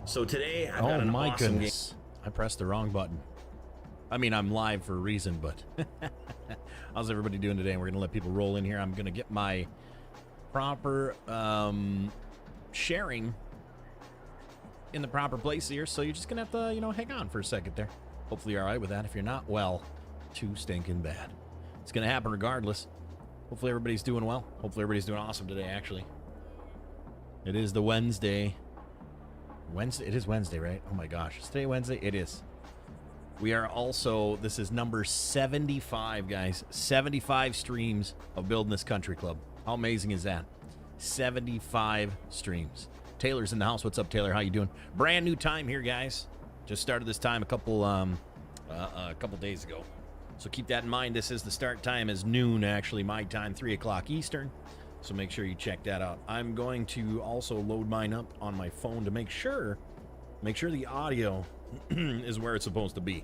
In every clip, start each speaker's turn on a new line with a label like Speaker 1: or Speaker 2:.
Speaker 1: So today I've got an awesome
Speaker 2: goodness. I pressed the wrong button. I mean, I'm live for a reason, but how's everybody doing today? We're going to let people roll in here. I'm going to get my proper sharing in the proper place here, so you're just going to have to, hang on for a second there. Hopefully you're all right with that. If you're not, well, too stinking bad. It's going to happen regardless. Hopefully everybody's doing well. Hopefully everybody's doing awesome today, actually. It is the Wednesday. It is Wednesday, right? Oh my gosh. Is today Wednesday? It is. We are also, this is number 75, guys. 75 streams of Building This Country Club. How amazing is that? 75 streams. Taylor's in the house. What's up, Taylor? How you doing? Brand new time here, guys. Just started this time a couple days ago. So keep that in mind. This is the start time is noon, actually, my time, 3 o'clock Eastern. So make sure you check that out. I'm going to also load mine up on my phone to make sure the audio is where it's supposed to be.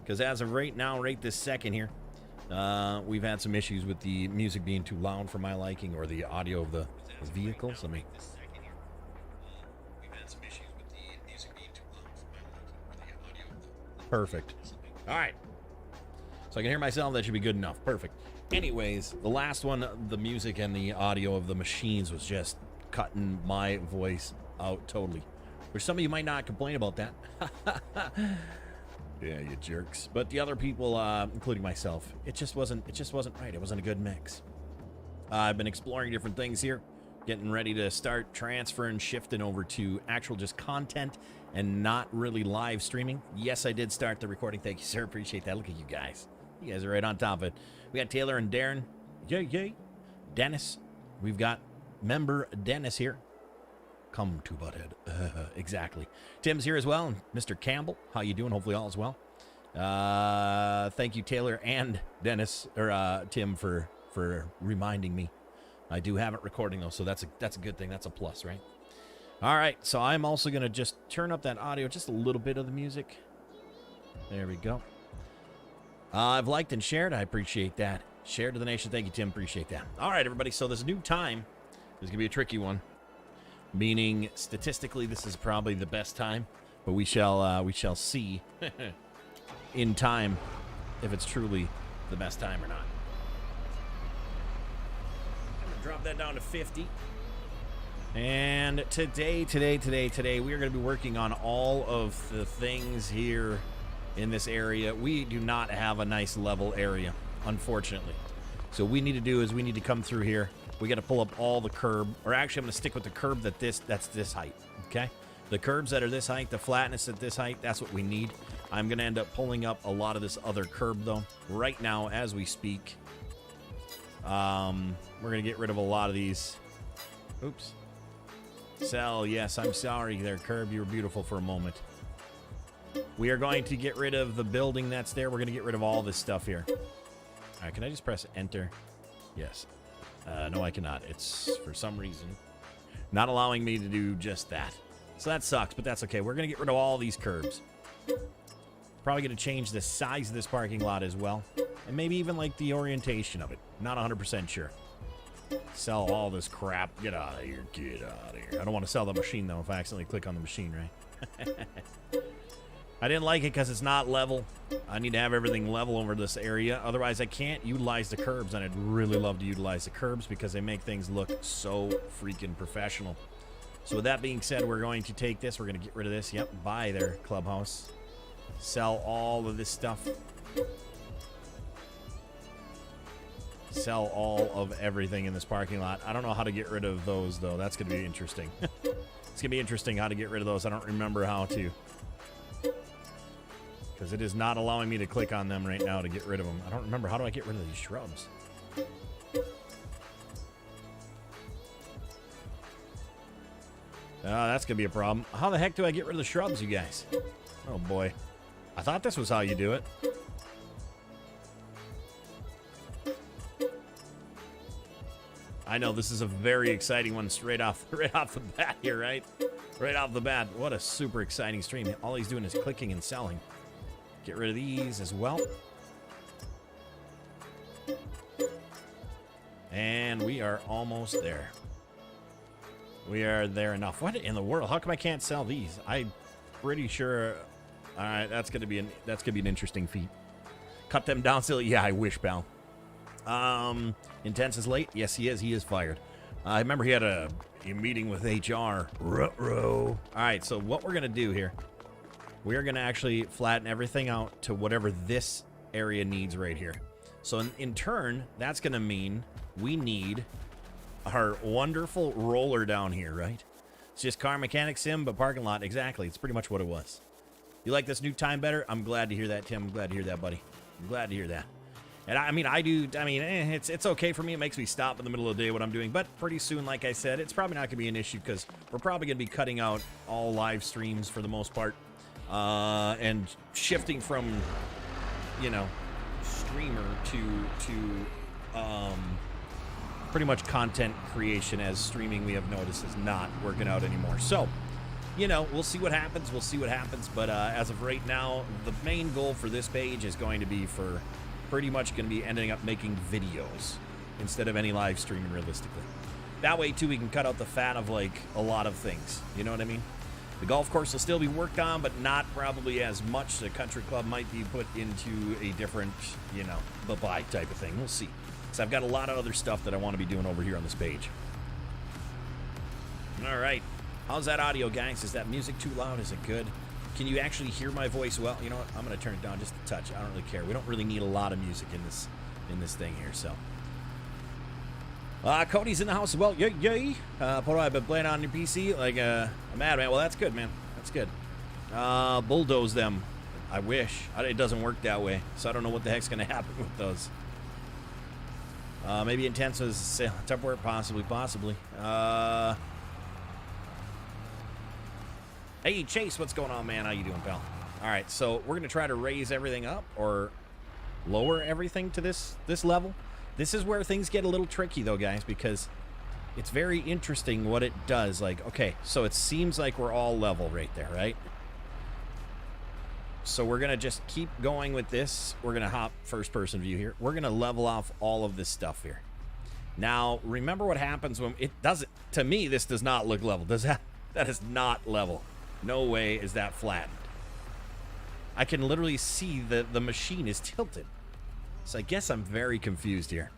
Speaker 2: Because as of right now, right this second here, we've had some issues with the music being too loud for my liking, or the audio of the vehicles. Let me... Perfect. All right. So I can hear myself. That should be good enough. Perfect. Anyways, the last one, the music and the audio of the machines was just cutting my voice out totally. Which some of you might not complain about that. Yeah, you jerks. But the other people, including myself, it just wasn't right. It wasn't a good mix. I've been exploring different things here, getting ready to start transferring, shifting over to actual just content and not really live streaming. Yes, I did start the recording. Thank you, sir. Appreciate that. Look at you guys. You guys are right on top of it. We got Taylor and Darren. Yay, yay. Dennis. We've got member Dennis here. Come to Butthead. Exactly. Tim's here as well. And Mr. Campbell. How you doing? Hopefully all is well. Thank you, Taylor and Dennis, or Tim, for reminding me. I do have it recording, though, so that's a good thing. That's a plus, right? All right, so I'm also going to just turn up that audio, just a little bit of the music. There we go. I've liked and shared. I appreciate that. Share to the nation. Thank you, Tim. Appreciate that. All right, everybody. So this new time is going to be a tricky one, meaning statistically this is probably the best time, but we shall see in time if it's truly the best time or not. I'm going to drop that down to 50. And today, we are going to be working on all of the things here in this area. We do not have a nice level area, unfortunately. So what we need to do is we need to come through here. We got to pull up all the curb, or actually I'm going to stick with the curb that's this height, okay? The curbs that are this height, the flatness at this height, that's what we need. I'm going to end up pulling up a lot of this other curb, though. Right now, as we speak, we're going to get rid of a lot of these. Oops. Sell, yes, I'm sorry there, curb. You were beautiful for a moment. We are going to get rid of the building that's there. We're going to get rid of all this stuff here. All right, can I just press enter? Yes. No, I cannot. It's, for some reason, not allowing me to do just that. So that sucks, but that's okay. We're going to get rid of all these curbs. Probably going to change the size of this parking lot as well. And maybe even, like, the orientation of it. Not 100% sure. Sell all this crap. Get out of here. Get out of here. I don't want to sell the machine, though, if I accidentally click on the machine, right? I didn't like it because it's not level. I need to have everything level over this area. Otherwise, I can't utilize the curbs, and I'd really love to utilize the curbs because they make things look so freaking professional. So with that being said, we're going to take this. We're going to get rid of this. Yep, buy their clubhouse. Sell all of this stuff. Sell all of everything in this parking lot. I don't know how to get rid of those, though. That's going to be interesting. It's going to be interesting how to get rid of those. I don't remember how to. Because it is not allowing me to click on them right now to get rid of them. I don't remember. How do I get rid of these shrubs? That's going to be a problem. How the heck do I get rid of the shrubs, you guys? Oh, boy. I thought this was how you do it. I know this is a very exciting one right off the bat here, right? Right off the bat. What a super exciting stream. All he's doing is clicking and selling. Get rid of these as well. And we are almost there. We are there enough. What in the world? How come I can't sell these? I'm pretty sure. All right, that's gonna be an interesting feat. Cut them down still. Yeah, I wish, pal. Intense is late. Yes, he is. He is fired. I remember he had a meeting with HR. Ruh-roh. All right, so what we're gonna do here, we are gonna actually flatten everything out to whatever this area needs right here. So in turn, that's gonna mean we need our wonderful roller down here, right? It's just car mechanic sim, but parking lot. Exactly. It's pretty much what it was. You like this new time better? I'm glad to hear that, Tim. I'm glad to hear that, buddy. I'm glad to hear that. And I mean, it's okay for me. It makes me stop in the middle of the day what I'm doing. But pretty soon, like I said, it's probably not going to be an issue because we're probably going to be cutting out all live streams for the most part. And shifting from, you know, streamer to pretty much content creation, as streaming, we have noticed, is not working out anymore. So, you know, we'll see what happens. We'll see what happens. But as of right now, the main goal for this page is going to be for pretty much going to be ending up making videos instead of any live streaming, realistically. That way, too, we can cut out the fat of, like, a lot of things. You know what I mean? The golf course will still be worked on, but not probably as much. The country club might be put into a different, you know, bye-bye type of thing. We'll see. So I've got a lot of other stuff that I want to be doing over here on this page. All right. How's that audio, guys? Is that music too loud? Is it good? Can you actually hear my voice well? You know what? I'm going to turn it down just a touch. I don't really care. We don't really need a lot of music in this thing here, so. Cody's in the house as well. Yay, yay. PODO, I've been playing on your PC like a madman. Well, that's good, man. That's good. Bulldoze them. I wish. It doesn't work that way, so I don't know what the heck's going to happen with those. Maybe intense is temporary, possibly. Hey, Chase, what's going on, man? How you doing, pal? All right, so we're going to try to raise everything up or lower everything to this level. This is where things get a little tricky, though, guys, because it's very interesting what it does. Like, okay, so it seems like we're all level right there, right? So we're going to just keep going with this. We're going to hop first-person view here. We're going to level off all of this stuff here. Now, remember what happens when it doesn't... To me, this does not look level. Does that? That is not level. No way is that flattened. I can literally see the machine is tilted. So I guess I'm very confused here.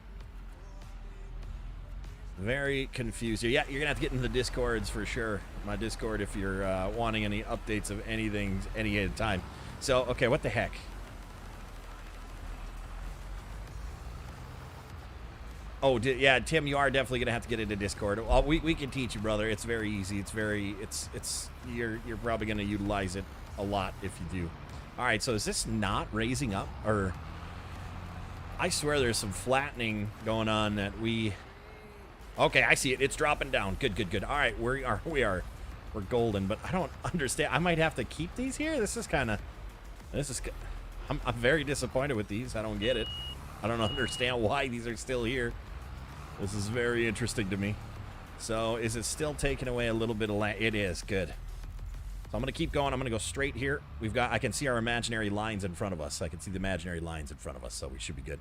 Speaker 2: Very confused here. Yeah, you're going to have to get into the Discords for sure. My Discord if you're wanting any updates of anything any time. So, okay, what the heck? Oh, yeah, Tim, you are definitely going to have to get into Discord. Well, we can teach you, brother. It's very easy. You're probably going to utilize it a lot if you do. All right, so is this not raising up? Or I swear there's some flattening going on that we... Okay, I see it. It's dropping down. Good. All right, we're golden, but I don't understand. I might have to keep these here. I'm very disappointed with these. I don't get it. I don't understand why these are still here. This is very interesting to me. So is it still taking away a little bit of land? It is. Good. So I'm going to keep going. I'm going to go straight here. I can see our imaginary lines in front of us. I can see the imaginary lines in front of us, so we should be good.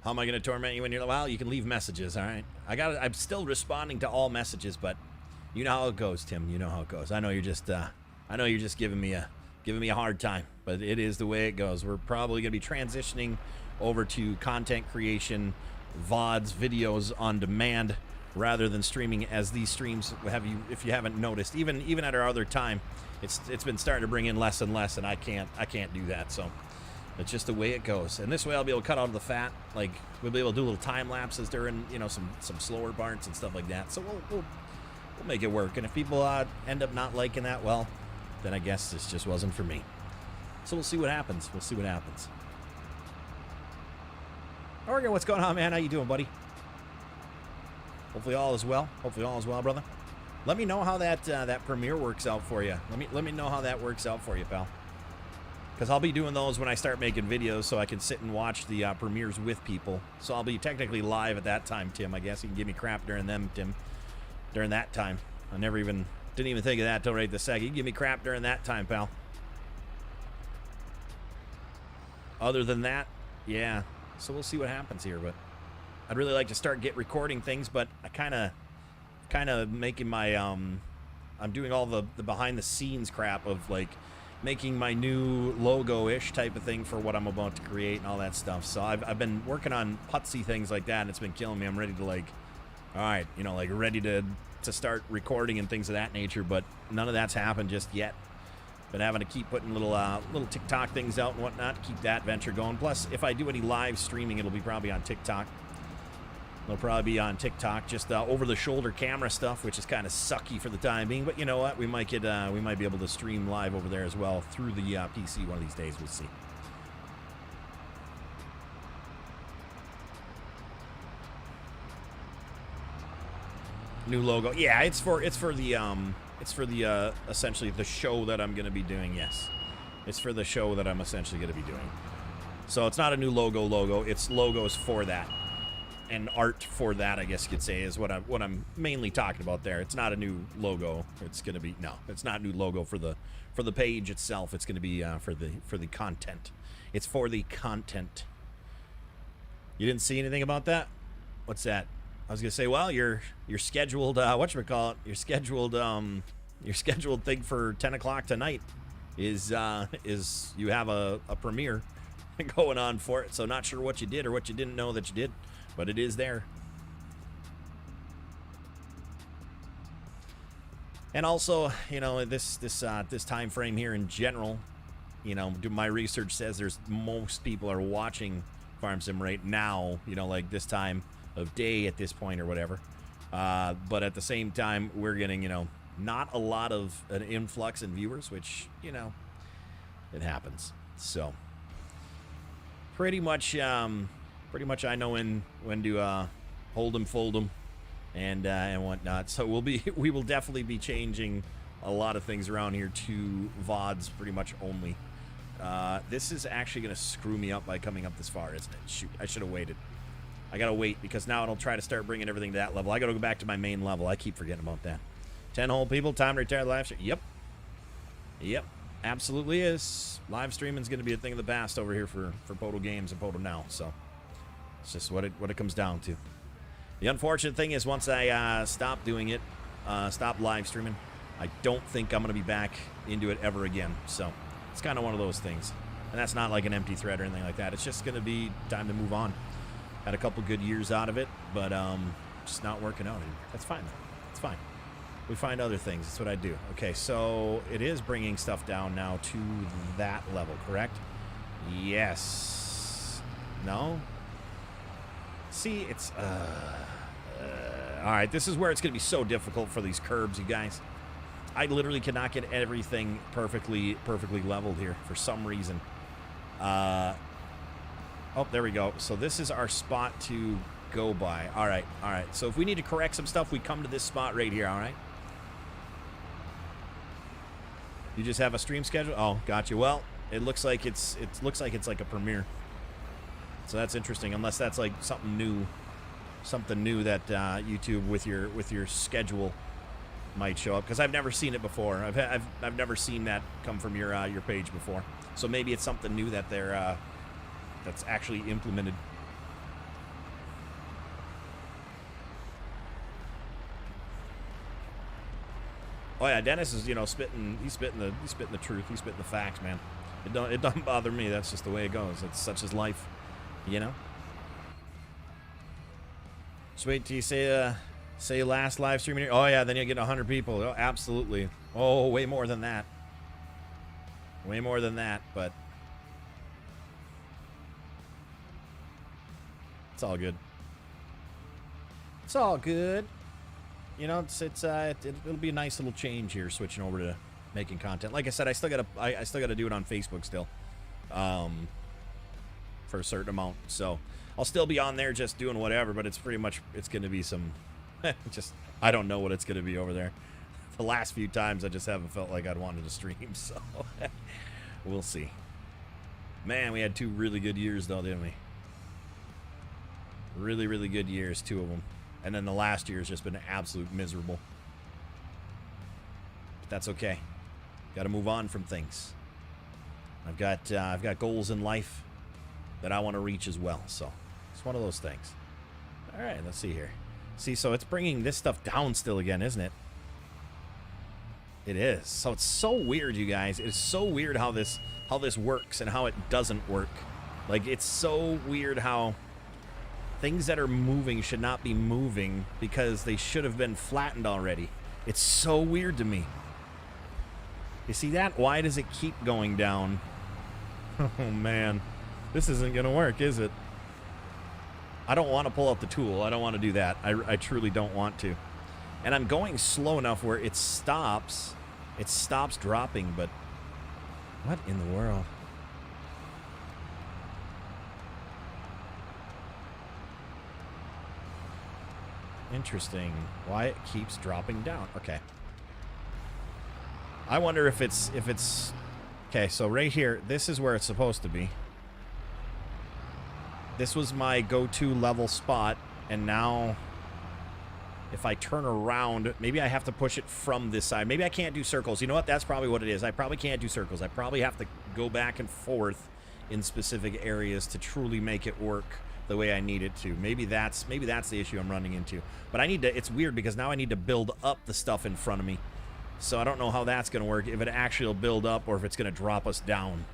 Speaker 2: How am I going to torment you when you're... Well, you can leave messages, all right? I'm still responding to all messages, but you know how it goes, Tim. You know how it goes. I know you're just giving me a hard time, but it is the way it goes. We're probably going to be transitioning over to content creation, VODs, videos on demand, rather than streaming, as these streams if you haven't noticed, even at our other time, it's been starting to bring in less and less, and I can't do that. So it's just the way it goes. And this way I'll be able to cut out the fat. Like, we'll be able to do little time lapses during, you know, some slower parts and stuff like that. So we'll make it work. And if people end up not liking that, well, then I guess this just wasn't for me. So we'll see what happens. We'll see what happens. Oregon, what's going on, man? How you doing, buddy? Hopefully all is well. Hopefully all is well, brother. Let me know how that premiere works out for you. Let me know how that works out for you, pal. Because I'll be doing those when I start making videos, so I can sit and watch the premieres with people. So I'll be technically live at that time, Tim. I guess you can give me crap during them, Tim. During that time, I didn't even think of that till right this second. You can give me crap during that time, pal. Other than that, yeah. So we'll see what happens here, but I'd really like to start recording things, but I kind of making my I'm doing all the behind the scenes crap of like making my new logo-ish type of thing for what I'm about to create and all that stuff. So I've been working on putsy things like that, and it's been killing me. I'm ready to like, all right, you know, like ready to start recording and things of that nature, but none of that's happened just yet. Been having to keep putting little TikTok things out and whatnot to keep that venture going. Plus, if I do any live streaming, it'll be probably on TikTok. It'll probably be on TikTok, just over-the-shoulder camera stuff, which is kind of sucky for the time being. But you know what? We might be able to stream live over there as well through the PC one of these days. We'll see. New logo, yeah. It's for the essentially the show that I'm going to be doing. Yes, it's for the show that I'm essentially going to be doing. So it's not a new logo. It's logos for that. And art for that, I guess you could say, is what I'm mainly talking about there. It's not a new logo. It's gonna be it's not a new logo for the page itself. It's gonna be for the content. It's for the content. You didn't see anything about that? What's that? I was gonna say, well, your scheduled whatchamacallit, your scheduled thing for 10 o'clock tonight is you have a premiere going on for it. So not sure what you did or what you didn't know that you did. But it is there. And also, you know, this time frame here in general, you know, my research says most people are watching Farm Sim right now, you know, like this time of day at this point or whatever. But at the same time, we're getting, you know, not a lot of an influx in viewers, which, you know, it happens. So pretty much I know when to hold them, fold them, and whatnot. So we will definitely be changing a lot of things around here to VODs pretty much only. This is actually going to screw me up by coming up this far, isn't it? Shoot, I should have waited. I got to wait because now it'll try to start bringing everything to that level. I got to go back to my main level. I keep forgetting about that. 10 whole people, time to retire the live stream. Yep. Absolutely is. Live streaming is going to be a thing of the past over here for PODO Games and PODO Now, so it's just what it comes down to. The unfortunate thing is once I stop doing it, stop live streaming, I don't think I'm going to be back into it ever again. So it's kind of one of those things. And that's not like an empty thread or anything like that. It's just going to be time to move on. Had a couple good years out of it, but just not working out anymore. That's fine. It's fine. We find other things. That's what I do. Okay, so it is bringing stuff down now to that level, correct? Yes. No? See, it's all right, this is where it's going to be so difficult for these curbs, you guys. I literally cannot get everything perfectly leveled here for some reason. Oh, there we go. So this is our spot to go by. All right. So if we need to correct some stuff, we come to this spot right here, all right? You just have a stream schedule? Oh, gotcha. Well, it looks like it's like a premiere. So that's interesting, unless that's like something new that YouTube with your schedule might show up, because I've never seen it before. I've never seen that come from your page before. So maybe it's something new that they're that's actually implemented. Oh yeah, Dennis is, you know, he's spitting the truth. He's spitting the facts, man. It don't bother me. That's just the way it goes. It's such as life, you know. Just wait till you say last live stream here. Oh yeah, then you'll get 100 people. Oh, absolutely. Oh, way more than that. Way more than that, but it's all good. It's all good. You know, it'll be a nice little change here, switching over to making content. Like I said, I still gotta do it on Facebook still, for a certain amount. So I'll still be on there just doing whatever, but it's gonna be some, I don't know what it's gonna be over there. The last few times I just haven't felt like I'd wanted to stream, so we'll see. Man, we had 2 really good years though, didn't we? Really, really good years, 2 of them. And then the last year has just been absolute miserable. But that's okay. Got to move on from things. I've got goals in life that I want to reach as well. So it's one of those things. All right, let's see here. See, so it's bringing this stuff down still again, isn't it? It is. So it's so weird, you guys. It is so weird how this works and how it doesn't work. Like, it's so weird how things that are moving should not be moving because they should have been flattened already. It's so weird to me. You see that? Why does it keep going down? Oh, man. This isn't going to work, is it? I don't want to pull out the tool. I don't want to do that. I truly don't want to. And I'm going slow enough where it stops. It stops dropping, but what in the world? Interesting. Why it keeps dropping down. Okay. I wonder if it's okay, so right here, this is where it's supposed to be. This was my go-to level spot, and now if I turn around, maybe I have to push it from this side. Maybe I can't do circles. You know what? That's probably what it is. I probably can't do circles. I probably have to go back and forth in specific areas to truly make it work the way I need it to. Maybe that's the issue I'm running into. But I need to, it's weird because now I need to build up the stuff in front of me. So I don't know how that's going to work, if it actually will build up or if it's going to drop us down.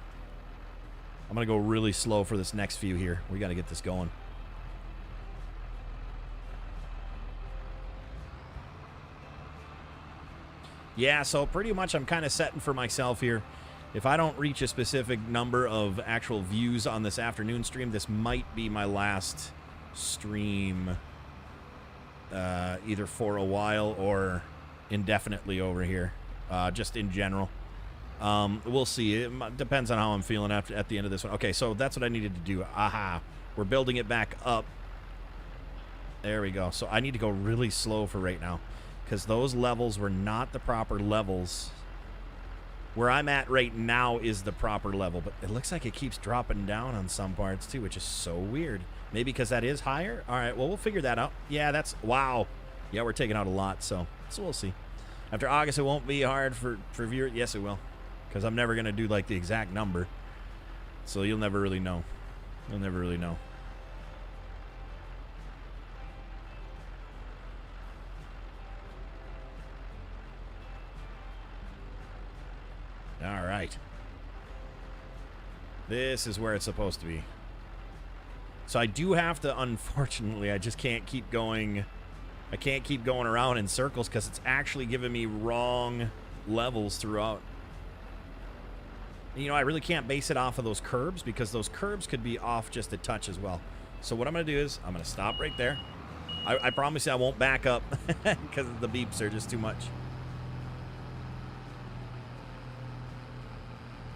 Speaker 2: I'm going to go really slow for this next few here. We got to get this going. Yeah, so pretty much I'm kind of setting for myself here. If I don't reach a specific number of actual views on this afternoon stream, this might be my last stream either for a while or indefinitely over here, just in general. We'll see. It depends on how I'm feeling at the end of this one. Okay, so that's what I needed to do. Aha. We're building it back up. There we go. So I need to go really slow for right now because those levels were not the proper levels. Where I'm at right now is the proper level, but it looks like it keeps dropping down on some parts too, which is so weird. Maybe because that is higher? All right, well, we'll figure that out. Yeah, that's... Wow. Yeah, we're taking out a lot, so we'll see. After August, it won't be hard for viewers. Yes, it will. Because I'm never going to do, like, the exact number. So you'll never really know. You'll never really know. All right. This is where it's supposed to be. So I do have to, unfortunately, I just can't keep going. I can't keep going around in circles because it's actually giving me wrong levels throughout. You know, I really can't base it off of those curbs because those curbs could be off just a touch as well. So what I'm going to do is I'm going to stop right there. I promise you I won't back up because the beeps are just too much.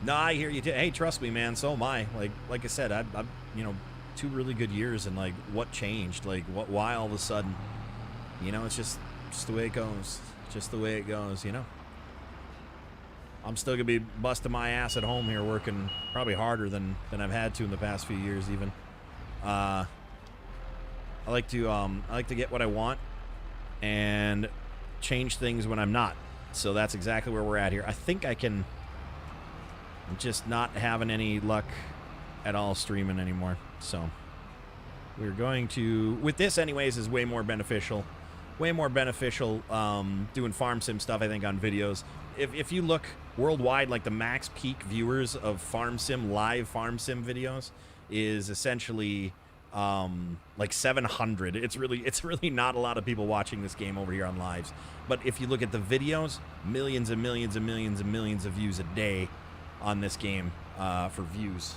Speaker 2: No, I hear you. Hey, trust me, man. So am I. Like I said, I've you know, 2 really good years, and like, what changed? Like, why all of a sudden? You know, it's just the way it goes. Just the way it goes. You know. I'm still gonna be busting my ass at home here, working probably harder than I've had to in the past few years, even. I like to get what I want and change things when I'm not. So that's exactly where we're at here. I think I can. I'm just not having any luck at all streaming anymore. So we're going to, with this anyways, is way more beneficial. Way more beneficial doing farm sim stuff, I think, on videos. If you look worldwide, like the max peak viewers of farm sim, live farm sim videos is essentially like 700. It's really not a lot of people watching this game over here on lives. But if you look at the videos, millions and millions and millions and millions of views a day on this game for views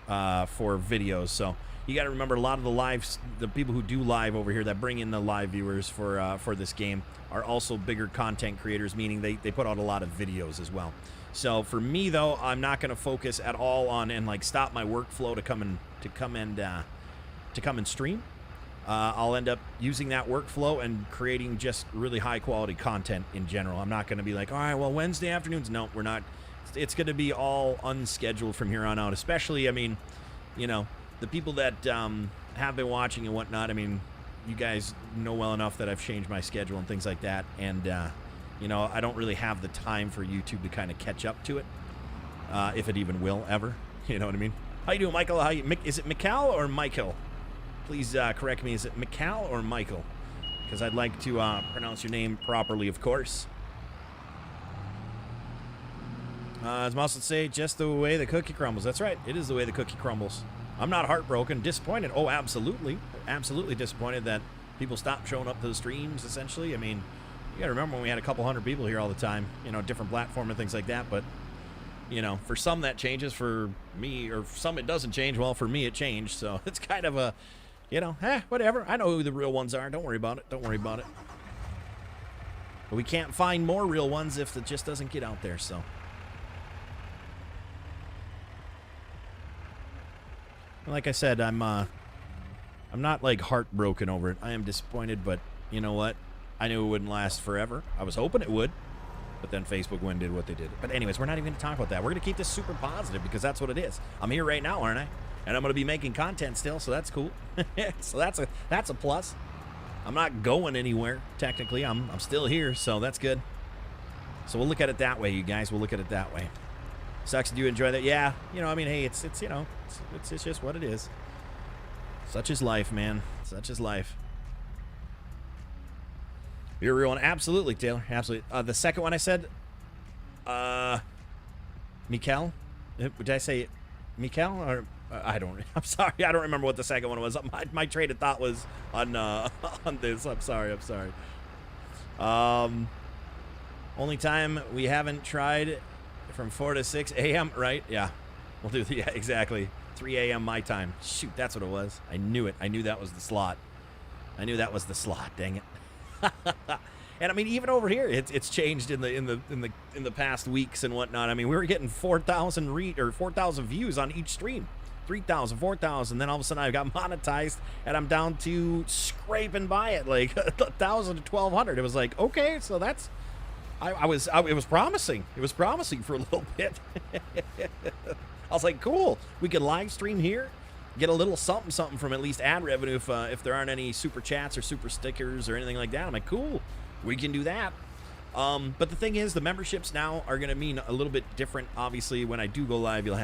Speaker 2: for videos. So you got to remember, a lot of the people who do live over here that bring in the live viewers for this game are also bigger content creators, meaning they put out a lot of videos as well. So for me though, I'm not going to focus at all on and like stop my workflow to come and stream. I'll end up using that workflow and creating just really high quality content in general. I'm not going to be like, all right, well, Wednesday afternoons. No, we're not. It's going to be all unscheduled from here on out, especially, I mean, you know, the people that have been watching and whatnot. I mean, you guys know well enough that I've changed my schedule and things like that. And, you know, I don't really have the time for YouTube to kind of catch up to it, if it even will ever. You know what I mean? How you doing, Michael? Is it Mikal or Michael? please correct me. Is it Mikal or Michael? Because I'd like to pronounce your name properly, of course. As Mouse would say, just the way the cookie crumbles. That's right. It is the way the cookie crumbles. I'm not heartbroken. Disappointed. Oh, absolutely. Absolutely disappointed that people stopped showing up to the streams, essentially. I mean, you got to remember when we had a couple hundred people here all the time, you know, different platform and things like that. But, you know, for some that changes. For me, or some it doesn't change. Well, for me it changed. So it's kind of a, you know, whatever. I know who the real ones are. Don't worry about it. Don't worry about it. But we can't find more real ones if it just doesn't get out there, so. Like I said, I'm not like heartbroken over it. I am disappointed, but you know what? I knew it wouldn't last forever. I was hoping it would, but then Facebook went and did what they did. But anyways, we're not even going to talk about that. We're going to keep this super positive because that's what it is. I'm here right now, aren't I? And I'm going to be making content still, so that's cool. So that's a plus. I'm not going anywhere technically. I'm still here, so that's good. So we'll look at it that way, you guys. We'll look at it that way. Sucks. Do you enjoy that? Yeah. You know, I mean, hey, it's you know, it's just what it is. Such is life, man. Such is life. You're a real one. Absolutely, Taylor. Absolutely. The second one I said, Mikal? Did I say Mikal? Or I don't. I'm sorry. I don't remember what the second one was. My train of thought was on this. I'm sorry. Only time we haven't tried from 4 to 6 a.m. Right? Yeah. We'll do. Yeah, exactly. 3 a.m. my time. Shoot, that's what it was. I knew it. I knew that was the slot. Dang it. And I mean, even over here, it's changed in the past weeks and whatnot. I mean, we were getting 4,000 views on each stream, 3,000, 4,000. Then all of a sudden, I got monetized, and I'm down to scraping by it, like 1,000 to 1,200. It was like, okay, so that's. It was promising. It was promising for a little bit. I was like, cool. We could live stream here, get a little something from at least ad revenue if there aren't any super chats or super stickers or anything like that. I'm like, cool. We can do that. But the thing is, the memberships now are going to mean a little bit different. Obviously, when I do go live, you'll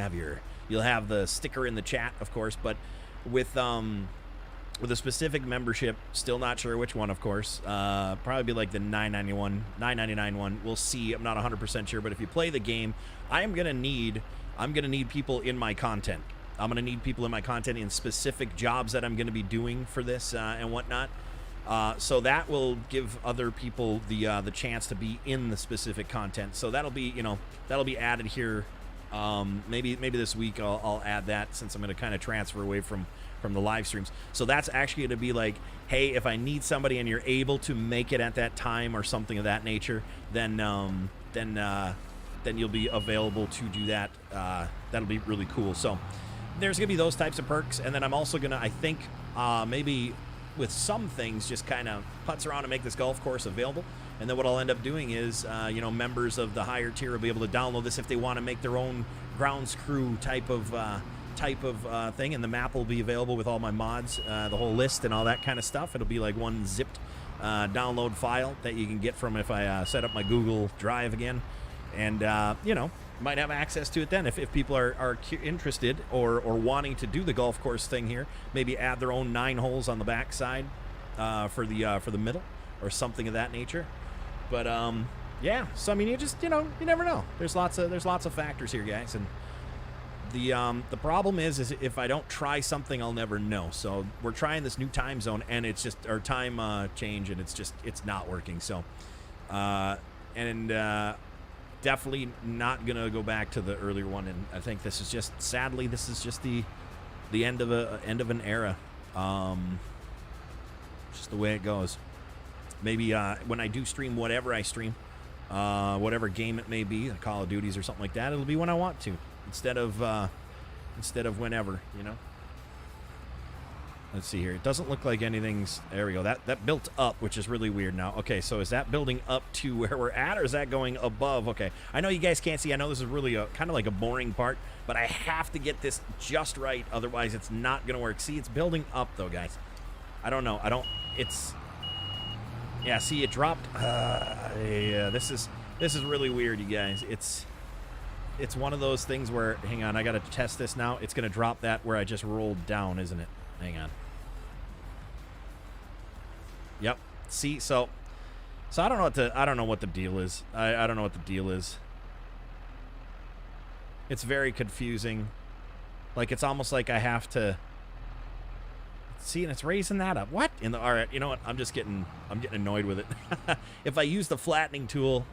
Speaker 2: have the sticker in the chat, of course. But with a specific membership, still not sure which one, of course. Probably be like the $9.99 one. We'll see. I'm not 100% sure. But if you play the game, I'm gonna need people in my content. I'm gonna need people in my content in specific jobs that I'm gonna be doing for this and whatnot. So that will give other people the chance to be in the specific content. So that'll be added here. Maybe this week I'll add that, since I'm gonna kind of transfer away from the live streams. So that's actually going to be like, hey, if I need somebody and you're able to make it at that time or something of that nature, then you'll be available to do that. That'll be really cool. So there's going to be those types of perks. And then I'm also going to, I think, maybe with some things, just kind of putz around and make this golf course available. And then what I'll end up doing is, members of the higher tier will be able to download this if they want to make their own grounds crew type of thing, and the map will be available with all my mods, the whole list and all that kind of stuff. It'll be like one zipped download file that you can get from if I set up my Google Drive again, and might have access to it then if people are interested or wanting to do the golf course thing here. Maybe add their own 9 holes on the back side for the middle or something of that nature. But yeah, so I mean, you never know. There's lots of factors here, guys, and the problem is if I don't try something, I'll never know. So we're trying this new time zone, and it's just our time change, and it's not working. So definitely not gonna go back to the earlier one. And I think this is just, sadly, this is just the end of an era. Just the way it goes. Maybe when I do stream whatever I stream, whatever game it may be, Call of Duties or something like that, it'll be when I want to. Instead of whenever, Let's see here. It doesn't look like anything's... There we go. That built up, which is really weird now. Okay, so is that building up to where we're at, or is that going above? Okay. I know you guys can't see. I know this is really kind of like a boring part, but I have to get this just right. Otherwise, it's not going to work. See, it's building up, though, guys. I don't know. It's... Yeah, see, it dropped. Yeah, this is really weird, you guys. It's one of those things where, hang on, I got to test this now. It's going to drop that where I just rolled down, isn't it? Hang on. Yep. See, so I don't know what the deal is. I don't know what the deal is. It's very confusing. Like, it's almost like I have to see, and it's raising that up. What? All right, you know what? I'm getting annoyed with it. If I use the flattening tool,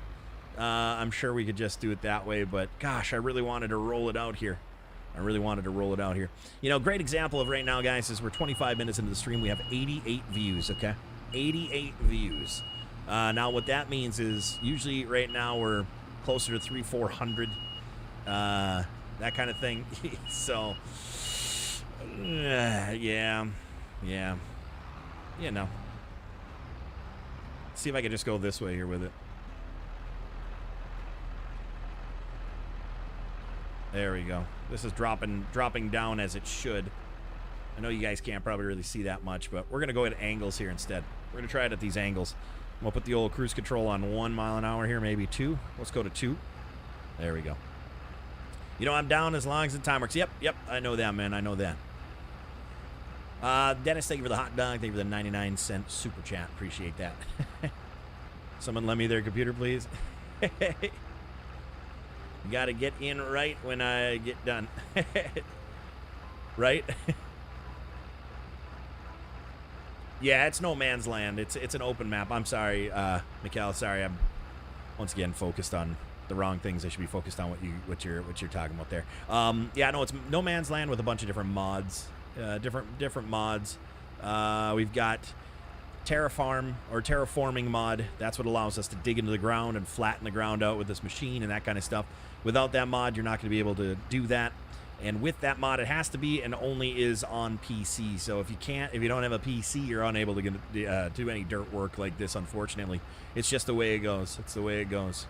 Speaker 2: I'm sure we could just do it that way, but gosh, I really wanted to roll it out here. You know, great example of right now, guys, is we're 25 minutes into the stream. We have 88 views, okay? 88 views. Now, what that means is usually right now we're closer to 300-400, that kind of thing. So, yeah, you know. See if I can just go this way here with it. There we go. This is dropping down as it should. I know you guys can't probably really see that much, but we're going to go at angles here instead. We're going to try it at these angles. I'm going to put the old cruise control on 1 mile an hour here, maybe 2. Let's go to 2. There we go. You know, I'm down as long as the time works. Yep, I know that, man. I know that. Dennis, thank you for the hot dog. Thank you for the 99-cent super chat. Appreciate that. Someone lend me their computer, please. You got to get in right when I get done. Right? Yeah, it's no man's land. It's an open map. I'm sorry, Mikhail. Sorry, I'm once again focused on the wrong things. I should be focused on what you're talking about there. Yeah, no, it's no man's land with a bunch of different mods. Different mods. We've got Terraforming mod. That's what allows us to dig into the ground and flatten the ground out with this machine and that kind of stuff. Without that mod, you're not going to be able to do that. And with that mod, it has to be and only is on PC. So if you don't have a PC, you're unable to do any dirt work like this, unfortunately. It's just the way it goes. It's the way it goes.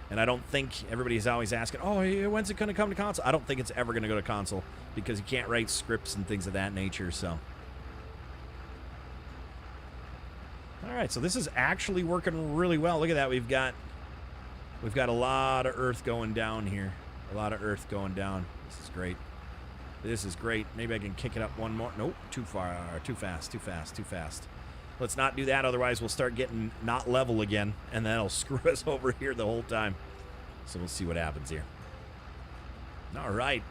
Speaker 2: And I don't think everybody's always asking, oh, when's it going to come to console? I don't think it's ever going to go to console because you can't write scripts and things of that nature, so. All right, so this is actually working really well. Look at that. We've got a lot of earth going down here. A lot of earth going down. This is great. This is great. Maybe I can kick it up one more. Nope, too far. Too fast. Let's not do that, otherwise we'll start getting not level again, and that'll screw us over here the whole time. So we'll see what happens here. All right.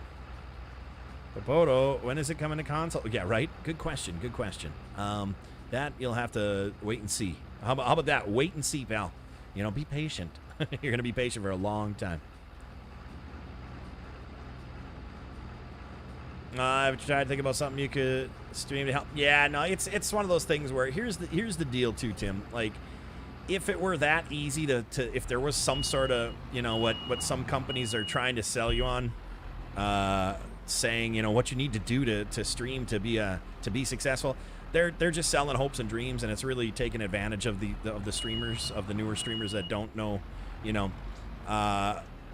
Speaker 2: PODO, when is it coming to console? Yeah, right? Good question. That you'll have to wait and see. How about that? Wait and see, pal. You know, be patient. You're going to be patient for a long time. I've tried to think about something you could stream to help. Yeah, no, it's one of those things where here's the deal too, Tim. Like, if it were that easy to if there was some sort of, you know, what some companies are trying to sell you on, saying, you know, what you need to do to stream to be successful. They're just selling hopes and dreams, and it's really taking advantage of the streamers, of the newer streamers that don't know, you know,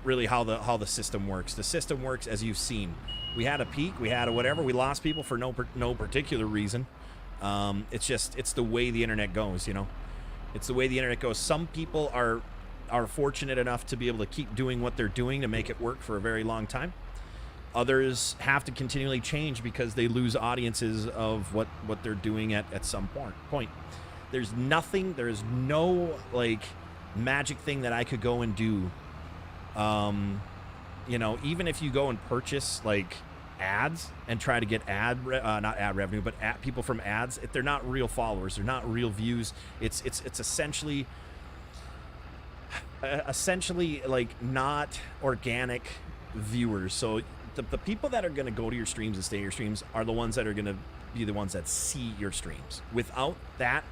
Speaker 2: really how the system works. The system works as you've seen. We had a peak, we had a whatever, we lost people for no particular reason. It's the way the internet goes, you know. It's the way the internet goes. Some people are fortunate enough to be able to keep doing what they're doing to make it work for a very long time. Others have to continually change because they lose audiences of what they're doing at some point. There's no like magic thing that I could go and do. You know, even if you go and purchase like ads and try to get not ad revenue, but people from ads, if they're not real followers, they're not real views. It's essentially like not organic viewers. So the people that are going to go to your streams and stay in your streams are the ones that are going to be the ones that see your streams. Without that,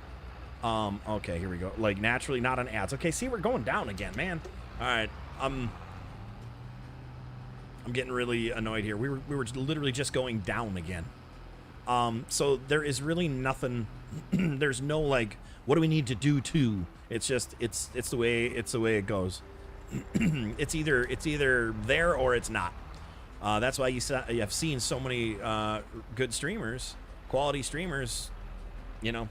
Speaker 2: okay, here we go. Like naturally, not on ads. Okay, see, we're going down again, man. All right, I'm getting really annoyed here. We were literally just going down again. So there is really nothing. There's no like, what do we need to do to? It's just it's the way it goes. it's either there or it's not. That's why you have seen so many good streamers, quality streamers, you know,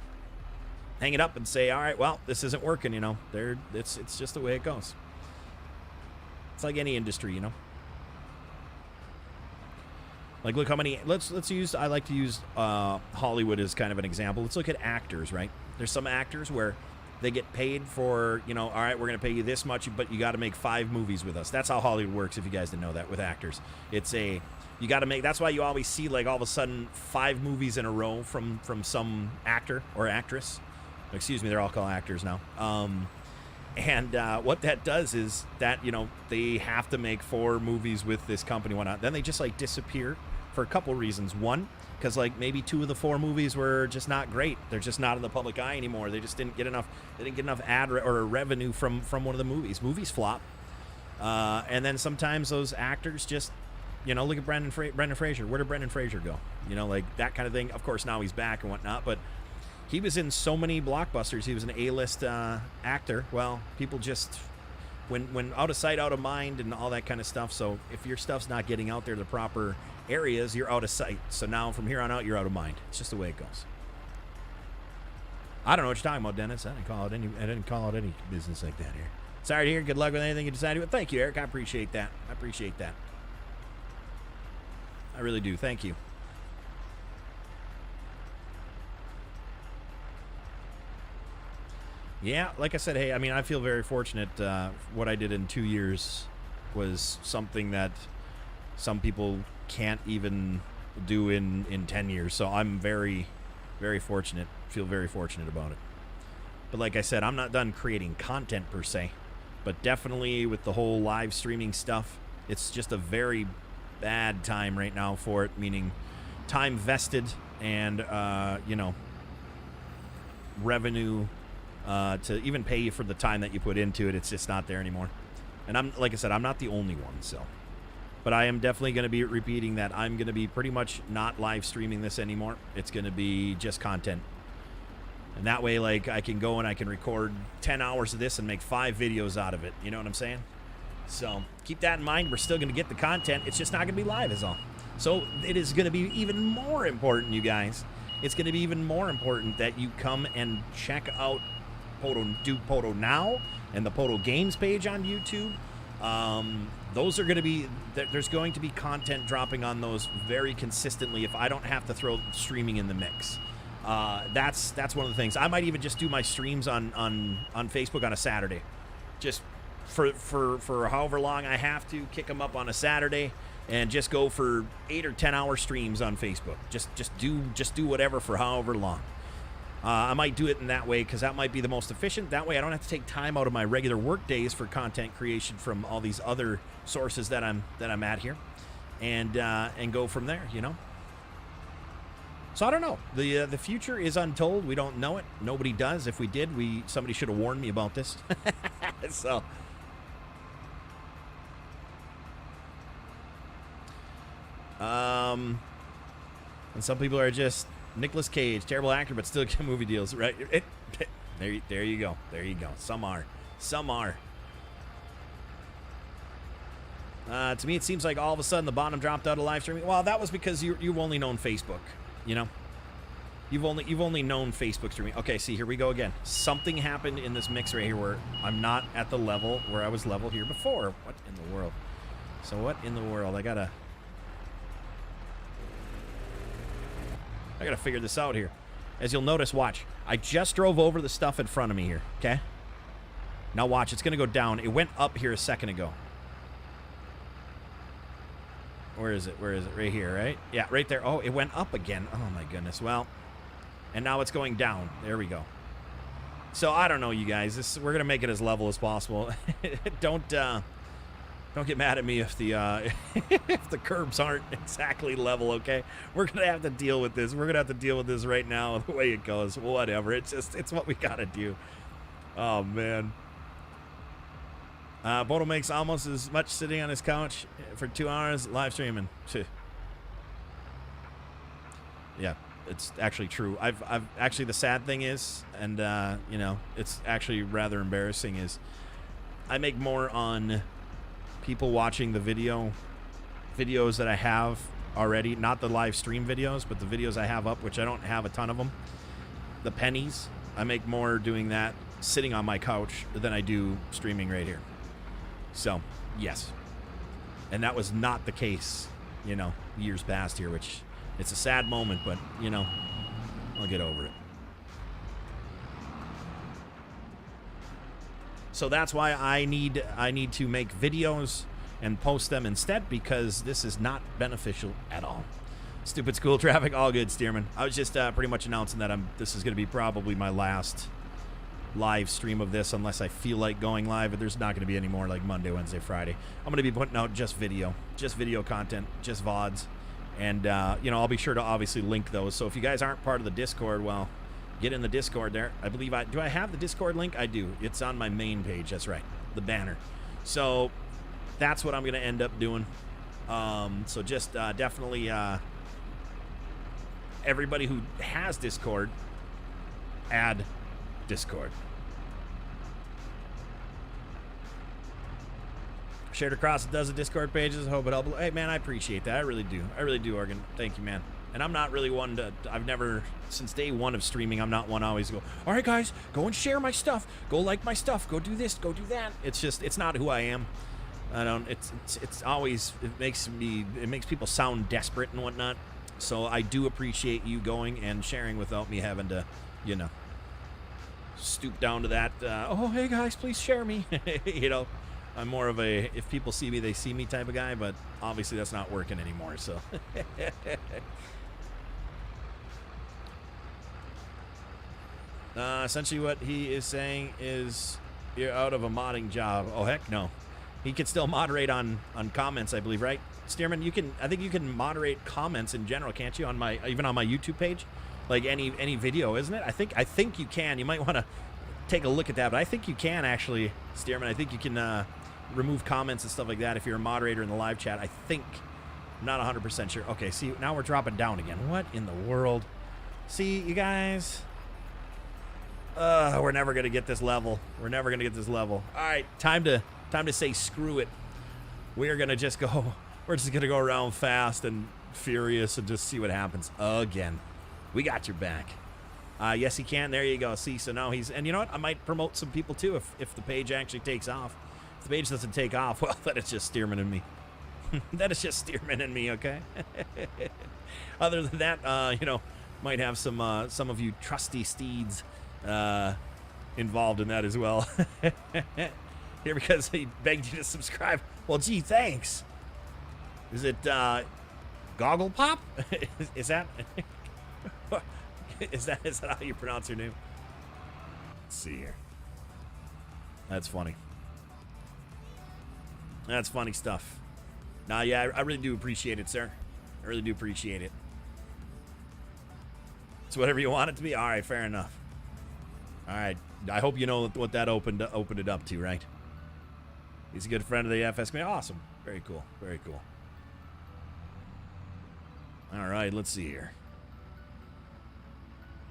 Speaker 2: hang it up and say, all right, well, this isn't working, you know. It's just the way it goes. It's like any industry, you know. Like, look how many, let's use, I like to use Hollywood as kind of an example. Let's look at actors, right? There's some actors where they get paid for, you know, all right, we're going to pay you this much, but you got to make 5 movies with us. That's how Hollywood works, if you guys didn't know that, with actors. You got to make, that's why you always see, like, all of a sudden 5 movies in a row from some actor or actress. Excuse me, they're all called actors now. And what that does is that, you know, they have to make 4 movies with this company, whatnot. Then they just, like, disappear for a couple reasons. One, because, like, maybe 2 of the 4 movies were just not great. They're just not in the public eye anymore. They just didn't get enough. They didn't get enough or revenue from one of the movies. Movies flop, and then sometimes those actors just, you know, look at Brendan Fraser. Where did Brendan Fraser go? You know, like that kind of thing. Of course, now he's back and whatnot, but he was in so many blockbusters. He was an A-list actor. Well, people just when out of sight, out of mind, and all that kind of stuff. So if your stuff's not getting out there the proper areas, you're out of sight. So now from here on out, you're out of mind. It's just the way it goes. I don't know what you're talking about, Dennis. I didn't call it any business like that here. Sorry to hear. Good luck with anything you decide to do. Thank you, Eric. I appreciate that. I really do. Thank you. Yeah, like I said, hey, I mean, I feel very fortunate. What I did in 2 years was something that some people can't even do in 10 years. So I'm very, very fortunate. Feel very fortunate about it. But like I said, I'm not done creating content per se. But definitely with the whole live streaming stuff, it's just a very bad time right now for it. Meaning time vested and, you know, revenue to even pay you for the time that you put into it. It's just not there anymore. And like I said, I'm not the only one, so. But I am definitely going to be repeating that. I'm going to be pretty much not live streaming this anymore. It's going to be just content. And that way, like, I can go and I can record 10 hours of this and make 5 videos out of it. You know what I'm saying? So keep that in mind. We're still going to get the content. It's just not going to be live is all. So it is going to be even more important, you guys. It's going to be even more important that you come and check out PODO now and the PODO Games page on YouTube. Those are going to be, there's going to be content dropping on those very consistently if I don't have to throw streaming in the mix. That's one of the things. I might even just do my streams on Facebook on a Saturday. Just for however long I have to, kick them up on a Saturday and just go for 8 or 10 hour streams on Facebook. Just do whatever for however long. I might do it in that way because that might be the most efficient. That way I don't have to take time out of my regular work days for content creation from all these other sources that I'm at here, and go from there, you know. So I don't know. The future is untold. We don't know it. Nobody does. If we did, somebody should have warned me about this. So and some people are just Nicolas Cage, terrible actor, but still get movie deals, right? There you go. Some are. To me, it seems like all of a sudden the bottom dropped out of live streaming. Well, that was because you've only known Facebook, you know. You've only known Facebook streaming. Okay, see, here we go again. Something happened in this mix right here where I'm not at the level where I was level here before. What in the world? So what in the world? I gotta figure this out here. As you'll notice, watch. I just drove over the stuff in front of me here, okay? Now watch, it's gonna go down. It went up here a second ago. Where is it? Right here, right? Yeah, right there. Oh, it went up again. Oh my goodness. Well, and now it's going down. There we go. So I don't know, you guys. We're gonna make it as level as possible. Don't get mad at me if the if the curbs aren't exactly level, okay? We're gonna have to deal with this. We're gonna have to deal with this right now, the way it goes. Whatever. It's what we gotta do. Oh man. Bodo makes almost as much sitting on his couch for 2 hours live streaming. Yeah, it's actually true. I've actually, the sad thing is, and you know, it's actually rather embarrassing, is I make more on people watching the videos that I have already, not the live stream videos, but the videos I have up, which I don't have a ton of them. The pennies, I make more doing that sitting on my couch than I do streaming right here. So, yes. And that was not the case, you know, years past here, which it's a sad moment, but, you know, I'll get over it. So that's why I need to make videos and post them instead, because this is not beneficial at all. Stupid school traffic, all good, Steerman. I was just pretty much announcing that this is going to be probably my last live stream of this, unless I feel like going live. But there's not going to be any more like Monday, Wednesday, Friday. I'm going to be putting out just video content, just VODs, and you know, I'll be sure to obviously link those. So if you guys aren't part of the Discord, well, get in the Discord there. I believe do I have the Discord link? I do. It's on my main page. That's right, the banner. So that's what I'm going to end up doing. So just definitely. Everybody who has Discord, add Discord. Shared across a dozen Discord pages. Hope it helped. Hey, man, I appreciate that. I really do. I really do, Oregon. Thank you, man. And I'm not really one to... I've never... Since day one of streaming, I'm not one to always go, all right, guys, go and share my stuff. Go like my stuff. Go do this. Go do that. It's just... It's not who I am. I don't... It's always... It makes people sound desperate and whatnot. So I do appreciate you going and sharing without me having to, you know, stoop down to that, oh, hey, guys, please share me. You know, I'm more of a, if people see me, they see me type of guy, but obviously that's not working anymore, so. Essentially what he is saying is you're out of a modding job. Oh, heck no. He can still moderate on comments, I believe, right? Steerman, I think you can moderate comments in general, can't you? Even on my YouTube page, like any video, isn't it? I think you can. You might want to take a look at that, but I think you can actually, Steerman. I think you can remove comments and stuff like that if you're a moderator in the live chat. I think. I'm not 100% sure. Okay, see, now we're dropping down again. What in the world? See, you guys. We're never gonna get this level. We're never gonna get this level. All right, time to say screw it. We're gonna just go. We're just going to go around fast and furious and just see what happens again. We got your back. Yes, he can. There you go. See, so now he's... And you know what? I might promote some people, too, if the page actually takes off. If the page doesn't take off, well, then it's just Steerman and me. That is just Steerman and me, okay? Other than that, you know, might have some of you trusty steeds involved in that as well. Here, because he begged you to subscribe. Well, gee, thanks. Is it Goggle Pop? Is that how you pronounce your name? Let's see here. That's funny. That's funny stuff. Nah, yeah, I really do appreciate it, sir. I really do appreciate it. It's whatever you want it to be. All right, fair enough. All right, I hope you know what that opened it up to, right? He's a good friend of the FS community. Awesome. Very cool. Very cool. All right, let's see here.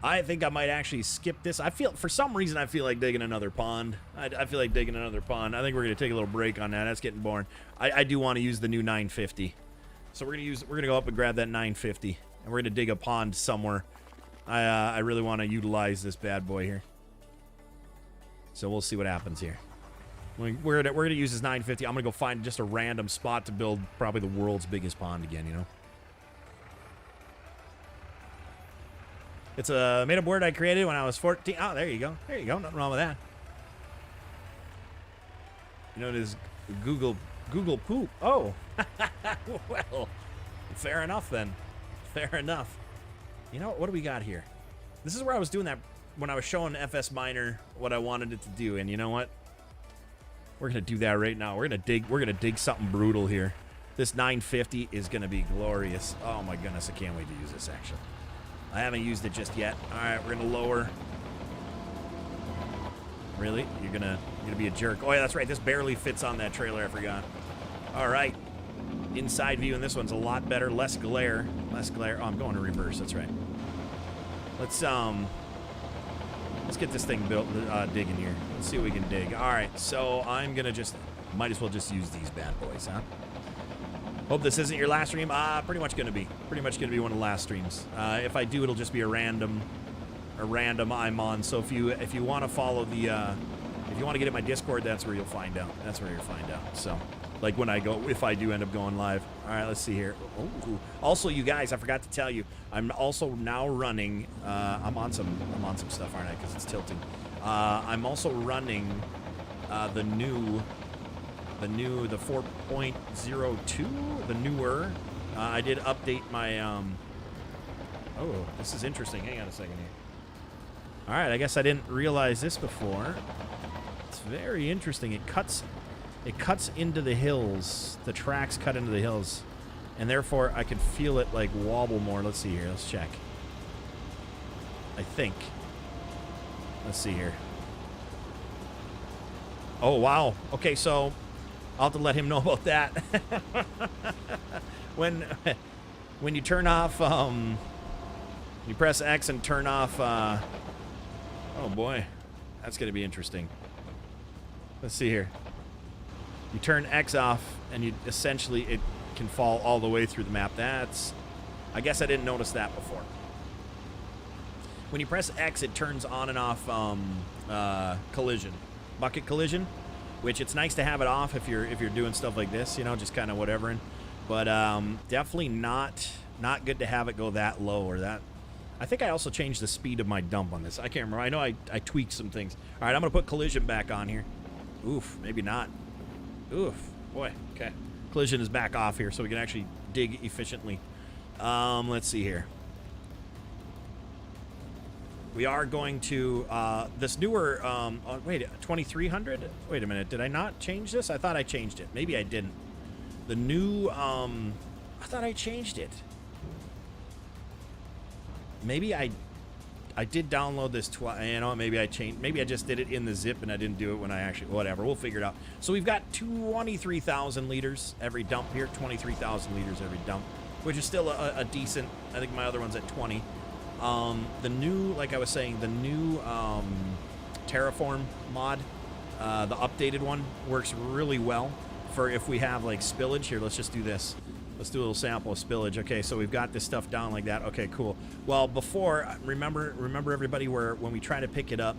Speaker 2: I think I might actually skip this. For some reason, I feel like digging another pond. I feel like digging another pond. I think we're going to take a little break on that. That's getting boring. I do want to use the new 950. So we're going to go up and grab that 950. And we're going to dig a pond somewhere. I really want to utilize this bad boy here. So we'll see what happens here. We're going to use this 950. I'm going to go find just a random spot to build probably the world's biggest pond again, you know? It's a made-up word I created when I was 14. Oh, there you go. There you go. Nothing wrong with that. You know, it is Google poop. Oh. Well, fair enough then. Fair enough. You know, what do we got here? This is where I was doing that when I was showing FS Miner what I wanted it to do. And you know what? We're going to do that right now. We're going to dig something brutal here. This 950 is going to be glorious. Oh my goodness, I can't wait to use this actually. I haven't used it just yet. All right, we're gonna lower. Really? You're gonna be a jerk. Oh yeah, that's right. This barely fits on that trailer. I forgot. All right. Inside view, and this one's a lot better. Less glare. Less glare. Oh, I'm going to reverse. That's right. Let's get this thing built. Digging here. Let's see what we can dig. All right. So I'm gonna might as well just use these bad boys, huh? Hope this isn't your last stream. Pretty much gonna be. Pretty much gonna be one of the last streams. If I do, it'll just be a random I'm on. So if you want to follow the, if you want to get in my Discord, that's where you'll find out. That's where you'll find out. So, like when I go, if I do end up going live. All right, let's see here. Oh, also, you guys, I forgot to tell you, I'm also now running. I'm on some stuff, aren't I? Because it's tilting. I'm also running the 4.02, the newer. I did update my, oh, this is interesting. Hang on a second here. All right, I guess I didn't realize this before. It's very interesting. It cuts into the hills. The tracks cut into the hills, and therefore I can feel it like wobble more. Let's see here. Let's check. I think. Let's see here. Oh, wow. Okay, so I'll have to let him know about that. When you turn off, you press X and turn off, oh boy, that's going to be interesting. Let's see here. You turn X off, and you essentially, it can fall all the way through the map. I guess I didn't notice that before. When you press X, it turns on and off collision, bucket collision, which it's nice to have it off if you're doing stuff like this, you know, just kind of whatevering. But definitely not good to have it go that low or that. I think I also changed the speed of my dump on this. I can't remember. I know I tweaked some things. All right, I'm gonna put collision back on here. Oof, maybe not. Oof, boy. Okay, collision is back off here, so we can actually dig efficiently. Let's see here. We are going to, this newer, wait, 2300? Wait a minute, did I not change this? I thought I changed it. Maybe I didn't. The new, I thought I changed it. Maybe I did download this you know, maybe I changed, maybe I just did it in the zip and I didn't do it when I actually, whatever, we'll figure it out. So we've got 23,000 liters every dump here, 23,000 liters every dump, which is still a decent, I think my other one's at 20. The new, like I was saying, the new Terraform mod, the updated one, works really well for if we have like spillage. Here, let's just do this. Let's do a little sample of spillage. Okay, so we've got this stuff down like that. Okay, cool. Well, before, remember everybody, where when we try to pick it up,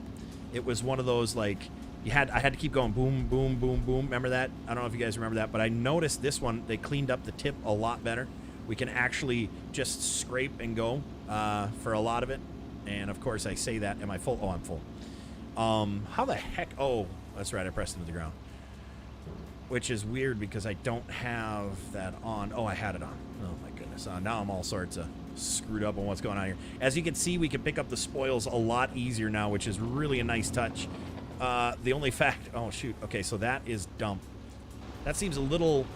Speaker 2: it was one of those like I had to keep going boom, boom, boom, boom. Remember that? I don't know if you guys remember that, but I noticed this one, they cleaned up the tip a lot better. We can actually just scrape and go for a lot of it. And of course I say that, am I full? Oh, I'm full. How the heck? Oh, that's right, I pressed into the ground. Which is weird because I don't have that on. Oh, I had it on. Oh my goodness. Now I'm all sorts of screwed up on what's going on here. As you can see, we can pick up the spoils a lot easier now, which is really a nice touch. The only fact, oh shoot. Okay, so that is dump. That seems a little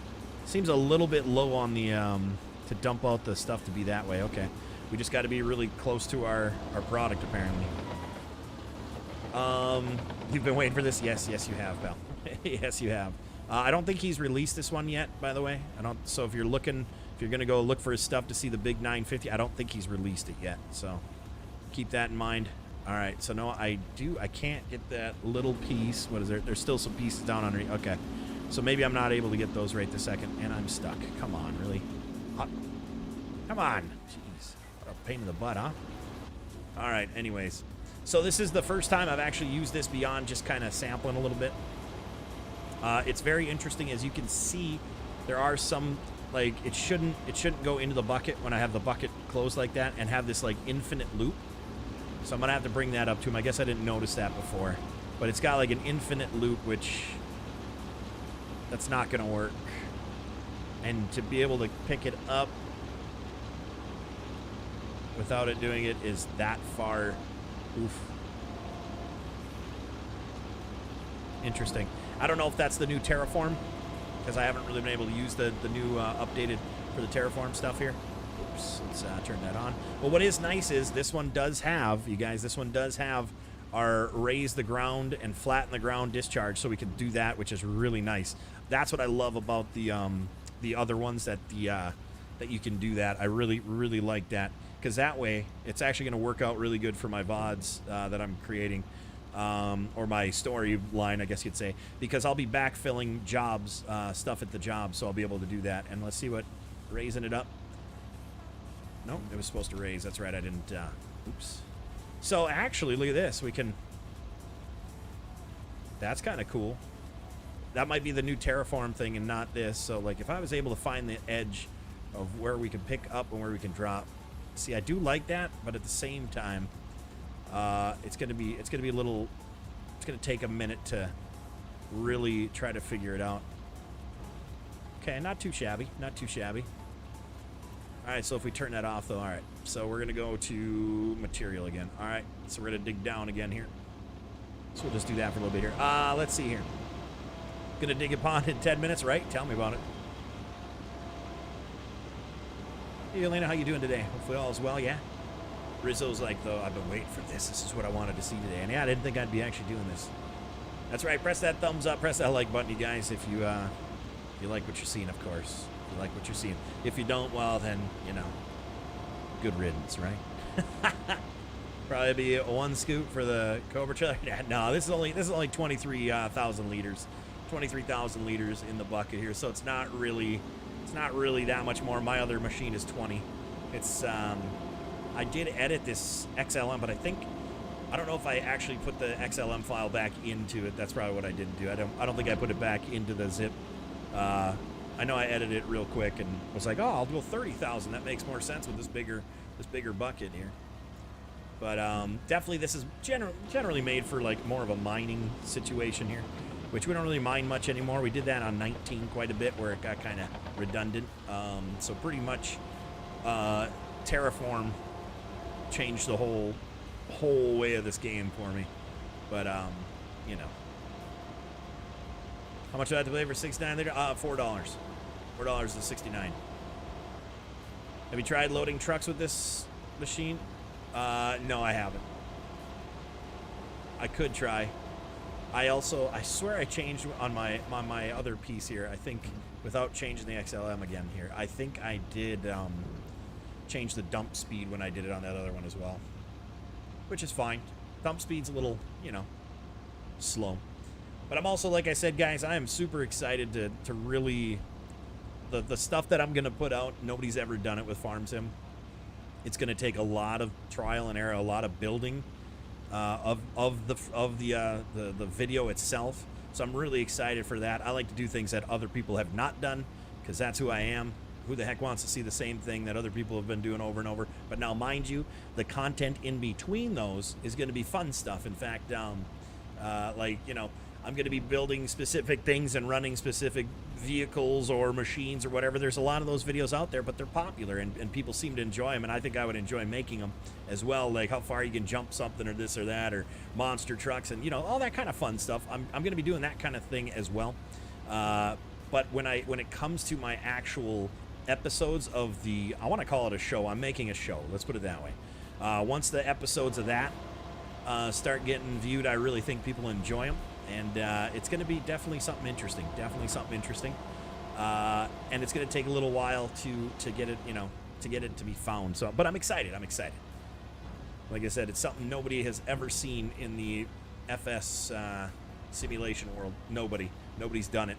Speaker 2: bit low on the, to dump out the stuff to be that way. Okay. We just got to be really close to our product, apparently. You've been waiting for this? Yes, you have, pal. Yes, you have. I don't think he's released this one yet, by the way. So if you're going to go look for his stuff to see the big 950, I don't think he's released it yet. So keep that in mind. All right. So no, I can't get that little piece. What is there? There's still some pieces down underneath. Okay. So maybe I'm not able to get those right this second, and I'm stuck. Come on, really? Come on. Jeez. What a pain in the butt, huh? All right. Anyways. So this is the first time I've actually used this beyond just kind of sampling a little bit. It's very interesting. As you can see, there are some, like, it shouldn't go into the bucket when I have the bucket closed like that and have this like infinite loop. So I'm gonna have to bring that up to him. I guess I didn't notice that before, but it's got like an infinite loop, which that's not gonna work. And to be able to pick it up without it doing it is that far. Oof. Interesting. I don't know if that's the new Terraform, because I haven't really been able to use the new updated for the Terraform stuff here. Oops, let's turn that on. Well, what is nice is this one does have, you guys, this one does have our raise the ground and flatten the ground discharge, so we can do that, which is really nice. That's what I love about the other ones, that that you can do that. I really like that, because that way it's actually going to work out really good for my VODs that I'm creating. Or my story line, I guess you'd say, because I'll be backfilling jobs, stuff at the job, so I'll be able to do that. And let's see what, raising it up. Nope, it was supposed to raise. That's right, I didn't, oops. So actually, look at this. We can, that's kind of cool. That might be the new Terraform thing and not this. So like if I was able to find the edge of where we can pick up and where we can drop. See, I do like that, but at the same time, it's gonna be a little, it's gonna take a minute to really try to figure it out. Okay, not too shabby. Not too shabby. All right, so if we turn that off, though, all right. So we're going to go to material again. All right, so we're going to dig down again here. So we'll just do that for a little bit here. Let's see here. Going to dig a pond in 10 minutes, right? Tell me about it. Hey, Elena, how you doing today? Hopefully all is well, yeah? Rizzo's like, though, I've been waiting for this. This is what I wanted to see today. And yeah, I didn't think I'd be actually doing this. That's right. Press that thumbs up. Press that like button, you guys, if you like what you're seeing, of course. If you like what you're seeing. If you don't, well, then, you know, good riddance, right? Probably be one scoop for the Cobra trailer. No, this is only 23,000 liters. 23,000 liters in the bucket here, so it's not really that much more. My other machine is 20. It's I did edit this XLM, but I don't know if I actually put the XLM file back into it. That's probably what I didn't do. I don't think I put it back into the zip. I know I edited it real quick and was like, oh, I'll do 30,000. That makes more sense with this bigger bucket here. But definitely this is generally made for like more of a mining situation here, which we don't really mine much anymore. We did that on 19 quite a bit where it got kind of redundant. So pretty much Terraform changed the whole way of this game for me. But you know, how much do I have to pay for 69 liter? $4. $4 to 69. Have you tried loading trucks with this machine? No, I haven't. I could try. I swear I changed on my other piece here. I think without changing the XLM again here, I think I did change the dump speed when I did it on that other one as well, which is fine. Dump speed's a little, you know, slow. But I'm also, like I said, guys, I am super excited to really the stuff that I'm gonna put out. Nobody's ever done it with Farm Sim. It's gonna take a lot of trial and error, a lot of building. Of the video itself, so I'm really excited for that. I like to do things that other people have not done because that's who I am. Who the heck wants to see the same thing that other people have been doing over and over? But now, mind you, the content in between those is going to be fun stuff. In fact, like, you know, I'm going to be building specific things and running specific vehicles or machines or whatever. There's a lot of those videos out there, but they're popular and people seem to enjoy them, and I think I would enjoy making them as well, like how far you can jump something or this or that, or monster trucks and, you know, all that kind of fun stuff. I'm going to be doing that kind of thing as well. But when it comes to my actual episodes of the, I want to call it a show. I'm making a show. Let's put it that way. Once the episodes of that start getting viewed, I really think people enjoy them. And it's going to be definitely something interesting. Definitely something interesting. And it's going to take a little while to get it, you know, to get it to be found. So, but I'm excited. I'm excited. Like I said, it's something nobody has ever seen in the FS simulation world. Nobody's done it.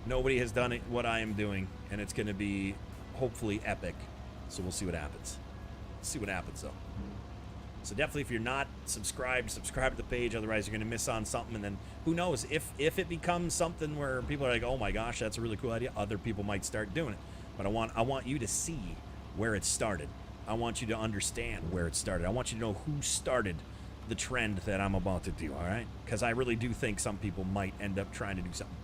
Speaker 2: Nobody has done it what I am doing, and it's going to be hopefully epic. So we'll see what happens. See what happens though. So definitely, if you're not subscribed, subscribe to the page. Otherwise, you're going to miss on something. And then who knows, if it becomes something where people are like, oh my gosh, that's a really cool idea, other people might start doing it. But I want you to see where it started. I want you to understand where it started. I want you to know who started the trend that I'm about to do, all right? Because I really do think some people might end up trying to do something.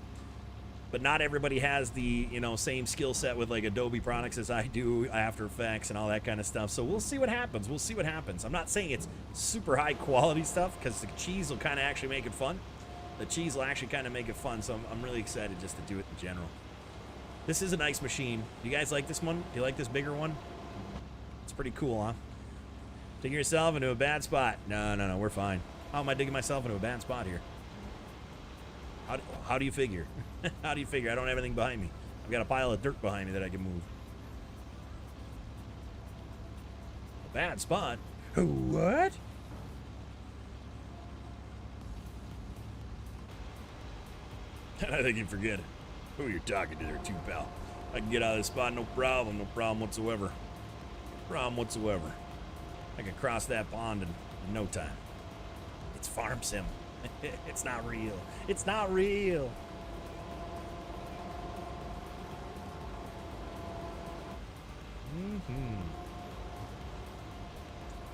Speaker 2: But not everybody has the, you know, same skill set with like Adobe products as I do, After Effects and all that kind of stuff. So we'll see what happens. We'll see what happens. I'm not saying it's super high quality stuff because the cheese will kind of actually make it fun. The cheese will actually kind of make it fun. So I'm really excited just to do it in general. This is a nice machine. You guys like this one? Do you like this bigger one? It's pretty cool, huh? Digging yourself into a bad spot. No, we're fine. How am I digging myself into a bad spot here? How do you figure? How do you figure? I don't have anything behind me. I've got a pile of dirt behind me that I can move. A bad spot? What? I think you forget who you're talking to there, too, pal. I can get out of this spot, no problem whatsoever. Problem whatsoever. I can cross that pond in no time. It's Farm Sim. It's not real. It's not real.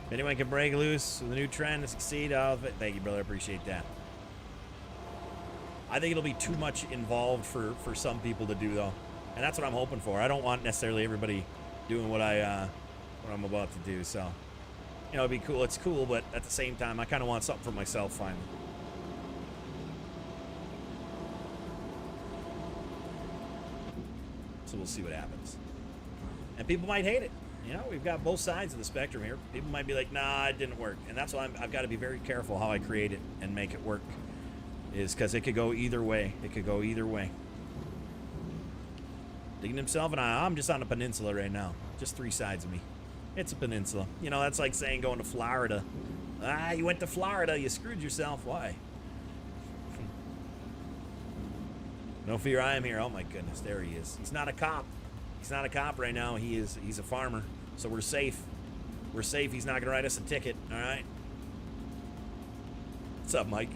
Speaker 2: If anyone can break loose with a new trend and succeed, thank you, brother. I appreciate that. I think it'll be too much involved for some people to do, though. And that's what I'm hoping for. I don't want necessarily everybody doing what I'm about to do, so. You know, it'd be cool. It's cool, but at the same time, I kind of want something for myself, finally. So we'll see what happens. And people might hate it. You know, we've got both sides of the spectrum here. People might be like, nah, it didn't work. And that's why I've got to be very careful how I create it and make it work. Is because it could go either way. It could go either way. Digging himself, and I'm just on a peninsula right now. Just 3 sides of me. It's a peninsula. You know, that's like saying going to Florida. Ah, you went to Florida. You screwed yourself. Why? No fear, I am here. Oh, my goodness. There he is. He's not a cop. He's not a cop right now. He's a farmer. So we're safe. We're safe. He's not going to write us a ticket. All right? What's up, Mike?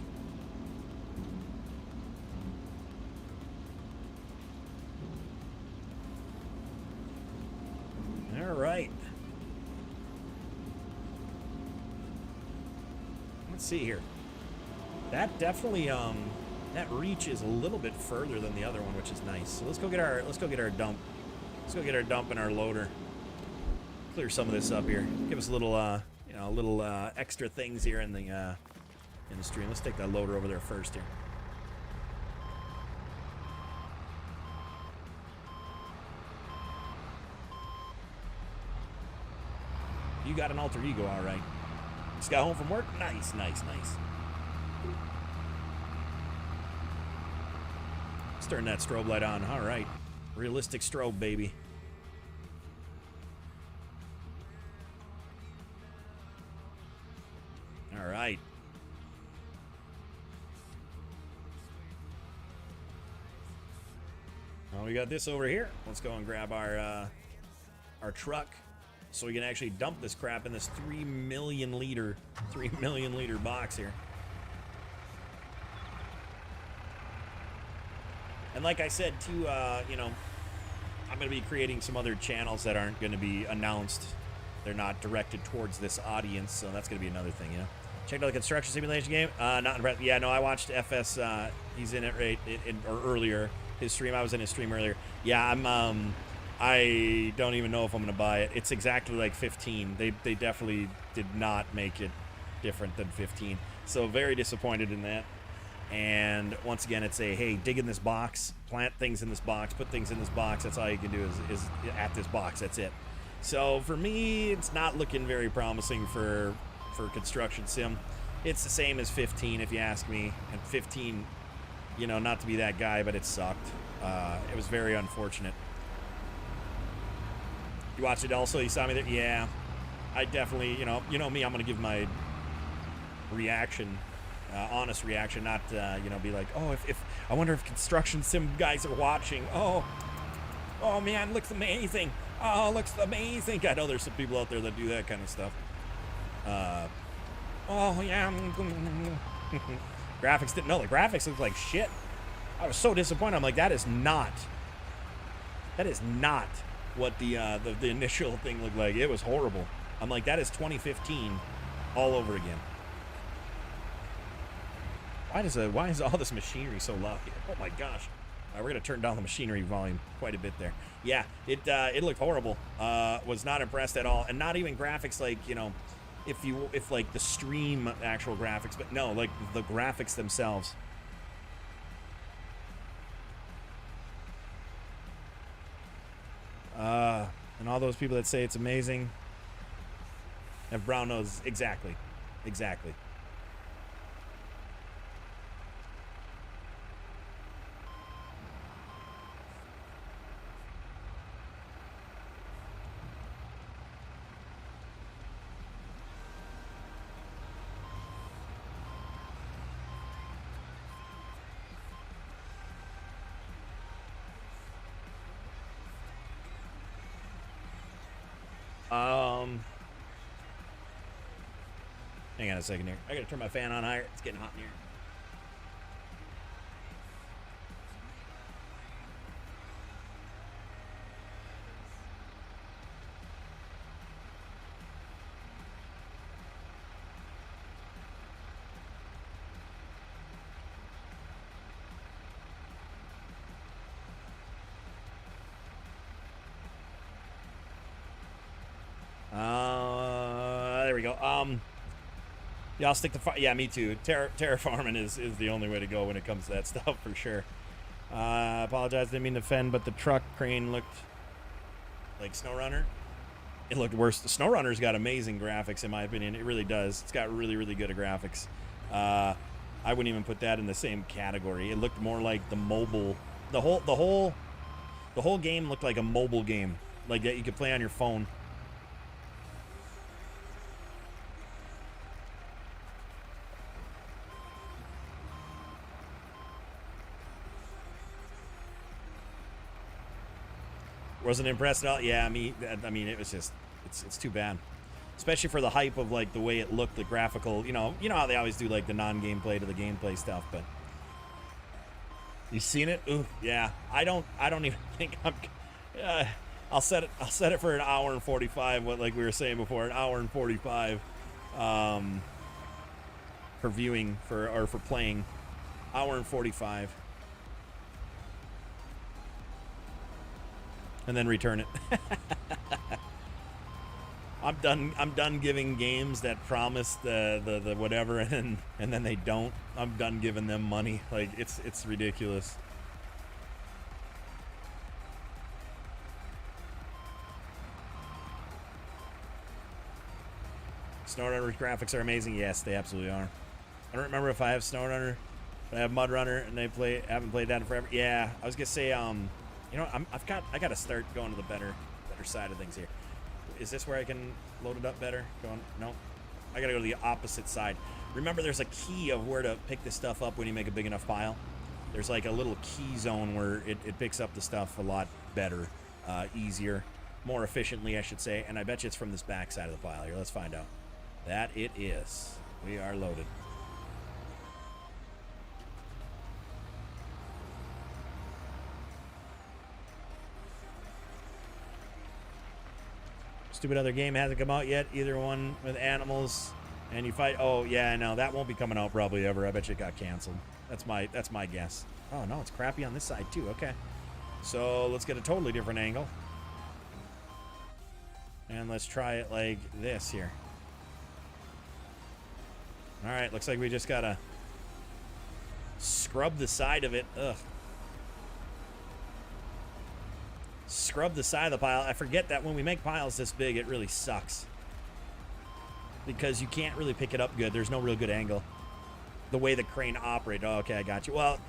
Speaker 2: All right. Let's see here. That definitely that reach is a little bit further than the other one, which is nice. So let's go get our dump. Let's go get our dump and our loader. Clear some of this up here. Give us a little you know, a little extra things here in the stream. Let's take that loader over there first here. You got an alter ego, all right. Just got home from work. Nice, nice, nice. Let's turn that strobe light on. All right. Realistic strobe, baby. All right. Well, we got this over here. Let's go and grab our truck so we can actually dump this crap in this 3 million liter box here. And like I said, too, you know, I'm going to be creating some other channels that aren't going to be announced. They're not directed towards this audience, so that's going to be another thing, you know. Checked out the construction simulation game. Not impressed. Yeah, no, I watched FS. He's in it or earlier. His stream. I was in his stream earlier. Yeah, I don't even know if I'm going to buy it. It's exactly like 15. They definitely did not make it different than 15. So very disappointed in that. And once again, it's a, hey, dig in this box, plant things in this box, put things in this box. That's all you can do is at this box. That's it. So for me, it's not looking very promising for construction sim. It's the same as 15, if you ask me. And 15, you know, not to be that guy, but it sucked. It was very unfortunate. You watched it also? You saw me there? Yeah. I definitely, you know me, I'm going to give my reaction. Honest reaction, not you know, be like, oh, if I wonder if construction sim guys are watching. Oh man, looks amazing. Oh, looks amazing. I know there's some people out there that do that kind of stuff. Oh yeah. Graphics didn't know. The graphics looked like shit. I was so disappointed. I'm like, that is not what the initial thing looked like. It was horrible. I'm like, that is 2015 all over again. Why is all this machinery so loud? Oh my gosh. We're gonna turn down the machinery volume quite a bit there. Yeah, it looked horrible. Was not impressed at all, and not even graphics like, you know, if like the stream actual graphics, but no, like the graphics themselves. And all those people that say it's amazing have brown nose. Exactly. Hang on a second here. I gotta turn my fan on higher. It's getting hot in here. there we go. Yeah, I'll stick to yeah, me too. Terraforming is the only way to go when it comes to that stuff for sure. Apologize, didn't mean to offend, but the truck crane looked like SnowRunner. It looked worse. The SnowRunner's got amazing graphics, in my opinion. It really does. It's got really, really good graphics. I wouldn't even put that in the same category. It looked more like the mobile. The whole game looked like a mobile game, like that you could play on your phone. Wasn't impressed at all. Yeah, I mean, it was just, it's too bad, especially for the hype of like the way it looked, the graphical. You know how they always do like the non-gameplay to the gameplay stuff. But you seen it? Ooh, yeah. I don't even think I'm. I'll set it for an hour and 45. What, like we were saying before, an hour and 45 for viewing for playing. Hour and 45. And then return it. I'm done giving games that promise the whatever and then they don't. I'm done giving them money. Like it's ridiculous. SnowRunner's graphics are amazing. Yes, they absolutely are. I don't remember if I have SnowRunner, but I have MudRunner and haven't played that in forever. Yeah, I was gonna say you know, I got to start going to the better side of things here. Is this where I can load it up better? No, I got to go to the opposite side. Remember, there's a key of where to pick this stuff up when you make a big enough pile. There's like a little key zone where it picks up the stuff a lot better, easier, more efficiently, I should say. And I bet you it's from this back side of the pile here. Let's find out. That it is. We are loaded. Stupid other game hasn't come out yet. Either one with animals and you fight. Oh yeah, no, that won't be coming out probably ever. I bet you it got canceled. That's my guess. Oh no, it's crappy on this side too. Okay, so let's get a totally different angle and let's try it like this here. All right, looks like we just gotta scrub the side of it. Ugh. Scrub the side of the pile. I forget that when we make piles this big, it really sucks. Because you can't really pick it up good. There's no real good angle. The way the crane operates. Oh, okay, I got you. Well,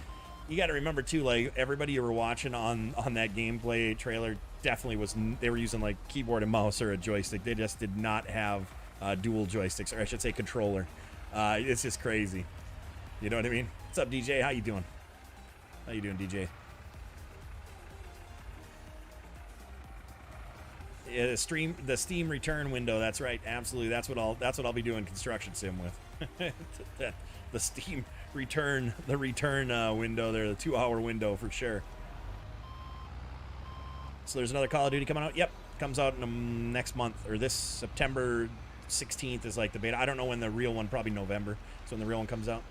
Speaker 2: you got to remember, too, like, everybody you were watching on that gameplay trailer definitely was... They were using, like, keyboard and mouse or a joystick. They just did not have dual joysticks, or I should say controller. It's just crazy. You know what I mean? What's up, DJ? How you doing? How you doing, DJ? Yeah, the Steam return window. That's right, absolutely. That's what I'll be doing construction sim with. the Steam return, the return window there, the 2-hour window for sure. So there's another Call of Duty coming out. Yep, comes out in next month, or this September 16th is like the beta. I don't know when the real one. Probably November. So when the real one comes out,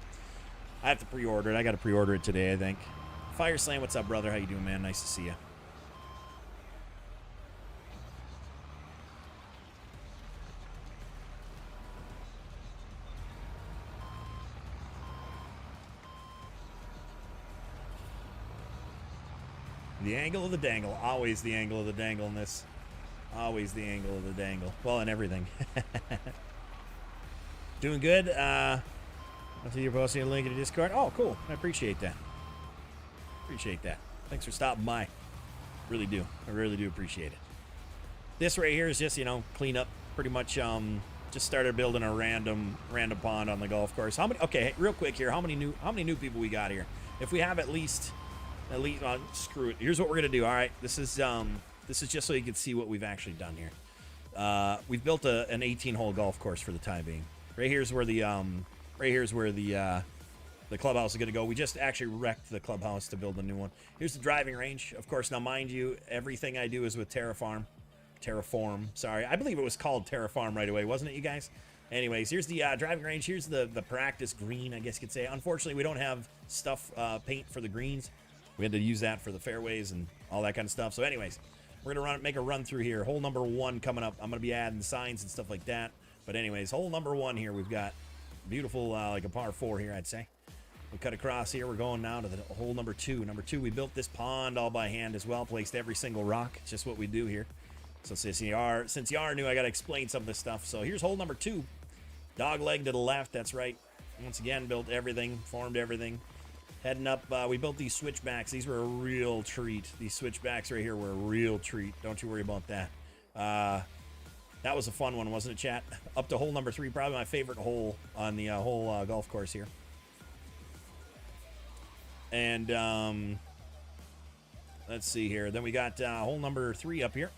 Speaker 2: I have to pre-order it. I got to pre-order it today, I think. Fire Slam, what's up, brother? How you doing, man? Nice to see you. The angle of the dangle. Always the angle of the dangle in this. Always the angle of the dangle. Well, in everything. Doing good. I see you're posting a link in the Discord. Oh, cool. I appreciate that. Appreciate that. Thanks for stopping by. Really do. I really do appreciate it. This right here is just, you know, clean up. Pretty much just started building a random pond on the golf course. How many? Okay, real quick here. How many new people we got here? If we have at least screw it. Here's what we're gonna do. All right, this is just so you can see what we've actually done here. We've built an 18-hole golf course for the time being. Right here's where the clubhouse is gonna go. We just actually wrecked the clubhouse to build a new one. Here's the driving range. Of course, now mind you, everything I do is with Terraform. Sorry, I believe it was called Terraform right away, wasn't it, you guys? Anyways, here's the driving range. Here's the practice green, I guess you could say. Unfortunately, we don't have stuff paint for the greens. We had to use that for the fairways and all that kind of stuff. So anyways, we're going to make a run through here. Hole number 1 coming up. I'm going to be adding signs and stuff like that. But anyways, hole number 1 here, we've got beautiful, like a par 4 here, I'd say. We cut across here. We're going now to the hole number 2. Number 2, we built this pond all by hand as well. Placed every single rock. It's just what we do here. So since you are new, I got to explain some of this stuff. So here's hole number 2. Dog leg to the left. That's right. Once again, built everything. Formed everything. Heading up, we built these switchbacks. These were a real treat. These switchbacks right here were a real treat. Don't you worry about that. That was a fun one, wasn't it, chat? Up to hole number 3. Probably my favorite hole on the whole golf course here. And let's see here. Then we got hole number 3 up here.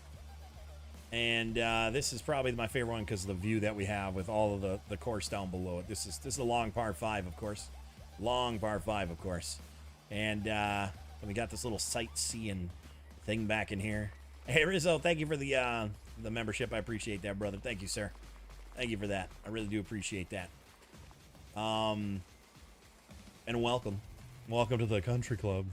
Speaker 2: And this is probably my favorite one because of the view that we have with all of the course down below it. This is a long par 5, of course. Long par 5, of course. And then we got this little sightseeing thing back in here. Hey, Rizzo, thank you for the membership. I appreciate that, brother. Thank you, sir. Thank you for that. I really do appreciate that. And welcome. Welcome to the country club.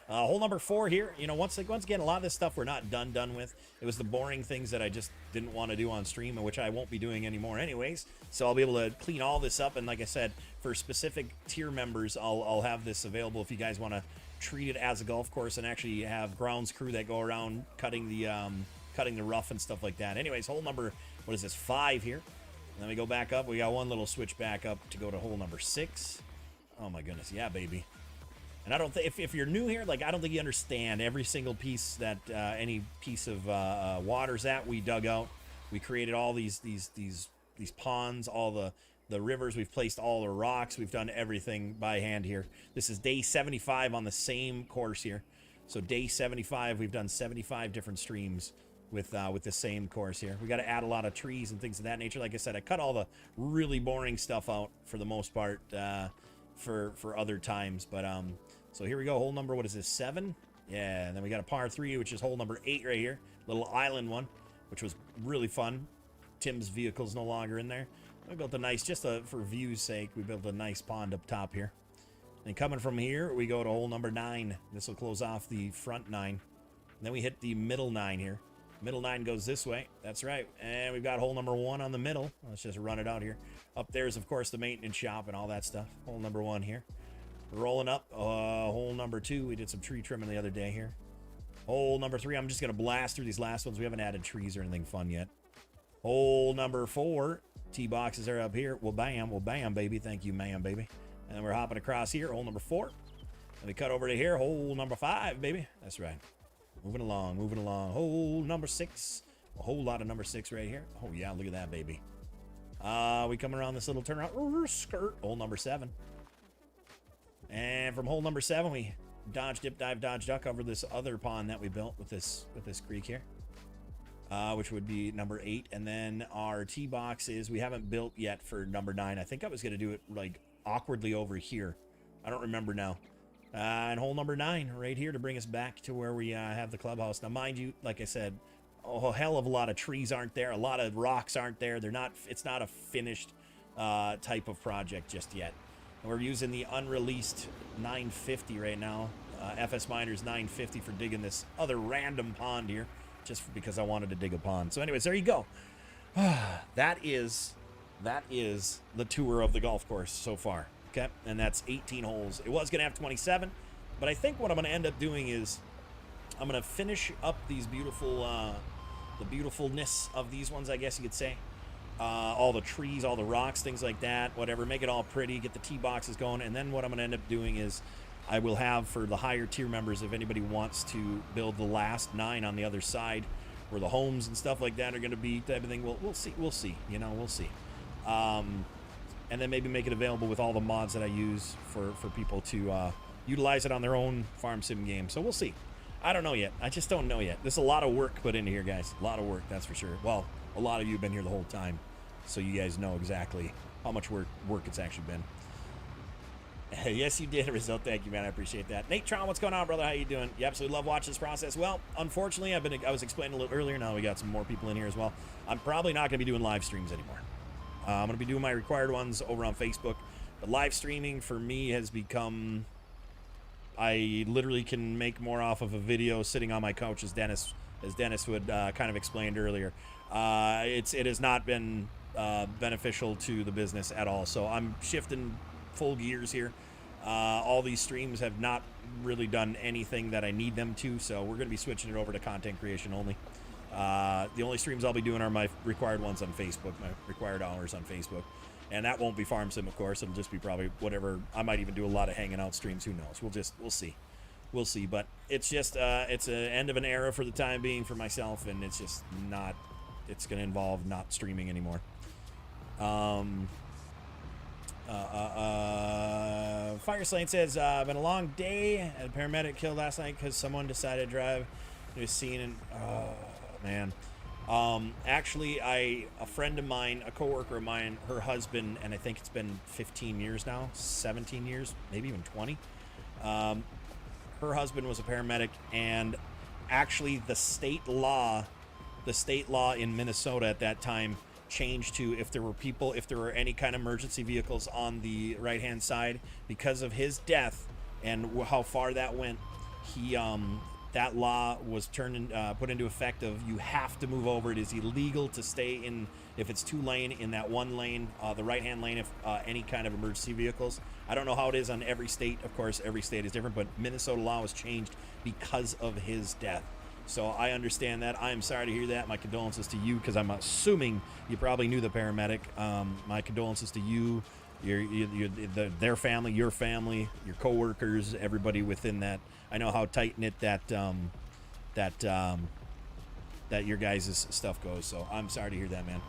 Speaker 2: Hole number 4 here. You know, once again, a lot of this stuff we're not done with. It was the boring things that I just didn't want to do on stream, which I won't be doing anymore anyways. So I'll be able to clean all this up. And like I said, for specific tier members, I'll have this available if you guys want to treat it as a golf course and actually have grounds crew that go around cutting the rough and stuff like that. Anyways, hole number, what is this, 5 here. And then we go back up. We got one little switch back up to go to hole number 6. Oh my goodness, yeah, baby. And I don't think, if you're new here, like, I don't think you understand every single piece that any piece of water's at. We dug out. We created all these ponds, all the rivers. We've placed all the rocks. We've done everything by hand here. This is day 75 on the same course here. So day 75, we've done 75 different streams with the same course here. We got to add a lot of trees and things of that nature. Like I said, I cut all the really boring stuff out for the most part for other times. But so here we go. Hole number, what is this, 7? Yeah, and then we got a par 3, which is hole number 8 right here. Little island one, which was really fun. Tim's vehicle's no longer in there. We built a nice, just for view's sake, we built a nice pond up top here. And coming from here, we go to hole number 9. This will close off the front 9. And then we hit the middle 9 here. Middle 9 goes this way. That's right. And we've got hole number 1 on the middle. Let's just run it out here. Up there is, of course, the maintenance shop and all that stuff. Hole number 1 here. Rolling up. Hole number 2. We did some tree trimming the other day here. Hole number 3. I'm just going to blast through these last ones. We haven't added trees or anything fun yet. Hole number 4. Tee boxes are up here. Well, bam, baby. Thank you, ma'am, baby. And then we're hopping across here. Hole number 4. And we cut over to here. Hole number 5, baby. That's right. Moving along, moving along. Hole number 6. A whole lot of number 6 right here. Oh, yeah, look at that, baby. We come around this little turnaround. Skirt. Hole number 7. And from hole number 7, we dodge, dip, dive, dodge, duck over this other pond that we built with this creek here. Which would be number 8. And then our tee box is, we haven't built yet for number 9. I think I was going to do it, like, awkwardly over here. I don't remember now. And hole number 9 right here to bring us back to where we have the clubhouse. Now, mind you, like I said, a hell of a lot of trees aren't there. A lot of rocks aren't there. It's not a finished type of project just yet. And we're using the unreleased 950 right now. FS Miners 950 for digging this other random pond here. Just because I wanted to dig a pond. So anyways, there you go. That is the tour of the golf course so far. Okay, and that's 18 holes. It was going to have 27, but I think what I'm going to end up doing is I'm going to finish up these beautiful, the beautifulness of these ones, I guess you could say. All the trees, all the rocks, things like that, whatever. Make it all pretty, get the tee boxes going, and then what I'm going to end up doing is I will have, for the higher tier members, if anybody wants to build the last 9 on the other side, where the homes and stuff like that are going to be, type of thing. We'll see. You know, we'll see. And then maybe make it available with all the mods that I use for people to utilize it on their own farm sim game. So we'll see. I don't know yet. I just don't know yet. There's a lot of work put into here, guys. A lot of work, that's for sure. Well, a lot of you have been here the whole time, so you guys know exactly how much work it's actually been. Yes, you did, Rizzo. Thank you, man. I appreciate that. Nate Tron, what's going on, brother? How you doing? You absolutely love watching this process. Well, unfortunately, I was explaining a little earlier. Now we got some more people in here as well. I'm probably not going to be doing live streams anymore. I'm going to be doing my required ones over on Facebook. But live streaming for me has become, I literally can make more off of a video sitting on my couch, as Dennis would kind of explained earlier. It has not been beneficial to the business at all. So I'm shifting full gears here. All these streams have not really done anything that I need them to, so we're going to be switching it over to content creation only. The only streams I'll be doing are my required ones on Facebook, my required hours on Facebook. And that won't be Farm Sim, of course. It'll just be probably whatever. I might even do a lot of hanging out streams. Who knows? We'll see. We'll see. But it's just, it's an end of an era for the time being for myself, and it's just not, it's going to involve not streaming anymore. Fire Slane says, been a long day. Had a paramedic killed last night because someone decided to drive to a scene and, oh, man. Actually, a friend of mine, a coworker of mine, her husband, and I think it's been 15 years now, 17 years, maybe even 20. Her husband was a paramedic, and actually the state law in Minnesota at that time changed to if there were any kind of emergency vehicles on the right-hand side, because of his death and how far that went, that law was put into effect of you have to move over. It is illegal to stay in, if it's 2-lane, in that 1 lane, the right-hand lane, if any kind of emergency vehicles. I don't know how it is on every state. Of course, every state is different, but Minnesota law was changed because of his death. So I understand that. I am sorry to hear that. My condolences to you, because I'm assuming you probably knew the paramedic. My condolences to you, their family, your family, your coworkers, everybody within that. I know how tight-knit that your guys' stuff goes, so I'm sorry to hear that, man.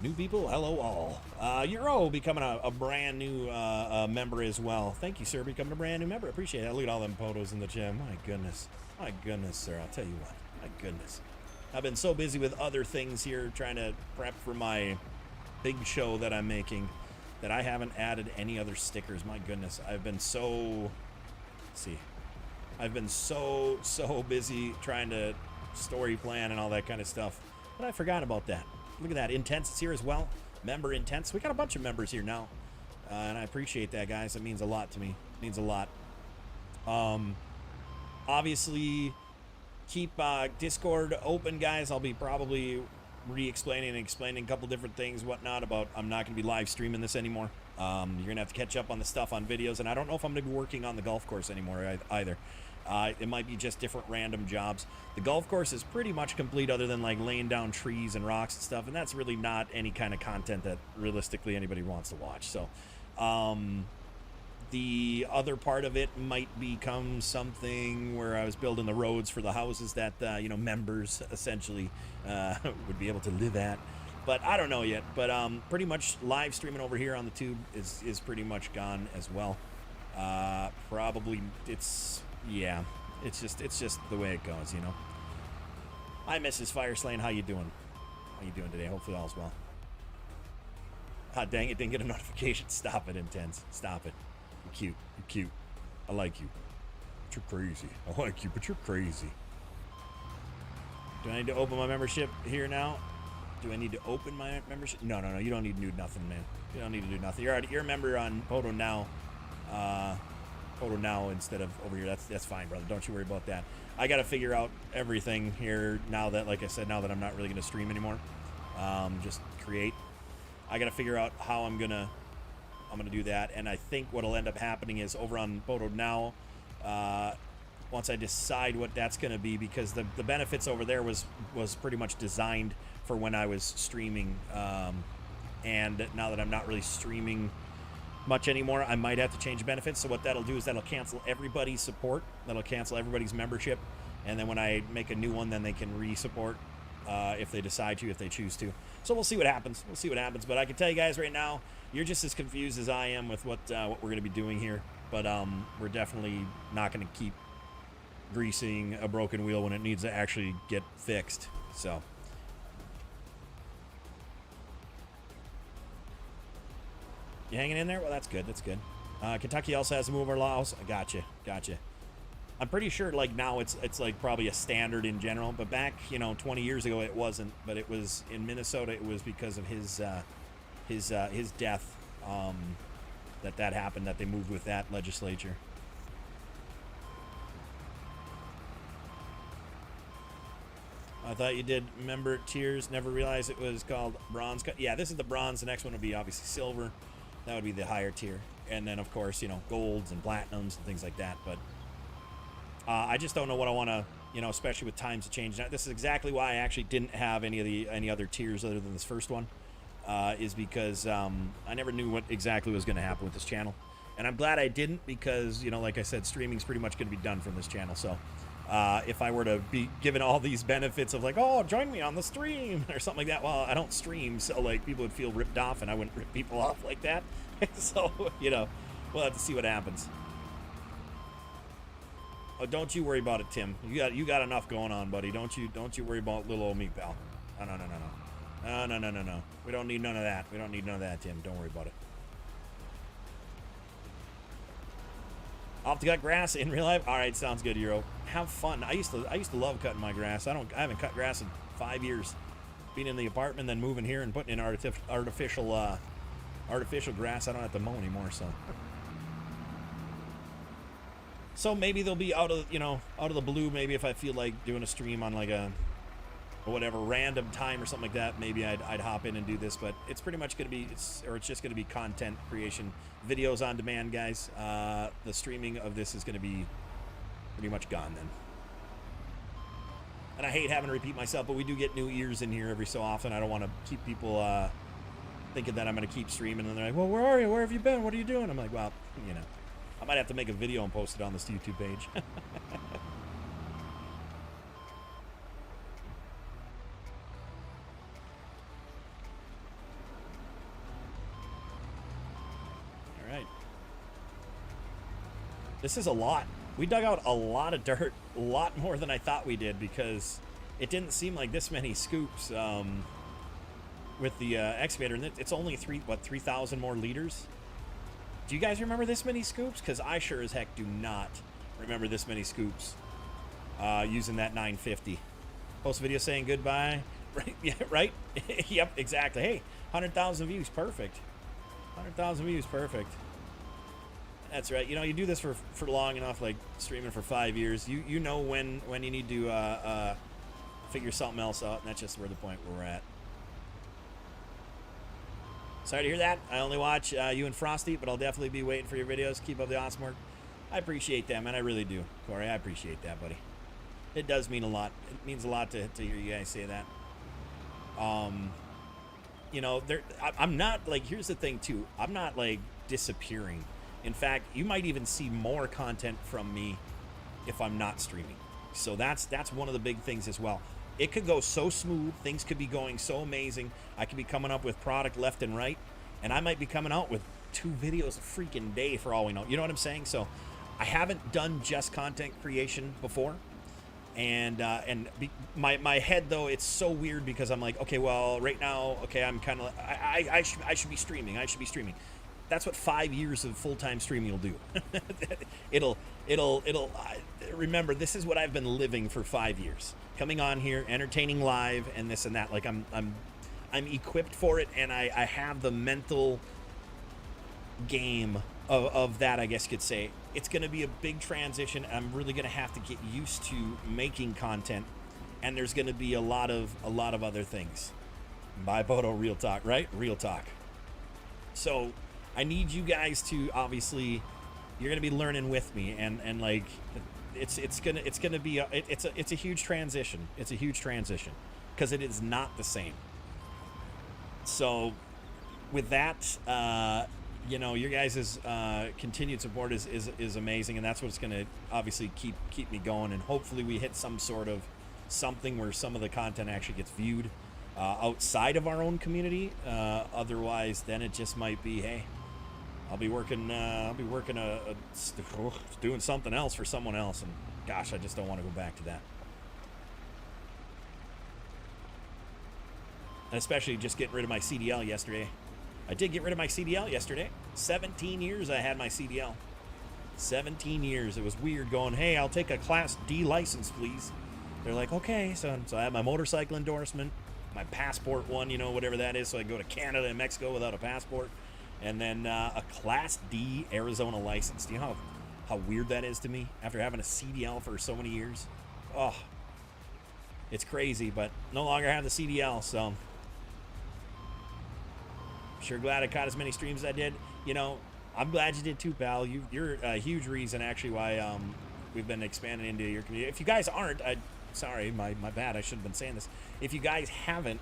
Speaker 2: New people, hello all. Euro becoming a brand new member as well. Thank you, sir, becoming a brand new member. Appreciate it. Look at all them PODOs in the gym. My goodness, sir. I'll tell you what. My goodness. I've been so busy with other things here, trying to prep for my big show that I'm making, that I haven't added any other stickers. My goodness, I've been so busy trying to story plan and all that kind of stuff, but I forgot about that. Look at that. Intense is here as well. Member Intense. We got a bunch of members here now, and I appreciate that, guys. It means a lot to me. It means a lot. Obviously, keep Discord open, guys. I'll be probably re-explaining and explaining a couple different things, whatnot, about I'm not going to be live streaming this anymore. You're going to have to catch up on the stuff on videos, and I don't know if I'm going to be working on the golf course anymore either. It might be just different random jobs. The golf course is pretty much complete, other than like laying down trees and rocks and stuff, and that's really not any kind of content that realistically anybody wants to watch. So the other part of it might become something where I was building the roads for the houses that members essentially would be able to live at. But I don't know yet. But pretty much live streaming over here on the tube is pretty much gone as well. Probably it's just the way it goes, Hi, Mrs. Fireslane. How you doing? How you doing today? Hopefully all's well. Ah, dang it, didn't get a notification. Stop it, Intense. Stop it. You're cute. You're cute. I like you. But you're crazy. I like you, but you're crazy. Do I need to open my membership here now? Do I need to open my membership? No. You don't need to do nothing, man. You don't need to do nothing. You're a member on PODO now. PODO now instead of over here. That's fine, brother. Don't you worry about that. I got to figure out everything here now that, like I said, now that I'm not really going to stream anymore. Just create. I got to figure out how I'm gonna do that, and I think what'll end up happening is over on PODO now, once I decide what that's gonna be, because the benefits over there was pretty much designed for when I was streaming, and now that I'm not really streaming much anymore, I might have to change benefits. So what that'll do is that'll cancel everybody's support, that'll cancel everybody's membership, and then when I make a new one, then they can re-support if they decide to, if they choose to. So we'll see what happens. But I can tell you guys right now, you're just as confused as I am with what we're going to be doing here. But we're definitely not going to keep greasing a broken wheel when it needs to actually get fixed. So you hanging in there? Well, that's good. Kentucky also has mover laws. Gotcha. I'm pretty sure like now it's like probably a standard in general, but back 20 years ago it wasn't. But it was in Minnesota. It was because of his death that happened, that they moved with that legislature. I thought you did member tiers. Never realized it was called bronze. Yeah, this is the bronze. The next one would be obviously silver. That would be the higher tier. And then, of course, you know, golds and platinums and things like that. But I just don't know what I want to, you know, especially with times change. Now, this is exactly why I actually didn't have any other tiers other than this first one, is because I never knew what exactly was going to happen with this channel. And I'm glad I didn't because, you know, like I said, streaming's pretty much going to be done from this channel. So if I were to be given all these benefits of like, oh, join me on the stream or something like that, well, I don't stream, so like people would feel ripped off and I wouldn't rip people off like that. So, you know, we'll have to see what happens. Oh, don't you worry about it, Tim. You got enough going on, buddy. Don't you worry about little old me, pal. No. We don't need none of that. We don't need none of that, Tim. Don't worry about it. I'll have to cut grass in real life. All right, sounds good, Euro. Have fun. I used to love cutting my grass. I haven't cut grass in 5 years. Being in the apartment, then moving here and putting in artificial grass. I don't have to mow anymore, so maybe they'll be out of the blue. Maybe if I feel like doing a stream on like a whatever random time or something like that, maybe I'd hop in and do this. But it's pretty much gonna be it's just gonna be content creation, videos on demand, guys. The streaming of this is gonna be pretty much gone then. And I hate having to repeat myself, but we do get new ears in here every so often. I don't want to keep people thinking that I'm going to keep streaming, and they're like, well, where are you? Where have you been? What are you doing? I'm like, well, you know, I might have to make a video and post it on this YouTube page. All right. This is a lot. We dug out a lot of dirt, a lot more than I thought we did, because it didn't seem like this many scoops with the excavator, and it's only 3,000 more liters. Do you guys remember this many scoops? Because I sure as heck do not remember this many scoops using that 950. Post a video saying goodbye. Right? Yeah, right? Yep, exactly. Hey, 100,000 views, perfect. 100,000 views, perfect. That's right. You know, you do this for long enough, like streaming for 5 years. You know when you need to figure something else out, and that's just where the point where we're at. Sorry to hear that. I only watch you and Frosty, but I'll definitely be waiting for your videos. Keep up the awesome work. I appreciate that, man. I really do, Corey. I appreciate that, buddy. It does mean a lot. It means a lot to hear you guys say that. You know, I'm not like. Here's the thing, too. I'm not like disappearing. In fact, you might even see more content from me if I'm not streaming. So that's one of the big things as well. It could go so smooth, things could be going so amazing. I could be coming up with product left and right, and I might be coming out with 2 videos a freaking day for all we know. You know what I'm saying? So I haven't done just content creation before, and my head though, it's so weird because I'm like, okay, well, right now, okay, I'm kind of I should be streaming. I should be streaming. That's what 5 years of full-time streaming will do. it'll remember, this is what I've been living for 5 years. Coming on here, entertaining live, and this and that. Like I'm equipped for it, and I have the mental game of that, I guess you could say. It's going to be a big transition. I'm really going to have to get used to making content, and there's going to be a lot of other things. Bye, PODO, real talk, right? Real talk. So I need you guys to, obviously, you're gonna be learning with me, and like it's gonna be it's a huge transition. It's a huge transition because it is not the same. So with that, you know, your guys' continued support is amazing, and that's what's gonna obviously keep me going, and hopefully we hit some sort of something where some of the content actually gets viewed outside of our own community. Otherwise, then it just might be, hey, I'll be working doing something else for someone else, and gosh, I just don't want to go back to that. And especially just getting rid of my CDL yesterday. I did get rid of my CDL yesterday. 17 years I had my CDL. 17 years. It was weird going, hey, I'll take a Class D license, please. They're like, okay. So I have my motorcycle endorsement, my passport one, you know, whatever that is, so I go to Canada and Mexico without a passport. And then a Class D Arizona license. Do you know how weird that is to me after having a CDL for so many years? Oh, It's crazy, but no longer have the CDL, so sure glad I caught as many streams as I did. You know, I'm glad you did too, pal. You're a huge reason, actually, why we've been expanding into your community. If you guys aren't, sorry, my bad. I should have been saying this. If you guys haven't,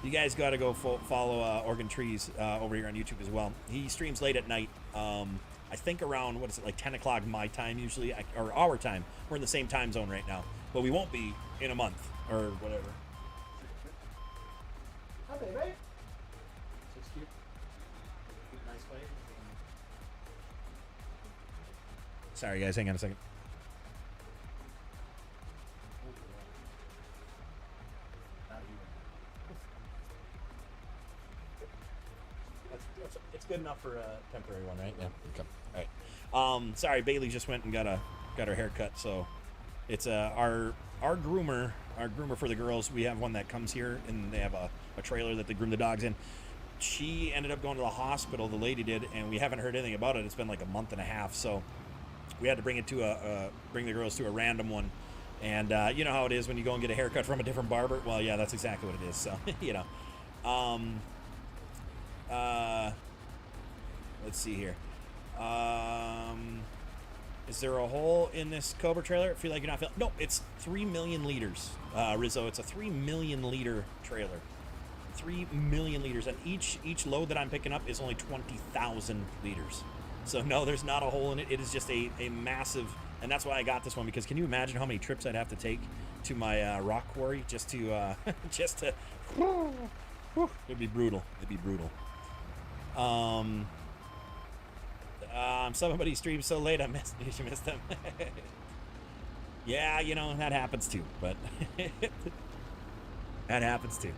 Speaker 2: you guys got to go follow Oregon Trees over here on YouTube as well. He streams late at night. I think around, what is it, like 10 o'clock my time usually, or our time. We're in the same time zone right now, but we won't be in a month or whatever. Hi, baby. So cute. Nice way. Sorry, guys. Hang on a second. It's good enough for a temporary one, right? Yeah. Okay. All right. Sorry, Bailey just went and got her hair cut. So it's our groomer for the girls. We have one that comes here, and they have a trailer that they groom the dogs in. She ended up going to the hospital. The lady did, and we haven't heard anything about it. It's been like a month and a half. So we had to bring it to bring the girls to a random one. And you know how it is when you go and get a haircut from a different barber. Well, yeah, that's exactly what it is. So you know. Let's see here. Is there a hole in this Cobra trailer? I feel like you're not feeling. No, it's 3 million liters, Rizzo. It's a 3 million liter trailer. 3 million liters, and each load that I'm picking up is only 20,000 liters. So no, there's not a hole in it. It is just a massive, and that's why I got this one, because can you imagine how many trips I'd have to take to my rock quarry just to it'd be brutal. It'd be brutal. Somebody streamed so late I missed them. Yeah, you know, that happens too, but that happens too.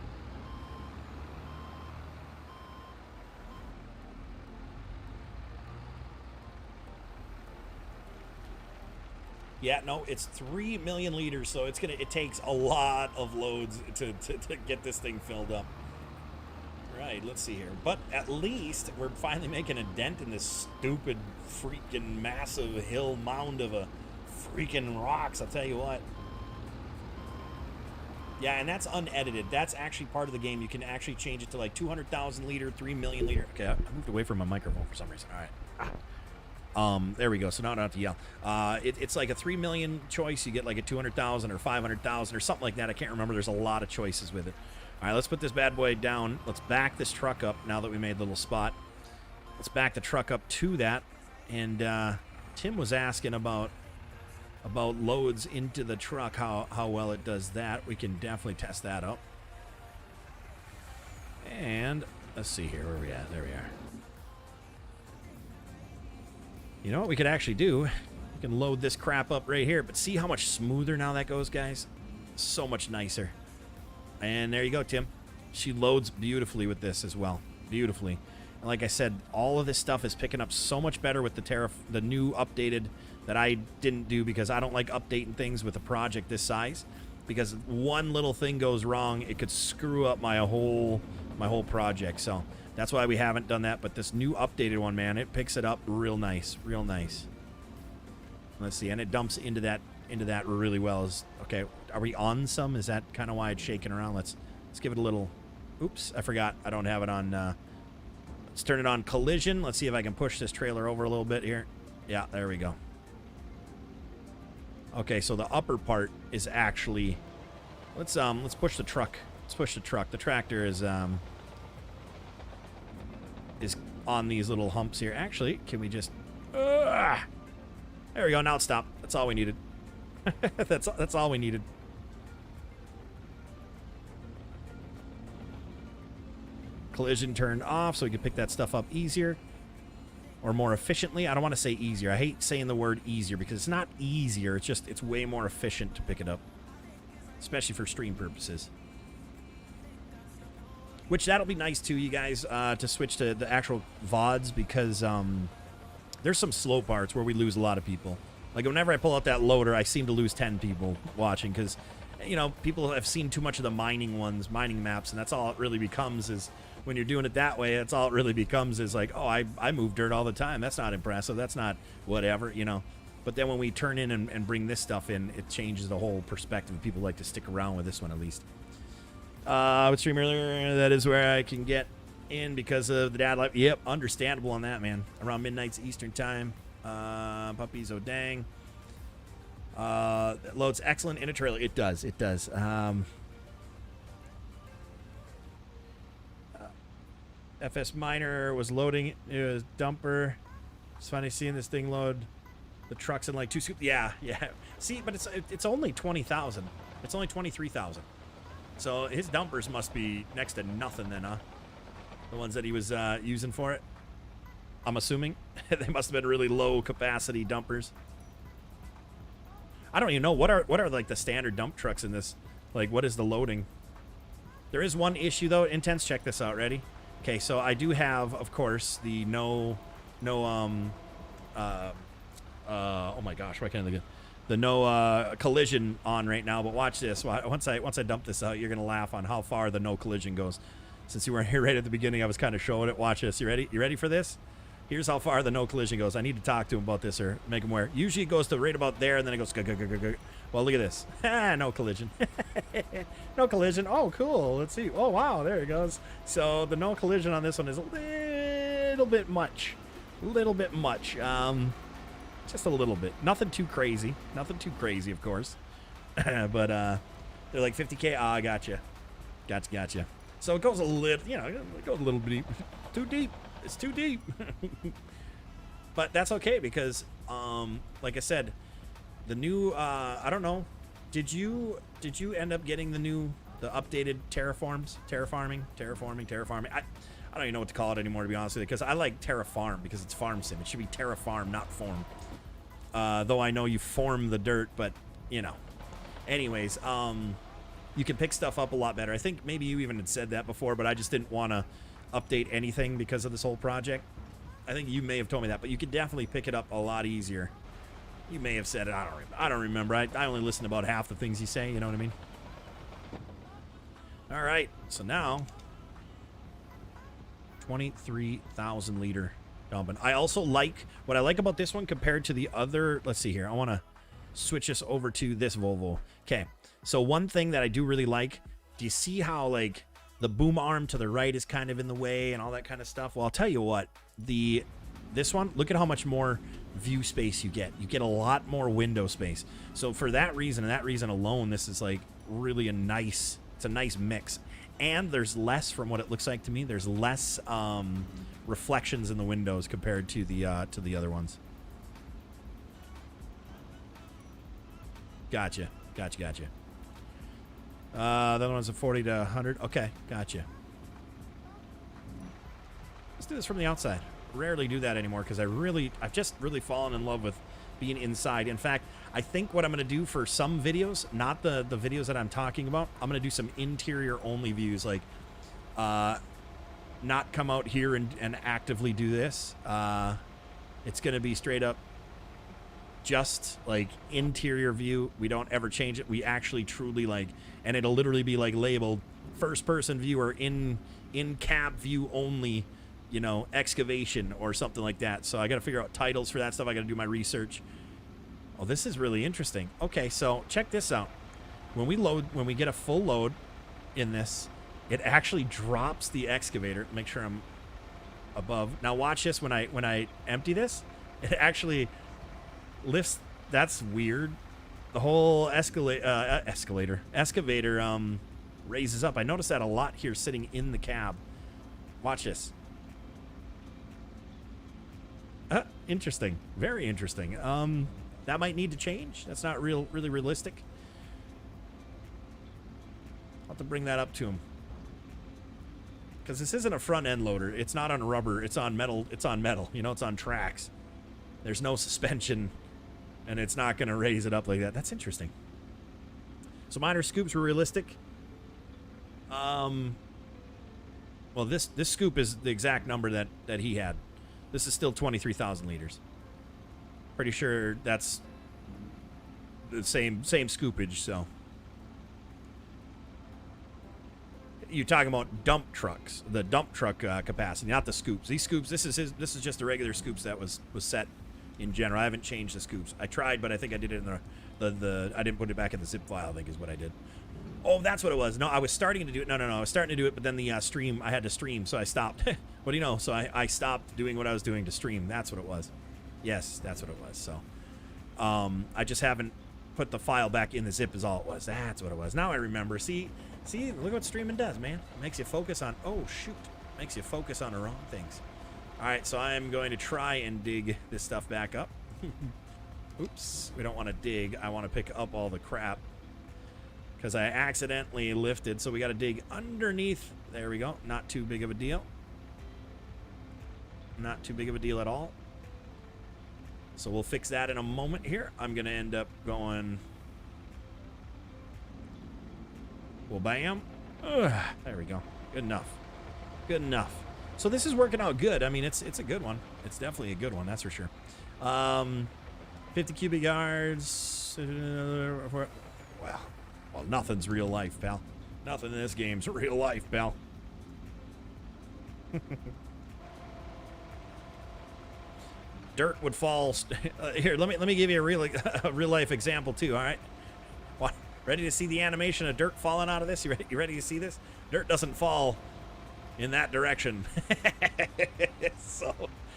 Speaker 2: Yeah, no, it's 3 million liters, so it takes a lot of loads to get this thing filled up. Right, let's see here. But at least we're finally making a dent in this stupid freaking massive hill mound of a freaking rocks, I'll tell you what. Yeah, and that's unedited. That's actually part of the game. You can actually change it to like 200,000 liter, 3 million liter. Okay, I moved away from my microphone for some reason. All right. There we go. So now I don't have to yell. It's like a 3 million choice. You get like a 200,000 or 500,000 or something like that. I can't remember. There's a lot of choices with it. All right, let's put this bad boy down. Let's back this truck up now that we made a little spot. Let's back the truck up to that. And Tim was asking about loads into the truck, how well it does that. We can definitely test that up. And let's see here. Where are we at? There we are. You know what we could actually do? We can load this crap up right here. But see how much smoother now that goes, guys? So much nicer. And there you go, Tim. She loads beautifully with this as well. Beautifully. And like I said, all of this stuff is picking up so much better with the new updated that I didn't do, because I don't like updating things with a project this size. Because one little thing goes wrong, it could screw up my whole project. So that's why we haven't done that. But this new updated one, man, it picks it up real nice. Real nice. Let's see. And it dumps into that really well. Okay, are we on some? Is that kind of why it's shaking around? Let's give it a little. Oops, I forgot. I don't have it on. Let's turn it on collision. Let's see if I can push this trailer over a little bit here. Yeah, there we go. Okay, so the upper part is actually. Let's push the truck. Let's push the truck. The tractor is on these little humps here. Actually, can we just? There we go. Now it's stopped. That's all we needed. That's all we needed. Collision turned off so we can pick that stuff up easier or more efficiently. I don't want to say easier. I hate saying the word easier because it's not easier. It's way more efficient to pick it up, especially for stream purposes. Which that'll be nice too, you guys, to switch to the actual VODs, because there's some slow parts where we lose a lot of people. Like, whenever I pull out that loader, I seem to lose 10 people watching because, you know, people have seen too much of the mining maps, and that's all it really becomes is, when you're doing it that way, that's all it really becomes is like, oh, I move dirt all the time. That's not impressive. That's not whatever, you know. But then when we turn in and bring this stuff in, it changes the whole perspective. People like to stick around with this one at least. I would stream earlier. That is where I can get in because of the dad life. Yep, understandable on that, man. Around midnight Eastern time. Puppies, oh dang. It loads excellent in a trailer. It does. It does. FS Miner was loading. It was dumper. It's funny seeing this thing load the trucks in like 2 scoops. Yeah, yeah. See, but it's only 20,000. It's only 23,000. So his dumpers must be next to nothing then, huh? The ones that he was using for it. I'm assuming they must have been really low capacity dumpers. I don't even know what are like the standard dump trucks in this. Like, what is the loading? There is one issue though. Intense, check this out. Ready? Okay, so I do have, of course, the oh my gosh, why can't I think of the no collision on right now? But watch this. Once I dump this out, you're gonna laugh on how far the no collision goes. Since you weren't here right at the beginning, I was kind of showing it. Watch this. You ready? You ready for this? Here's how far the no collision goes. I need to talk to him about this or make him aware. Usually it goes to right about there, and then it goes. Well, look at this. No collision. No collision. Oh, cool. Let's see. Oh, wow. There it goes. So the no collision on this one is a little bit much. A little bit much. Just a little bit. Nothing too crazy. Nothing too crazy, of course. But they're like 50K. Ah, I gotcha. Gotcha. So it goes a little, it goes a little bit deep. Too deep. It's too deep. But that's okay because, like I said, the new, I don't know. Did you end up getting the updated terraforming? I don't even know what to call it anymore, to be honest with you, because I like Terraform because it's farm sim. It should be Terrafarm, not form. Though I know you form the dirt, but anyways, you can pick stuff up a lot better. I think maybe you even had said that before, but I just didn't want to update anything because of this whole project. I think you may have told me that, but you could definitely pick it up a lot easier. You may have said it. I don't remember. I only listen to about half the things you say. You know what I mean? All right. So now, 23,000 liter dumping. I also like what I like about this one compared to the other. Let's see here. I want to switch this over to this Volvo. Okay. So one thing that I do really like. Do you see how like the boom arm to the right is kind of in the way and all that kind of stuff? Well, I'll tell you what. This one, look at how much more view space you get. You get a lot more window space. So for that reason and that reason alone, this is like really a nice mix. And there's less, from what it looks like to me, there's less reflections in the windows compared to the other ones. Gotcha. The other one's a 40 to 100. Okay, gotcha. Let's do this from the outside. Rarely do that anymore because I've just really fallen in love with being inside. In fact, I think what I'm going to do for some videos, not the videos that I'm talking about, I'm going to do some interior only views, like not come out here and actively do this. It's going to be straight up just like interior view. We don't ever change it. We actually truly like, and it'll literally be like labeled first person view or in cab view only, excavation or something like that. So I got to figure out titles for that stuff. I got to do my research. Oh, this is really interesting. Okay, so check this out. When we get a full load in this, it actually drops the excavator. Make sure I'm above. Now watch this. When I empty this, it actually lifts. That's weird. The whole excavator raises up. I noticed that a lot here sitting in the cab. Watch this. Interesting. Very interesting. That might need to change. That's not really realistic. I'll have to bring that up to him. Because this isn't a front end loader. It's not on rubber. It's on metal. It's on metal. It's on tracks. There's no suspension. And it's not going to raise it up like that. That's interesting. So minor scoops were realistic. Well, this scoop is the exact number that he had. This is still 23,000 liters. Pretty sure that's the same scoopage. So you're talking about dump trucks, the dump truck capacity, not the scoops. These scoops, this is just the regular scoops that was set in general. I haven't changed the scoops. I tried, but I think I did it in the I didn't put it back in the zip file, I think is what I did. Oh, that's what it was. No, I was starting to do it. No, I was starting to do it, but then the stream, I had to stream, so I stopped. What do you know? So I stopped doing what I was doing to stream. That's what it was. Yes, that's what it was. So I just haven't put the file back in the zip is all it was. That's what it was. Now I remember. See, look what streaming does, man. It makes you focus on, oh, shoot. Makes you focus on the wrong things. All right, so I'm going to try and dig this stuff back up. Oops, we don't want to dig. I want to pick up all the crap because I accidentally lifted, so we got to dig underneath. There we go. Not too big of a deal. Not too big of a deal at all. So we'll fix that in a moment here. I'm going to end up going... Well, bam. Ugh, there we go. Good enough. Good enough. So this is working out good. I mean, it's a good one. It's definitely a good one, that's for sure. 50 cubic yards. Well, nothing's real life, pal. Nothing in this game's real life, pal. Dirt would fall. Here, let me give you a real life example too. All right. What? Ready to see the animation of dirt falling out of this? You ready to see this? Dirt doesn't fall in that direction. So,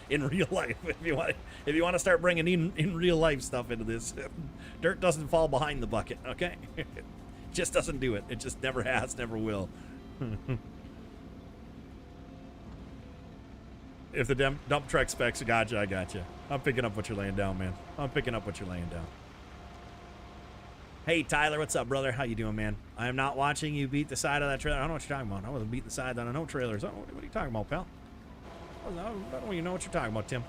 Speaker 2: in real life, if you want to start bringing in real life stuff into this, dirt doesn't fall behind the bucket. Okay, it just doesn't do it. It just never has, never will. If the dump truck specs, gotcha, I gotcha. I'm picking up what you're laying down, man. I'm picking up what you're laying down. Hey, Tyler, what's up, brother? How you doing, man? I am not watching you beat the side of that trailer. I don't know what you're talking about. I wasn't beating the side on no trailers. What are you talking about, pal? I don't even know what you're talking about, Tim.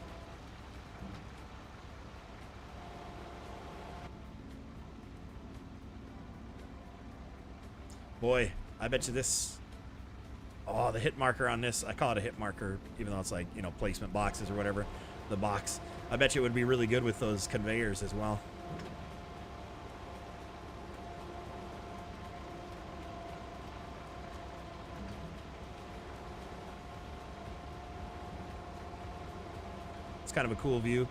Speaker 2: Boy, I bet you this... Oh, the hit marker on this, I call it a hit marker, even though it's like, you know, placement boxes or whatever, the box. I bet you it would be really good with those conveyors as well. It's kind of a cool view.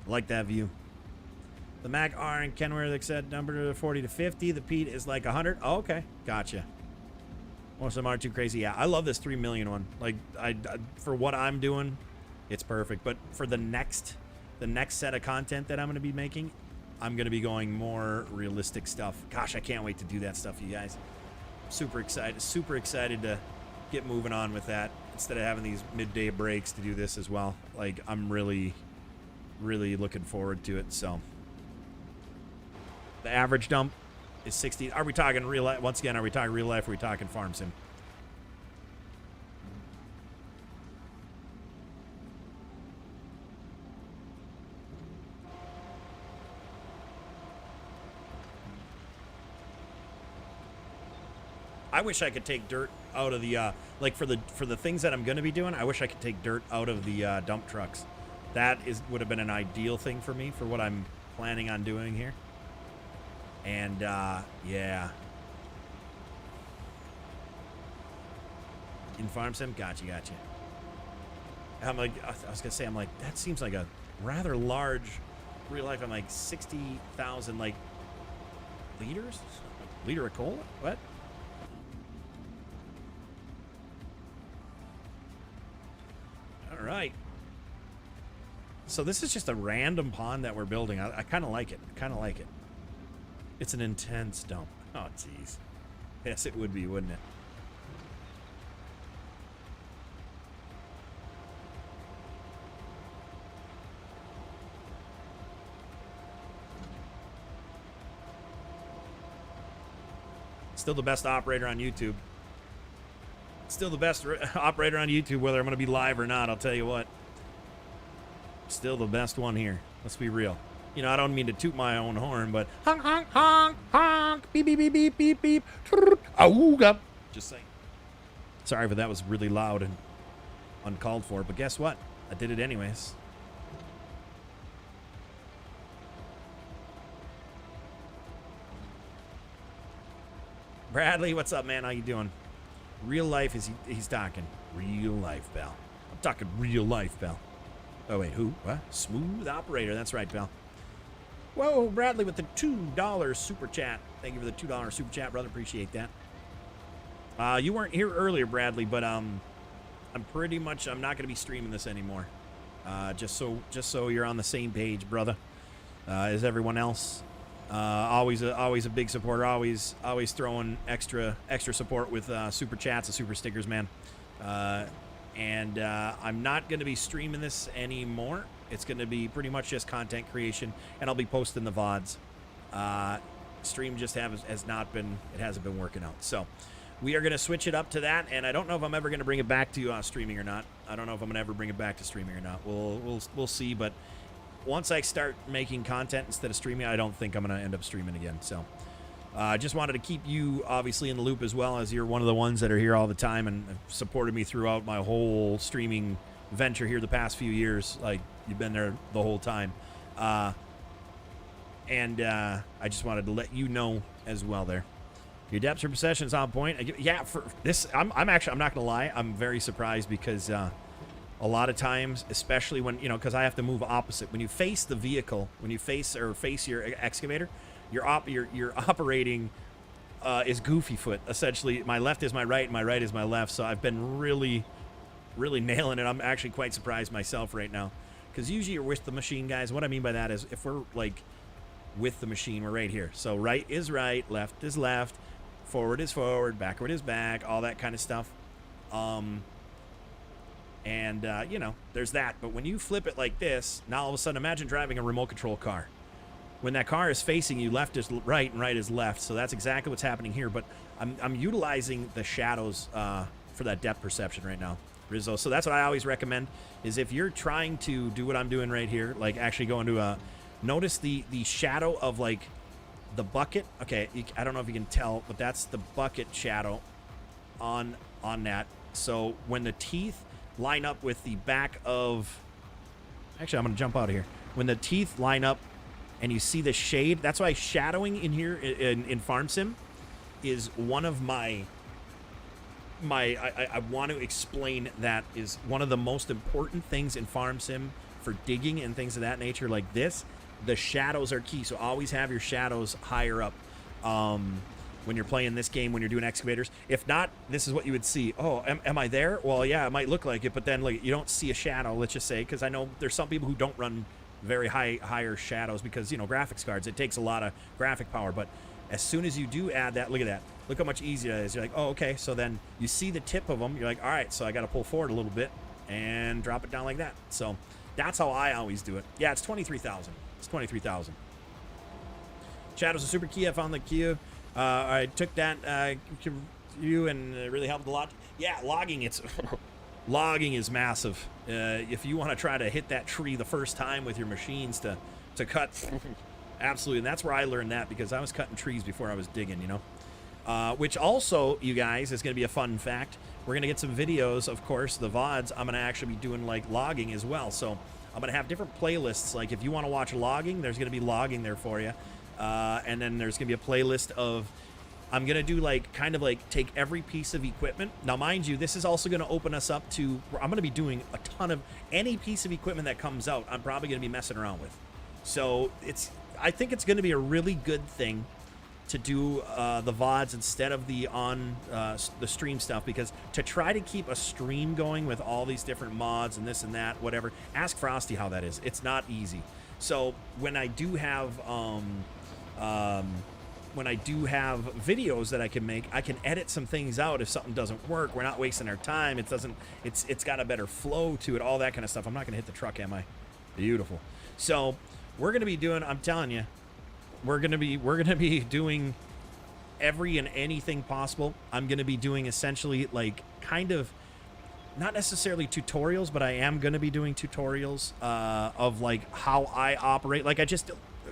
Speaker 2: I like that view. The Mac R and Kenworth said number 40 to 50. The Pete is like 100. Oh, okay. Gotcha. Most of them aren't too crazy. Yeah, I love this 3 million one. Like, I for what I'm doing, it's perfect. But for the next set of content that I'm going to be making, I'm going to be going more realistic stuff. Gosh, I can't wait to do that stuff, you guys. Super excited to get moving on with that instead of having these midday breaks to do this as well. Like, I'm really looking forward to it. So the average dump is 60. Are we talking real life? Once again, are we talking real life or are we talking farm sim? I wish I could take dirt out of the like for the things that I'm going to be doing. I wish I could take dirt out of the dump trucks. That would have been an ideal thing for me for what I'm planning on doing here. And yeah, in farm sim, gotcha. I'm like, I was gonna say, I'm like, that seems like a rather large real life. I'm like 60,000 like liters, liter of cola. What? All right. So this is just a random pond that we're building. I kind of like it. It's an intense dump. Oh, jeez. Yes, it would be, wouldn't it? Still the best operator on YouTube. Still the best operator on YouTube, whether I'm going to be live or not, I'll tell you what. Still the best one here. Let's be real. You know, I don't mean to toot my own horn, but honk, honk, honk, honk, beep, beep, beep, beep, beep, beep, auga. Just saying. Sorry, but that was really loud and uncalled for, but guess what? I did it anyways. Bradley, what's up, man? How you doing? Real life is he's talking. Real life, pal. I'm talking real life, pal. Oh, wait, who? What? Smooth operator. That's right, pal. Whoa, Bradley with the $2 super chat. Thank you for the $2 super chat, brother. Appreciate that. You weren't here earlier, Bradley, but I'm pretty much, I'm not going to be streaming this anymore. Just so you're on the same page, brother, as everyone else. Always a big supporter. Always throwing extra support with super chats and super stickers, man. And I'm not going to be streaming this anymore. It's going to be pretty much just content creation, and I'll be posting the VODs. Stream just hasn't been working out. So we are going to switch it up to that, and I don't know if I'm ever going to bring it back to streaming or not. I don't know if I'm going to ever bring it back to streaming or not. We'll see, but once I start making content instead of streaming, I don't think I'm going to end up streaming again. So I just wanted to keep you obviously in the loop as well, as you're one of the ones that are here all the time and have supported me throughout my whole streaming venture here the past few years. Like, you've been there the whole time. I just wanted to let you know as well there. Your depth of perception is on point. Yeah, for this, I'm not going to lie. I'm very surprised because a lot of times, especially when, because I have to move opposite. When you face the vehicle, when you face your excavator, you're operating is goofy foot. Essentially, my left is my right, and my right is my left. So I've been really nailing it. I'm actually quite surprised myself right now. Because usually you're with the machine, guys. What I mean by that is if we're, like, with the machine, we're right here. So right is right, left is left, forward is forward, backward is back, all that kind of stuff. There's that. But when you flip it like this, now all of a sudden, imagine driving a remote control car. When that car is facing you, left is right and right is left. So that's exactly what's happening here. But I'm utilizing the shadows for that depth perception right now, Rizzo. So that's what I always recommend, is if you're trying to do what I'm doing right here, like actually go into notice the shadow of, like, the bucket. Okay, I don't know if you can tell, but that's the bucket shadow on that. So when the teeth line up with the back of... Actually, I'm going to jump out of here. When the teeth line up and you see the shade, that's why shadowing in here in Farm Sim is one of I want to explain that is one of the most important things in Farm Sim for digging and things of that nature like this. The shadows are key, so always have your shadows higher up when you're playing this game, when you're doing excavators. If not, this is what you would see. Oh, am I there? Well, yeah, it might look like it, but then, like, you don't see a shadow, let's just say, because I know there's some people who don't run very higher shadows because, graphics cards, it takes a lot of graphic power. But as soon as you do add that, look at that. Look how much easier it is. You're like, oh, okay. So then you see the tip of them. You're like, all right, so I got to pull forward a little bit and drop it down like that. So that's how I always do it. Yeah, it's 23,000. It's 23,000. Shadows are super key. I found the key. I took that you and it really helped a lot. Yeah, logging. Logging is massive. If you want to try to hit that tree the first time with your machines to cut, absolutely. And that's where I learned that, because I was cutting trees before I was digging. Which also, you guys, is going to be a fun fact. We're going to get some videos, of course, the VODs. I'm going to actually be doing, like, logging as well. So I'm going to have different playlists. Like, if you want to watch logging, there's going to be logging there for you. And then there's going to be a playlist of, I'm going to do, like, kind of like take every piece of equipment. Now, mind you, this is also going to open us up to, I'm going to be doing a ton of any piece of equipment that comes out. I'm probably going to be messing around with. So I think it's going to be a really good thing to do the VODs instead of the stream stuff, because to try to keep a stream going with all these different mods and this and that, whatever, ask Frosty how that is. It's not easy. So when I do have videos that I can make, I can edit some things out if something doesn't work. We're not wasting our time. It's got a better flow to it, all that kind of stuff. I'm not gonna hit the truck, am I? Beautiful. So we're gonna be doing, I'm telling you, we're gonna be doing every and anything possible. I'm gonna be doing essentially, like, kind of not necessarily tutorials, but I am gonna be doing tutorials of, like, how I operate. Like, a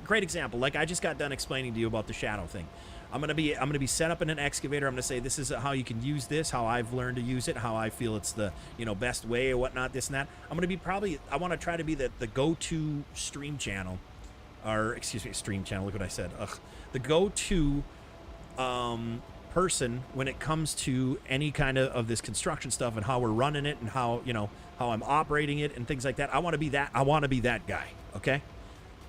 Speaker 2: great example, like I just got done explaining to you about the shadow thing. I'm gonna be set up in an excavator. I'm gonna say this is how you can use this, how I've learned to use it, how I feel it's the best way or whatnot, this and that. I'm gonna be I want to try to be the go-to stream channel, or excuse me, stream channel. Look what I said. Ugh. The go-to person when it comes to any kind of this construction stuff and how we're running it and how, you know, how I'm operating it and things like that. I want to be that guy. Okay.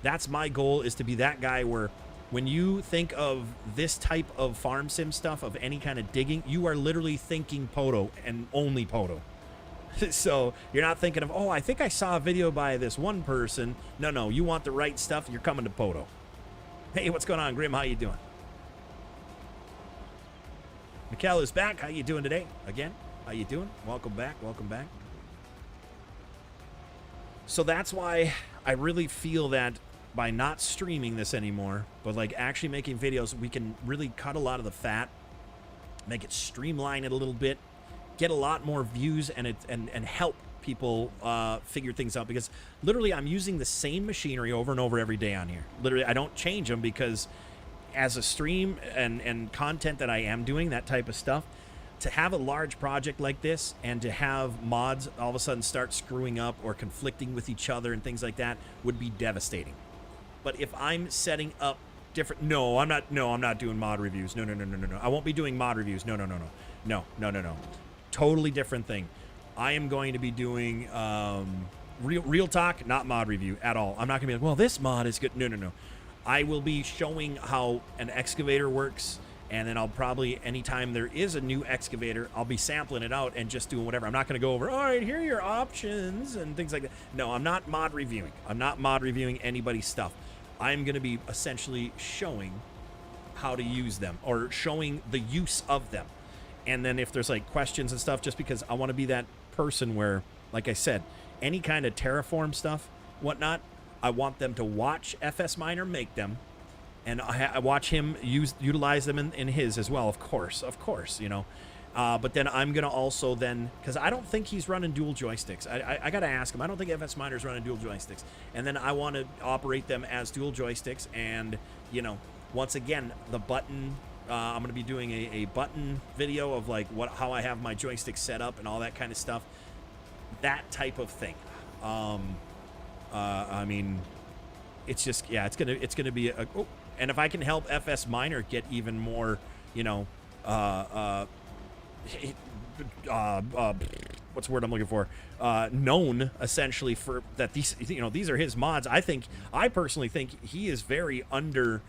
Speaker 2: That's my goal, is to be that guy where when you think of this type of farm sim stuff, of any kind of digging, you are literally thinking PODO and only PODO. So you're not thinking of, oh, I think I saw a video by this one person. No, you want the right stuff, you're coming to PODO. Hey, what's going on, Grim? How you doing? Mikkel is back. How you doing today? Again, how you doing? Welcome back. Welcome back. So that's why I really feel that by not streaming this anymore, but like actually making videos, we can really cut a lot of the fat, make it streamline it a little bit, get a lot more views, and help people figure things out. Because literally, I'm using the same machinery over and over every day on here. Literally, I don't change them, because as a stream and content that I am doing, that type of stuff, to have a large project like this and to have mods all of a sudden start screwing up or conflicting with each other and things like that would be devastating. But if I'm setting up different, no, I'm not doing mod reviews. No. I won't be doing mod reviews. No. Totally different thing. I am going to be doing real talk, not mod review at all. I'm not gonna be like, well, this mod is good. No. I will be showing how an excavator works, and then I'll probably, anytime there is a new excavator, I'll be sampling it out and just doing whatever. I'm not going to go over, all right, here are your options and things like that. No, I'm not mod reviewing. I'm not mod reviewing anybody's stuff. I'm going to be essentially showing how to use them, or showing the use of them. And then if there's like questions and stuff, just because I want to be that person where, like I said, any kind of Terraform stuff, whatnot, I want them to watch FS Miner make them, and I watch him utilize them in his as well, of course, you know. But then I'm going to also then, because I don't think he's running dual joysticks. I got to ask him. I don't think FS Miner's running dual joysticks. And then I want to operate them as dual joysticks. And, you know, once again, the button, I'm going to be doing a button video of like how I have my joystick set up and all that kind of stuff. That type of thing. I mean, it's just, yeah, it's gonna be a, oh, and if I can help FS Miner get even more, you know, what's the word I'm looking for? Known essentially for that, these, you know, these are his mods. I personally think he is very underrated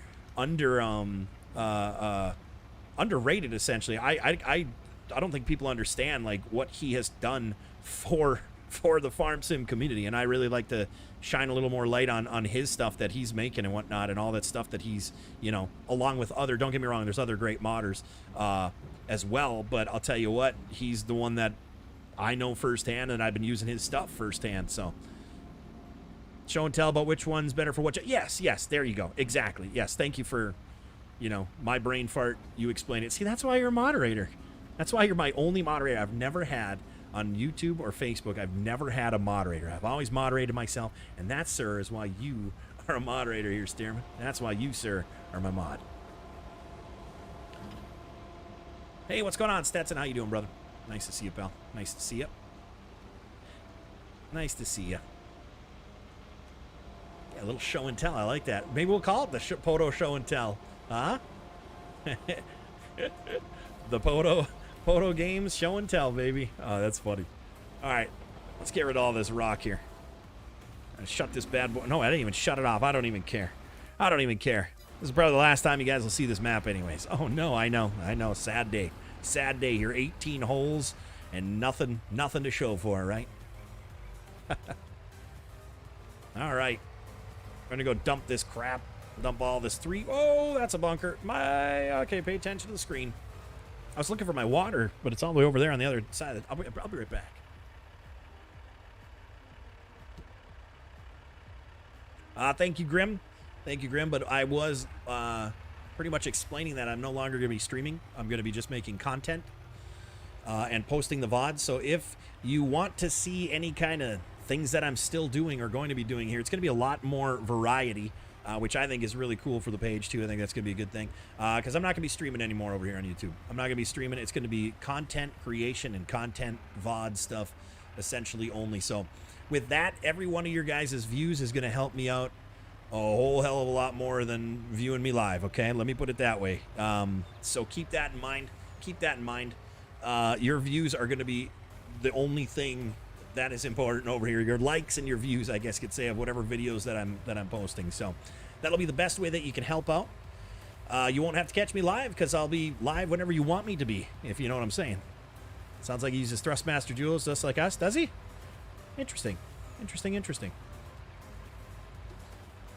Speaker 2: essentially. I don't think people understand like what he has done for the farm sim community, and I really like to shine a little more light on his stuff that he's making and whatnot, and all that stuff that he's, you know, along with other, don't get me wrong, there's other great modders as well, but I'll tell you what, he's the one that I know firsthand, and I've been using his stuff firsthand. So show and tell about which one's better for what. Yes, there you go, exactly. Yes, thank you for, you know, my brain fart, you explain it. See, that's why you're a moderator. That's why you're my only moderator. I've never had on YouTube or Facebook, I've never had a moderator. I've always moderated myself, and that, sir, is why you are a moderator here, Stearman. That's why you, sir, are my mod. Hey, what's going on, Stetson? How you doing, brother? Nice to see you, pal. Nice to see you. Nice to see you. Yeah, a little show and tell. I like that. Maybe we'll call it the PODO show and tell. Huh? The PODO games show and tell, baby. Oh, that's funny. All right, let's get rid of all this rock here. Shut this bad boy. No, I didn't even shut it off. I don't even care. I don't even care. This is probably the last time you guys will see this map anyways. Oh, no, I know. Sad day. Sad day here. 18 holes and nothing to show for, right? All right. We're going to go dump this crap. Dump all this Oh, that's a bunker. Okay, pay attention to the screen. I was looking for my water, but it's all the way over there on the other side. I'll be right back. Thank you, Grim. Thank you, Grim. But I was pretty much explaining that I'm no longer going to be streaming. I'm going to be just making content and posting the VODs. So if you want to see any kind of things that I'm still doing or going to be doing here, it's going to be a lot more variety. Which I think is really cool for the page, too. I think that's going to be a good thing. Because I'm not going to be streaming anymore over here on YouTube. I'm not going to be streaming. It's going to be content creation and content VOD stuff, essentially only. So with that, every one of your guys' views is going to help me out a whole hell of a lot more than viewing me live, okay? Let me put it that way. So keep that in mind. Keep that in mind. Your views are going to be the only thing that is important over here. Your likes and your views, I guess you could say, of whatever videos that I'm posting. So that'll be the best way that you can help out. You won't have to catch me live because I'll be live whenever you want me to be, if you know what I'm saying. Sounds like he uses Thrustmaster Jewels just like us, does he? Interesting. Interesting, interesting.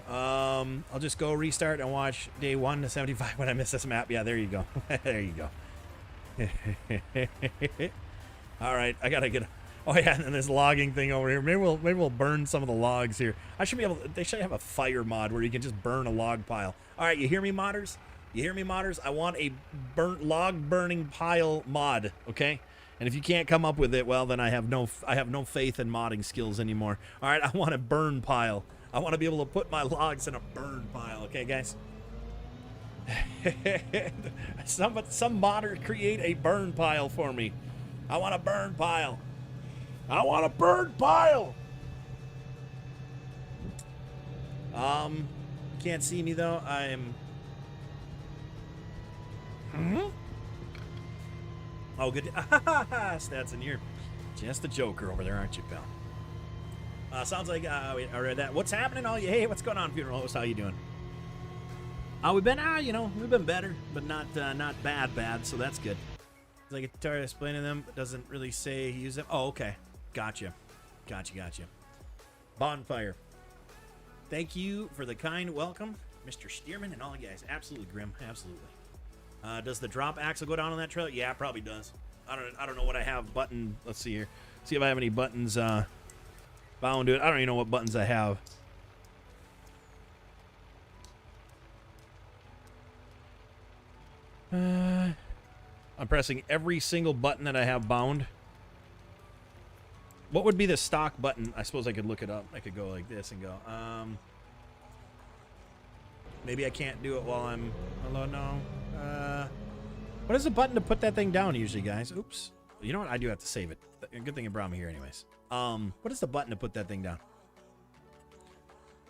Speaker 2: I'll just go restart and watch day 1 to 75 when I miss this map. Yeah, there you go. There you go. All right, I gotta get. Oh yeah, and then this logging thing over here. Maybe we'll burn some of the logs here. I should be able. They should have a fire mod where you can just burn a log pile. All right, you hear me, modders? You hear me, modders? I want a log burning pile mod. Okay. And if you can't come up with it, well, then I have no faith in modding skills anymore. All right, I want a burn pile. I want to be able to put my logs in a burn pile. Okay, guys. some modder create a burn pile for me. I want a burn pile. I want a burn pile. Can't see me though. I'm. Oh, good. Stats, you're just a joker over there, aren't you, pal? Sounds like wait, I read that. What's happening? All you? Hey, what's going on, funeral host? How you doing? We've been you know, we've been better, but not bad. So that's good. It's like a tutorial explaining them, but doesn't really say use them. Oh, okay, gotcha. Bonfire. Thank you for the kind welcome, Mr. Stearman, and all you guys. Absolutely, Grim. Absolutely. Does the drop axle go down on that trailer? Yeah, it probably does. I don't know what I have button. Let's see here. See if I have any buttons bound to it. I don't even know what buttons I have. I'm pressing every single button that I have bound. What would be the stock button? I suppose I could look it up. I could go like this and go. Maybe I can't do it while I'm. Hello, no. What is the button to put that thing down usually, guys? Oops. You know what? I do have to save it. Good thing it brought me here anyways. What is the button to put that thing down?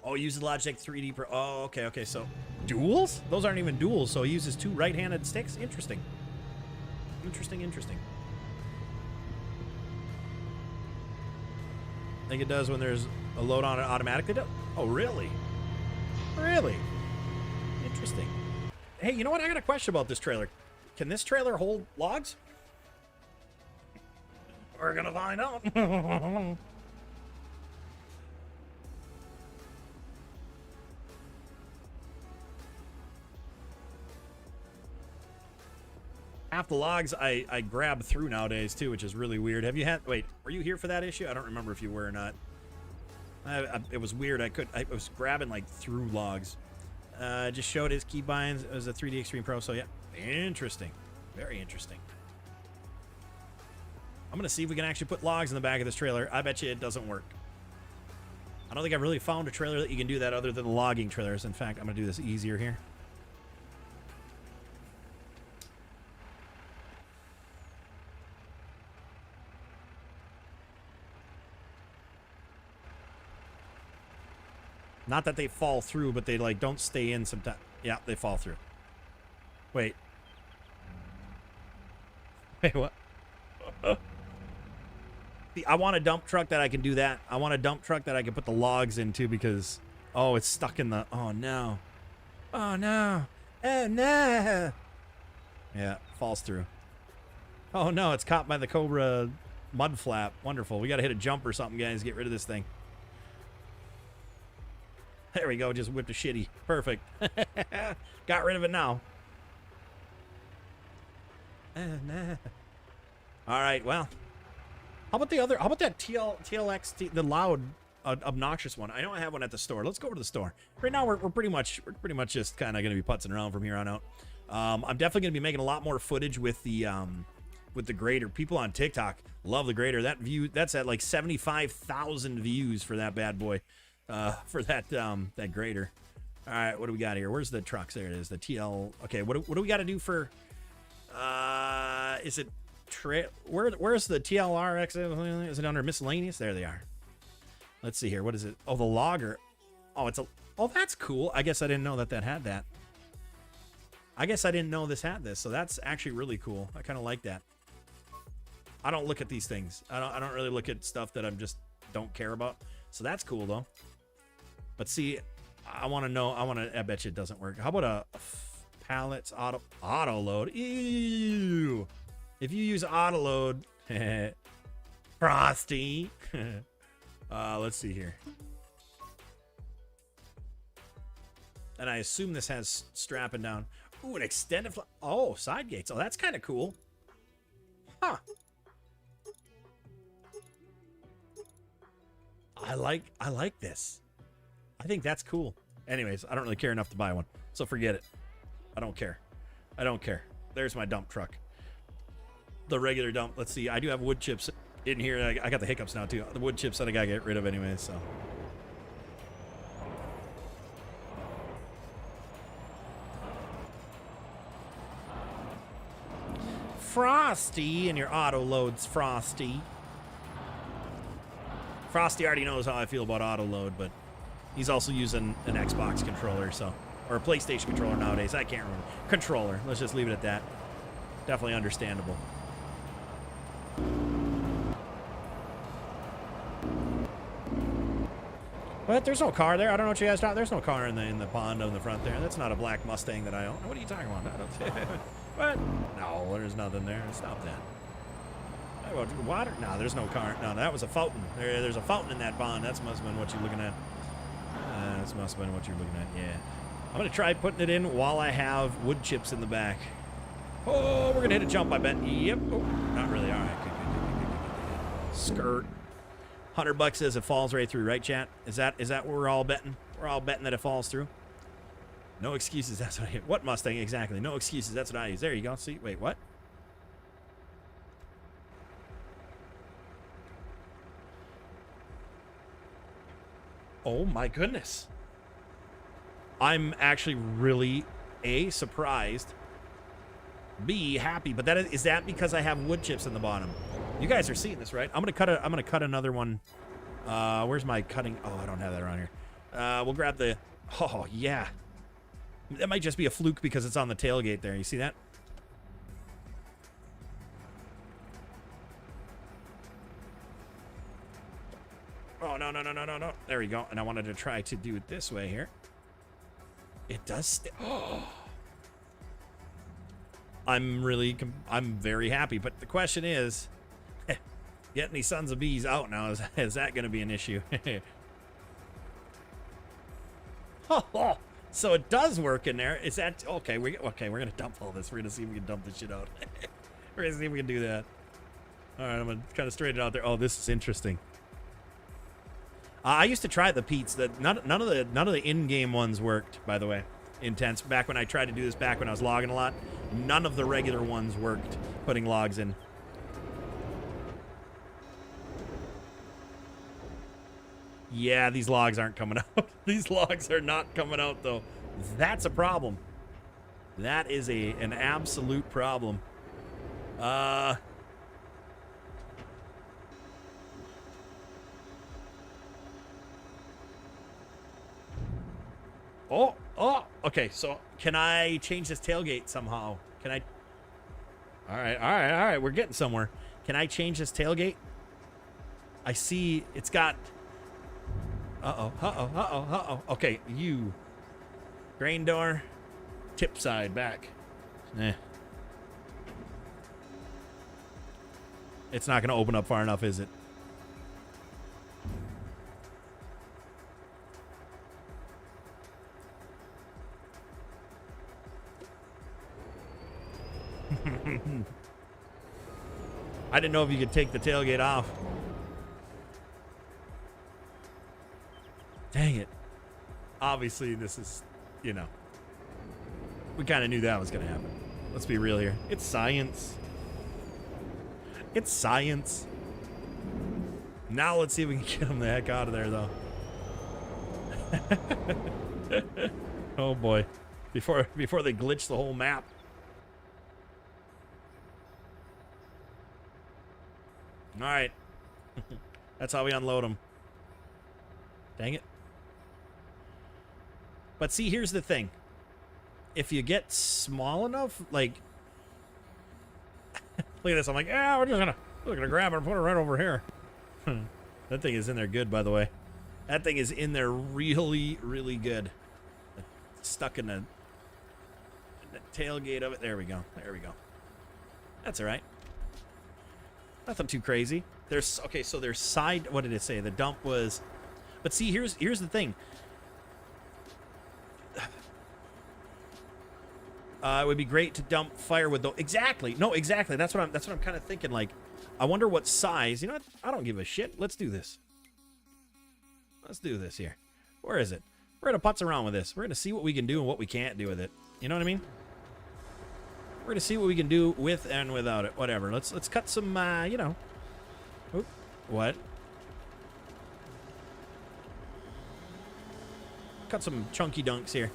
Speaker 2: Oh, use the Logitech 3D Pro. Oh, okay. So, duals? Those aren't even duals, so he uses 2 right-handed sticks? Interesting. Interesting. I think it does when there's a load on it automatically. Oh, really? Really? Interesting. Hey, you know what? I got a question about this trailer. Can this trailer hold logs? We're gonna find out. Half the logs I grab through nowadays too, which is really weird. Have you had? Wait, were you here for that issue? I don't remember if you were or not. It was weird. I was grabbing like through logs. Just showed his keybinds as a 3D Extreme Pro. So yeah, interesting, very interesting. I'm gonna see if we can actually put logs in the back of this trailer. I bet you it doesn't work. I don't think I've really found a trailer that you can do that other than the logging trailers. In fact, I'm gonna do this easier here. Not that they fall through, but they like don't stay in sometimes. Yeah, they fall through. Wait. Wait, what? I want a dump truck that I can do that. I want a dump truck that I can put the logs into because, oh, it's stuck in the, oh no. Oh no. Oh no. Yeah, falls through. Oh no, it's caught by the Cobra mud flap. Wonderful. We got to hit a jump or something, guys. Get rid of this thing. There we go. Just whipped a shitty. Perfect. Got rid of it now. Nah. All right. Well, how about the other? How about that TLX, the loud, obnoxious one? I know I have one at the store. Let's go over to the store. Right now, we're pretty much just kind of going to be putzing around from here on out. I'm definitely going to be making a lot more footage with the grader. People on TikTok love the grader. That's at like 75,000 views for that bad boy. For that grader. All right, what do we got here? Where's the trucks? There it is. The TL. Okay, what do we got to do for? Is it where's the TLRX? Is it under miscellaneous? There they are. Let's see here. What is it? Oh, the logger. Oh, it's a. Oh, that's cool. I guess I didn't know that had that. I guess I didn't know this had this, so that's actually really cool. I kind of like that. I don't look at these things. I don't really look at stuff that I'm just don't care about. So that's cool though. But see, I want to know. I bet you it doesn't work. How about a pallets auto load? Ew. If you use auto load, Frosty. Let's see here. And I assume this has strapping down. Ooh, an extended oh, side gates. Oh, that's kind of cool. Huh. I like this. I think that's cool. Anyways, I don't really care enough to buy one. So forget it. I don't care. I don't care. There's my dump truck. The regular dump. Let's see. I do have wood chips in here. I got the hiccups now too. The wood chips that I gotta get rid of anyway, so. Frosty and your auto loads, Frosty. Frosty already knows how I feel about auto load, but he's also using an Xbox controller, so, or a PlayStation controller nowadays. I can't remember. Controller. Let's just leave it at that. Definitely understandable. But there's no car there. I don't know what you guys thought. There's no car in the pond on the front there. That's not a black Mustang that I own. What are you talking about? I don't, what? No, there's nothing there. Stop that. Water? No, there's no car. No, that was a fountain. There's a fountain in that pond. That must have been what you're looking at. That must have been what you're looking at. Yeah. I'm going to try putting it in while I have wood chips in the back. Oh, we're going to hit a jump, I bet. Yep. Oh, not really. All right. Good. Skirt. $100 says it falls right through, right, chat? Is that what we're all betting? We're all betting that it falls through. No excuses. That's what I hit. What Mustang exactly? No excuses. That's what I use. There you go. See, wait, what? Oh my goodness. I'm actually really A, surprised, B, happy, but is that because I have wood chips in the bottom? You guys are seeing this, right? I'm gonna cut another one. Where's my cutting? Oh, I don't have that around here. We'll grab the, oh yeah. That might just be a fluke because it's on the tailgate there. You see that? Oh, no. There we go. And I wanted to try to do it this way here. It does oh. I'm very happy. But the question is, getting these sons of bees out now, is that going to be an issue? Oh, so it does work in there. Is that, okay, we're going to dump all this. We're going to see if we can dump this shit out. We're going to see if we can do that. All right, I'm going to kind of straighten it out there. Oh, this is interesting. I used to try the Pete's. None of the in-game ones worked, by the way. Intense. Back when I tried to do this, back when I was logging a lot, none of the regular ones worked. Putting logs in. Yeah, these logs aren't coming out. These logs are not coming out, though. That's a problem. That is an absolute problem. Oh, okay, so can I change this tailgate somehow? Can I? All right, we're getting somewhere. Can I change this tailgate? I see it's got, uh-oh. Okay, you, grain door, tip side back. It's not gonna open up far enough, is it? I didn't know if you could take the tailgate off. Dang it. Obviously, this is, you know, we kind of knew that was going to happen. Let's be real here. It's science. It's science. Now let's see if we can get them the heck out of there, though. Oh, boy. Before they glitch the whole map. All right. That's how we unload them. Dang it. But see, here's the thing. If you get small enough, like, look at this. I'm like, yeah, we're gonna grab it and put it right over here. That thing is in there good, by the way. That thing is in there really, really good. Stuck in the tailgate of it. There we go. There we go. That's all right. Nothing too crazy. There's okay. So there's side. What did it say? The dump was. But see, here's the thing. It would be great to dump firewood, though. Exactly. No, exactly. That's what I'm kind of thinking. Like, I wonder what size. You know what? I don't give a shit. Let's do this. Let's do this here. Where is it? We're going to putz around with this. We're going to see what we can do and what we can't do with it. You know what I mean? We're going to see what we can do with and without it. Whatever. Let's cut some, you know. Oop. What? Cut some chunky dunks here.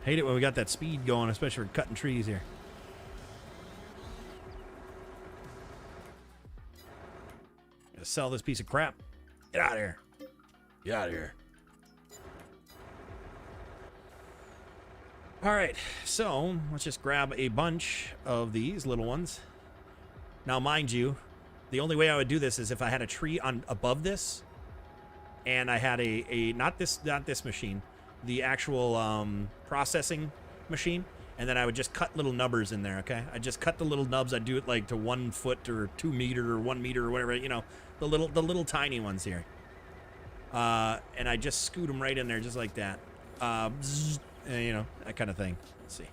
Speaker 2: Hate it when we got that speed going, especially for cutting trees here. Gotta sell this piece of crap. Get out of here. Get out of here. All right, so let's just grab a bunch of these little ones. Now, mind you, the only way I would do this is if I had a tree on above this, and I had a not this machine, the actual processing machine, and then I would just cut little nubbers in there. Okay, I just cut the little nubs. I'd do it like to 1 foot or 2 meter or 1 meter or whatever. You know, the little tiny ones here. And I just scoot them right in there just like that. You know, that kind of thing. Let's see.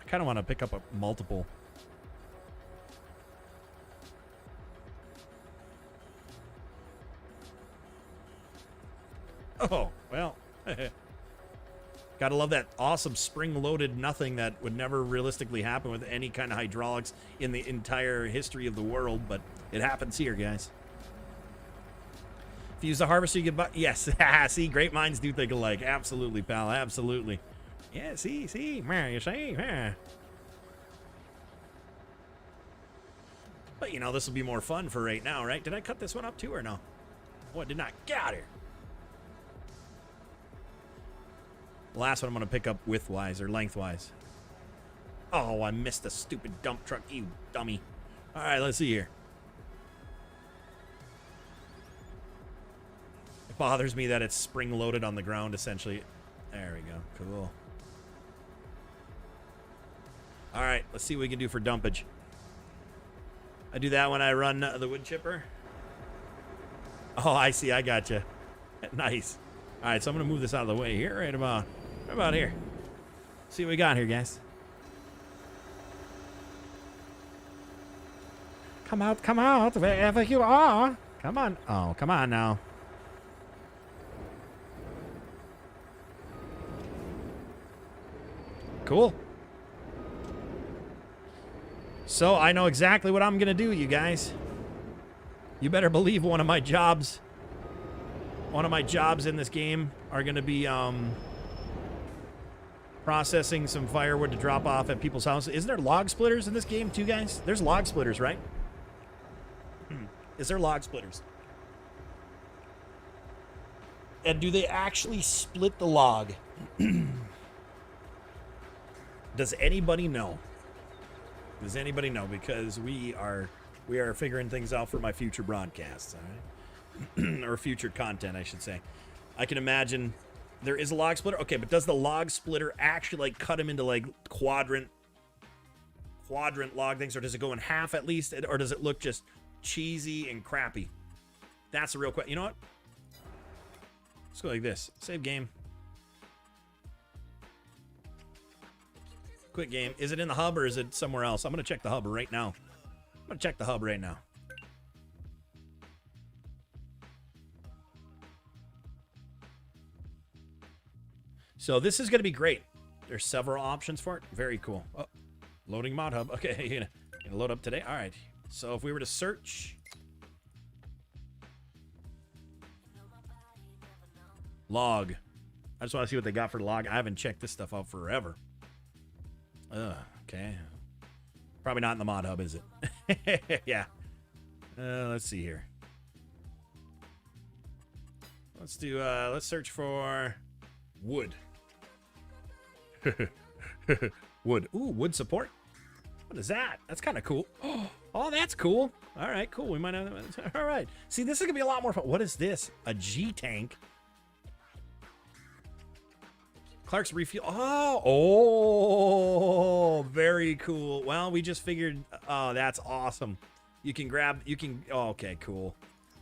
Speaker 2: I kind of want to pick up a multiple. Oh, well. Gotta love that awesome spring-loaded nothing that would never realistically happen with any kind of hydraulics in the entire history of the world, but it happens here, guys. If you use the harvester, you get yes. See, great minds do think alike. Absolutely, pal. Absolutely. Yeah, see, you see. But, you know, this will be more fun for right now, right? Did I cut this one up, too, or no? Oh, I did not. Get out of here. The last one I'm going to pick up widthwise or lengthwise. Oh, I missed the stupid dump truck, you dummy. All right, let's see here. It bothers me that it's spring-loaded on the ground, essentially. There we go. Cool. All right, let's see what we can do for dumpage. I do that when I run the wood chipper. Oh, I see. I gotcha. Nice. All right, so I'm going to move this out of the way here, right about here. See what we got here, guys. Come out, wherever you are. Come on. Oh, come on now. Cool. So I know exactly what I'm going to do, you guys. You better believe one of my jobs in this game are going to be processing some firewood to drop off at people's houses. Isn't there log splitters in this game too, guys? There's log splitters, right? Is there log splitters? And do they actually split the log? Does anybody know? Does anybody know? Because we are figuring things out for my future broadcasts, all right? Or future content, I should say. I can imagine there is a log splitter. Okay, but does the log splitter actually like cut them into like quadrant log things, or does it go in half at least, or does it look just cheesy and crappy? That's the real question. You know what? Let's go like this. Save game. Quick game. Is it in the hub or is it somewhere else? I'm going to check the hub right now. I'm going to check the hub right now. So this is going to be great. There's several options for it. Very cool. Oh, loading mod hub. Okay, you're gonna load up today. All right. So if we were to search, Log. I just want to see what they got for log. I haven't checked this stuff out forever. Okay. Probably not in the mod hub, is it? Yeah. Let's see here. Let's do, let's search for wood. Wood. Ooh, wood support. What is that? That's kind of cool. Oh, that's cool. All right, cool. We might have, all right. See, this is going to be a lot more fun. What is this? A G tank. Clark's refuel. Oh, very cool. Well, we just figured, oh, that's awesome. You can, oh, okay, cool.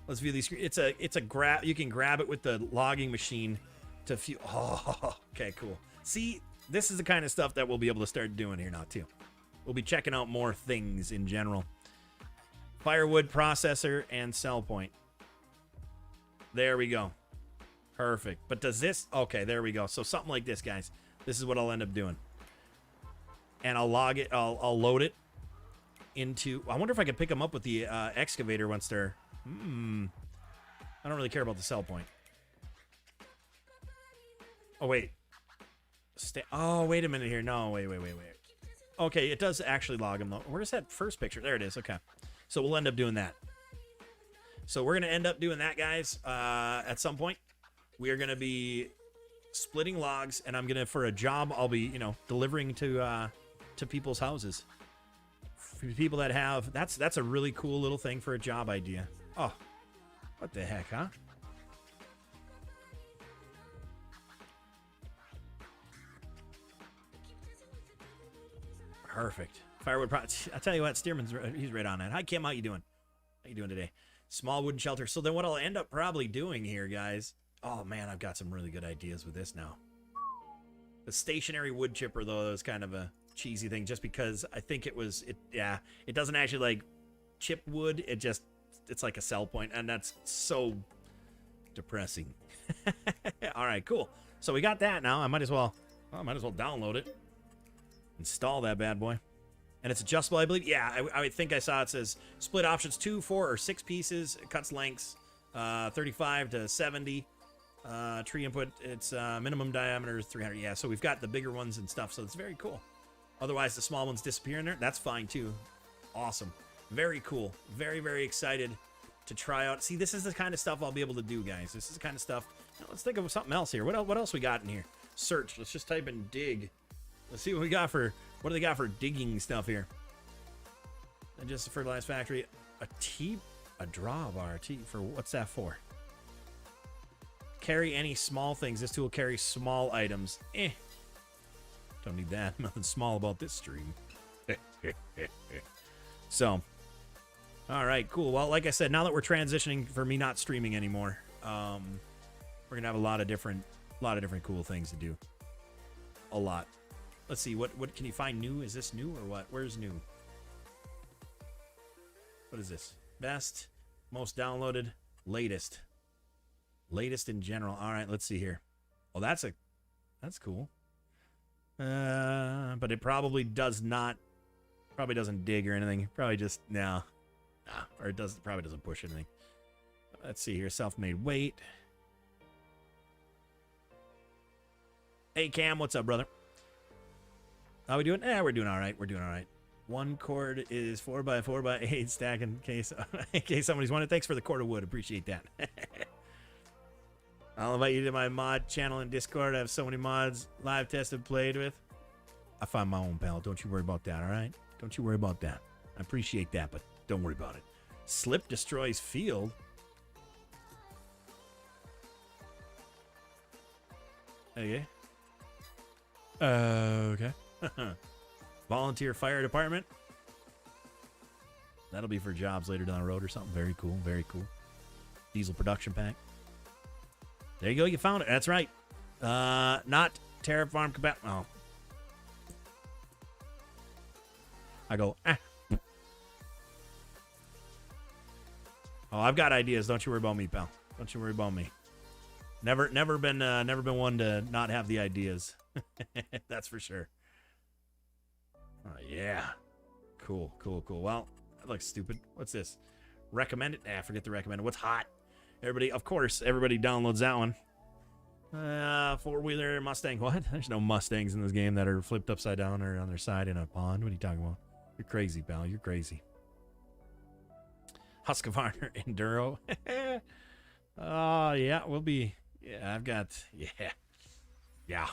Speaker 2: Let's view these. It's a grab. You can grab it with the logging machine to fuel. Oh, okay, cool. See, this is the kind of stuff that we'll be able to start doing here now too. We'll be checking out more things in general. Firewood processor and sell point. There we go. Perfect. But does this... Okay, there we go. So something like this, guys. This is what I'll end up doing. And I'll log it. I'll load it into... I wonder if I could pick them up with the excavator once they're... I don't really care about the sell point. Oh, wait. Oh, wait a minute here. No, wait. Okay, it does actually log them, though. Where's that first picture? There it is. Okay. So we'll end up doing that. So we're going to end up doing that, guys, at some point. We are going to be splitting logs, and I'm going to, for a job, I'll be, you know, delivering to people's houses. For people that have, that's a really cool little thing for a job idea. Oh, what the heck, huh? Perfect. Firewood products. I tell you what, Stearman's, he's right on that. Hi, Kim. How you doing? How you doing today? Small wooden shelter. So then what I'll end up probably doing here, guys. Oh, man, I've got some really good ideas with this now. The stationary wood chipper, though, is kind of a cheesy thing just because I think it doesn't actually, like, chip wood. It's like a sell point, and that's so depressing. All right, cool. So we got that now. I might as well download it. Install that bad boy. And it's adjustable, I believe. Yeah, I think I saw it says split options 2, 4, or 6 pieces. It cuts lengths 35 to 70. Tree input, it's minimum diameter is 300. Yeah, so we've got the bigger ones and stuff, so it's very cool. Otherwise, the small ones disappear in there. That's fine, too. Awesome. Very cool. Very, very excited to try out. See, this is the kind of stuff I'll be able to do, guys. This is the kind of stuff. Now, let's think of something else here. What else we got in here? Search. Let's just type in dig. Let's see what we got for... What do they got for digging stuff here? And just a fertilizer factory. A drawbar. For what's that for? Carry any small things. This tool carries small items. Don't need that. Nothing small about this stream. So, all right, cool. Well, like I said, now that we're transitioning for me not streaming anymore, we're gonna have a lot of different cool things to do. A lot. Let's see, what can you find new? Is this new or what? Where's new? What is this? Best, most downloaded, latest. Latest in general. All right, let's see here. Oh, that's cool. But it probably doesn't dig or anything. Probably just, no. Or it probably doesn't push anything. Let's see here, self-made weight. Hey, Cam, what's up, brother? How we doing? We're doing all right. We're doing all right. One cord is 4x4x8 stack in case somebody's wanted. Thanks for the cord of wood. Appreciate that. I'll invite you to my mod channel in Discord. I have so many mods live tested, played with. I find my own, pal. Don't you worry about that, all right? Don't you worry about that. I appreciate that, but don't worry about it. Slip destroys field. Okay. Okay. Volunteer fire department. That'll be for jobs later down the road or something. Very cool. Very cool. Diesel production pack. There you go. You found it. That's right. Not Terraform compatible. Oh. I go, Oh, I've got ideas. Don't you worry about me, pal. Don't you worry about me. Never been one to not have the ideas. That's for sure. Oh, yeah. Cool. Well, that looks stupid. What's this? Recommended? Forget the recommended. What's hot? Everybody, of course, everybody downloads that one. Four-wheeler Mustang. What? There's no Mustangs in this game that are flipped upside down or on their side in a pond. What are you talking about? You're crazy, pal. You're crazy. Husqvarna Enduro. Oh, yeah, we'll be... Yeah, I've got... Yeah. Yeah.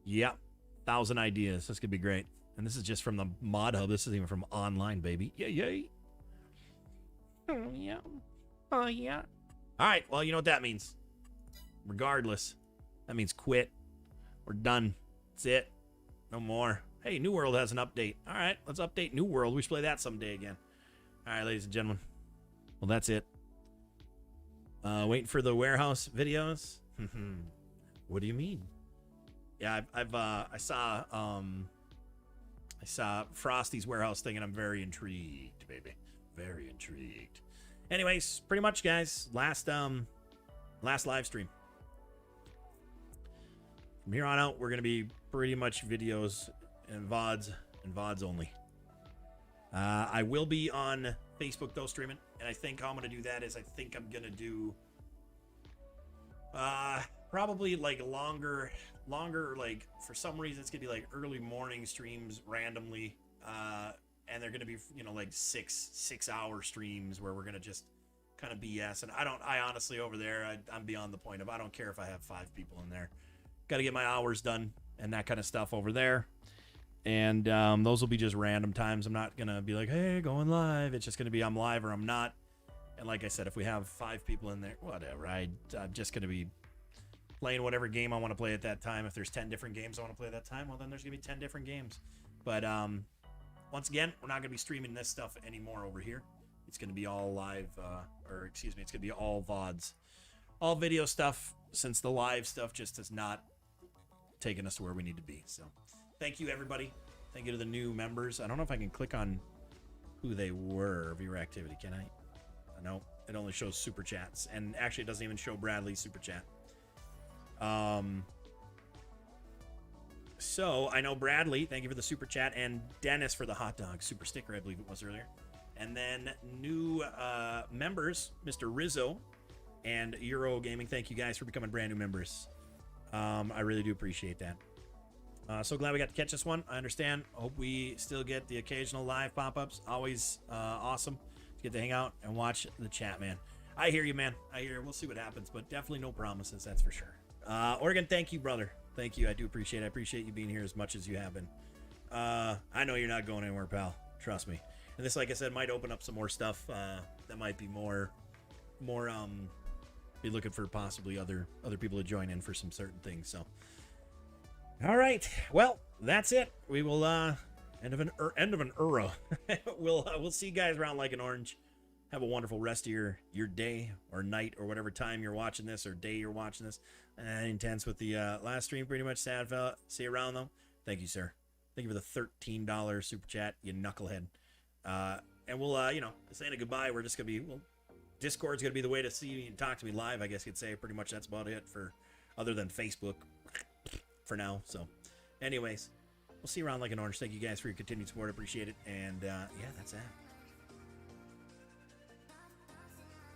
Speaker 2: Yep. 1,000 ideas. This could be great. And this is just from the mod hub. This isn't even from online, baby. Yay, yay. Oh, yeah. Oh, yeah. All right, well, you know what that means. Regardless, that means quit. We're done. That's it. No more. Hey, New World has an update. All right, let's update New World. We should play that someday again. All right, ladies and gentlemen. Well, that's it. Waiting for the warehouse videos. What do you mean? Yeah, I saw Frosty's warehouse thing, and I'm very intrigued, baby. Very intrigued. Anyways, pretty much, guys. Last live stream. From here on out, we're gonna be pretty much videos and VODs only. I will be on Facebook though streaming, and I think how I'm gonna do that is I think I'm gonna do probably like longer like for some reason it's gonna be like early morning streams randomly, and they're gonna be, you know, like 6-hour streams where we're gonna just kind of BS. And I honestly over there I'm beyond the point of I don't care if I have 5 people in there. Got to get my hours done and that kind of stuff over there. And those will be just random times. I'm not gonna be like, hey, going live. It's just gonna be I'm live or I'm not. And like I said, if we have 5 people in there, whatever. I'm just gonna be playing whatever game I want to play at that time. If there's 10 different games I want to play at that time, well, then there's gonna be 10 different games. But once again, we're not gonna be streaming this stuff anymore over here. It's gonna be all live, it's gonna be all VODs, all video stuff, since the live stuff just has not taken us to where we need to be. So thank you, everybody. Thank you to the new members. I don't know if I can click on who they were, viewer activity. Can I? No, it only shows super chats. And actually, it doesn't even show Bradley's super chat. So I know Bradley, thank you for the super chat, and Dennis for the hot dog super sticker, I believe it was earlier. And then new members, Mr. Rizzo and Euro Gaming. Thank you guys for becoming brand new members. I really do appreciate that. So glad we got to catch this one. I understand. Hope we still get the occasional live pop-ups. Always awesome to get to hang out and watch the chat, man. I hear you, man. I hear you. We'll see what happens, but definitely no promises, that's for sure. Oregon, thank you, brother. Thank you. I do appreciate it. I appreciate you being here as much as you have been. I know you're not going anywhere, pal. Trust me. And this, like I said, might open up some more stuff that might be more be looking for possibly other people to join in for some certain things. So, all right, well, that's it. We will end of an era. We'll see you guys around like an orange. Have a wonderful rest of your day or night or whatever time you're watching this or day you're watching this. Intense with the last stream, pretty much. Sad fella. See you around though. Thank you, sir. Thank you for the $13 super chat, you knucklehead. And we'll saying a goodbye. We're just gonna be Discord's gonna be the way to see me and talk to me live, I guess you'd say. Pretty much that's about it for other than Facebook for now. So anyways, we'll see you around like an orange. Thank you guys for your continued support. Appreciate it. And yeah, that's that.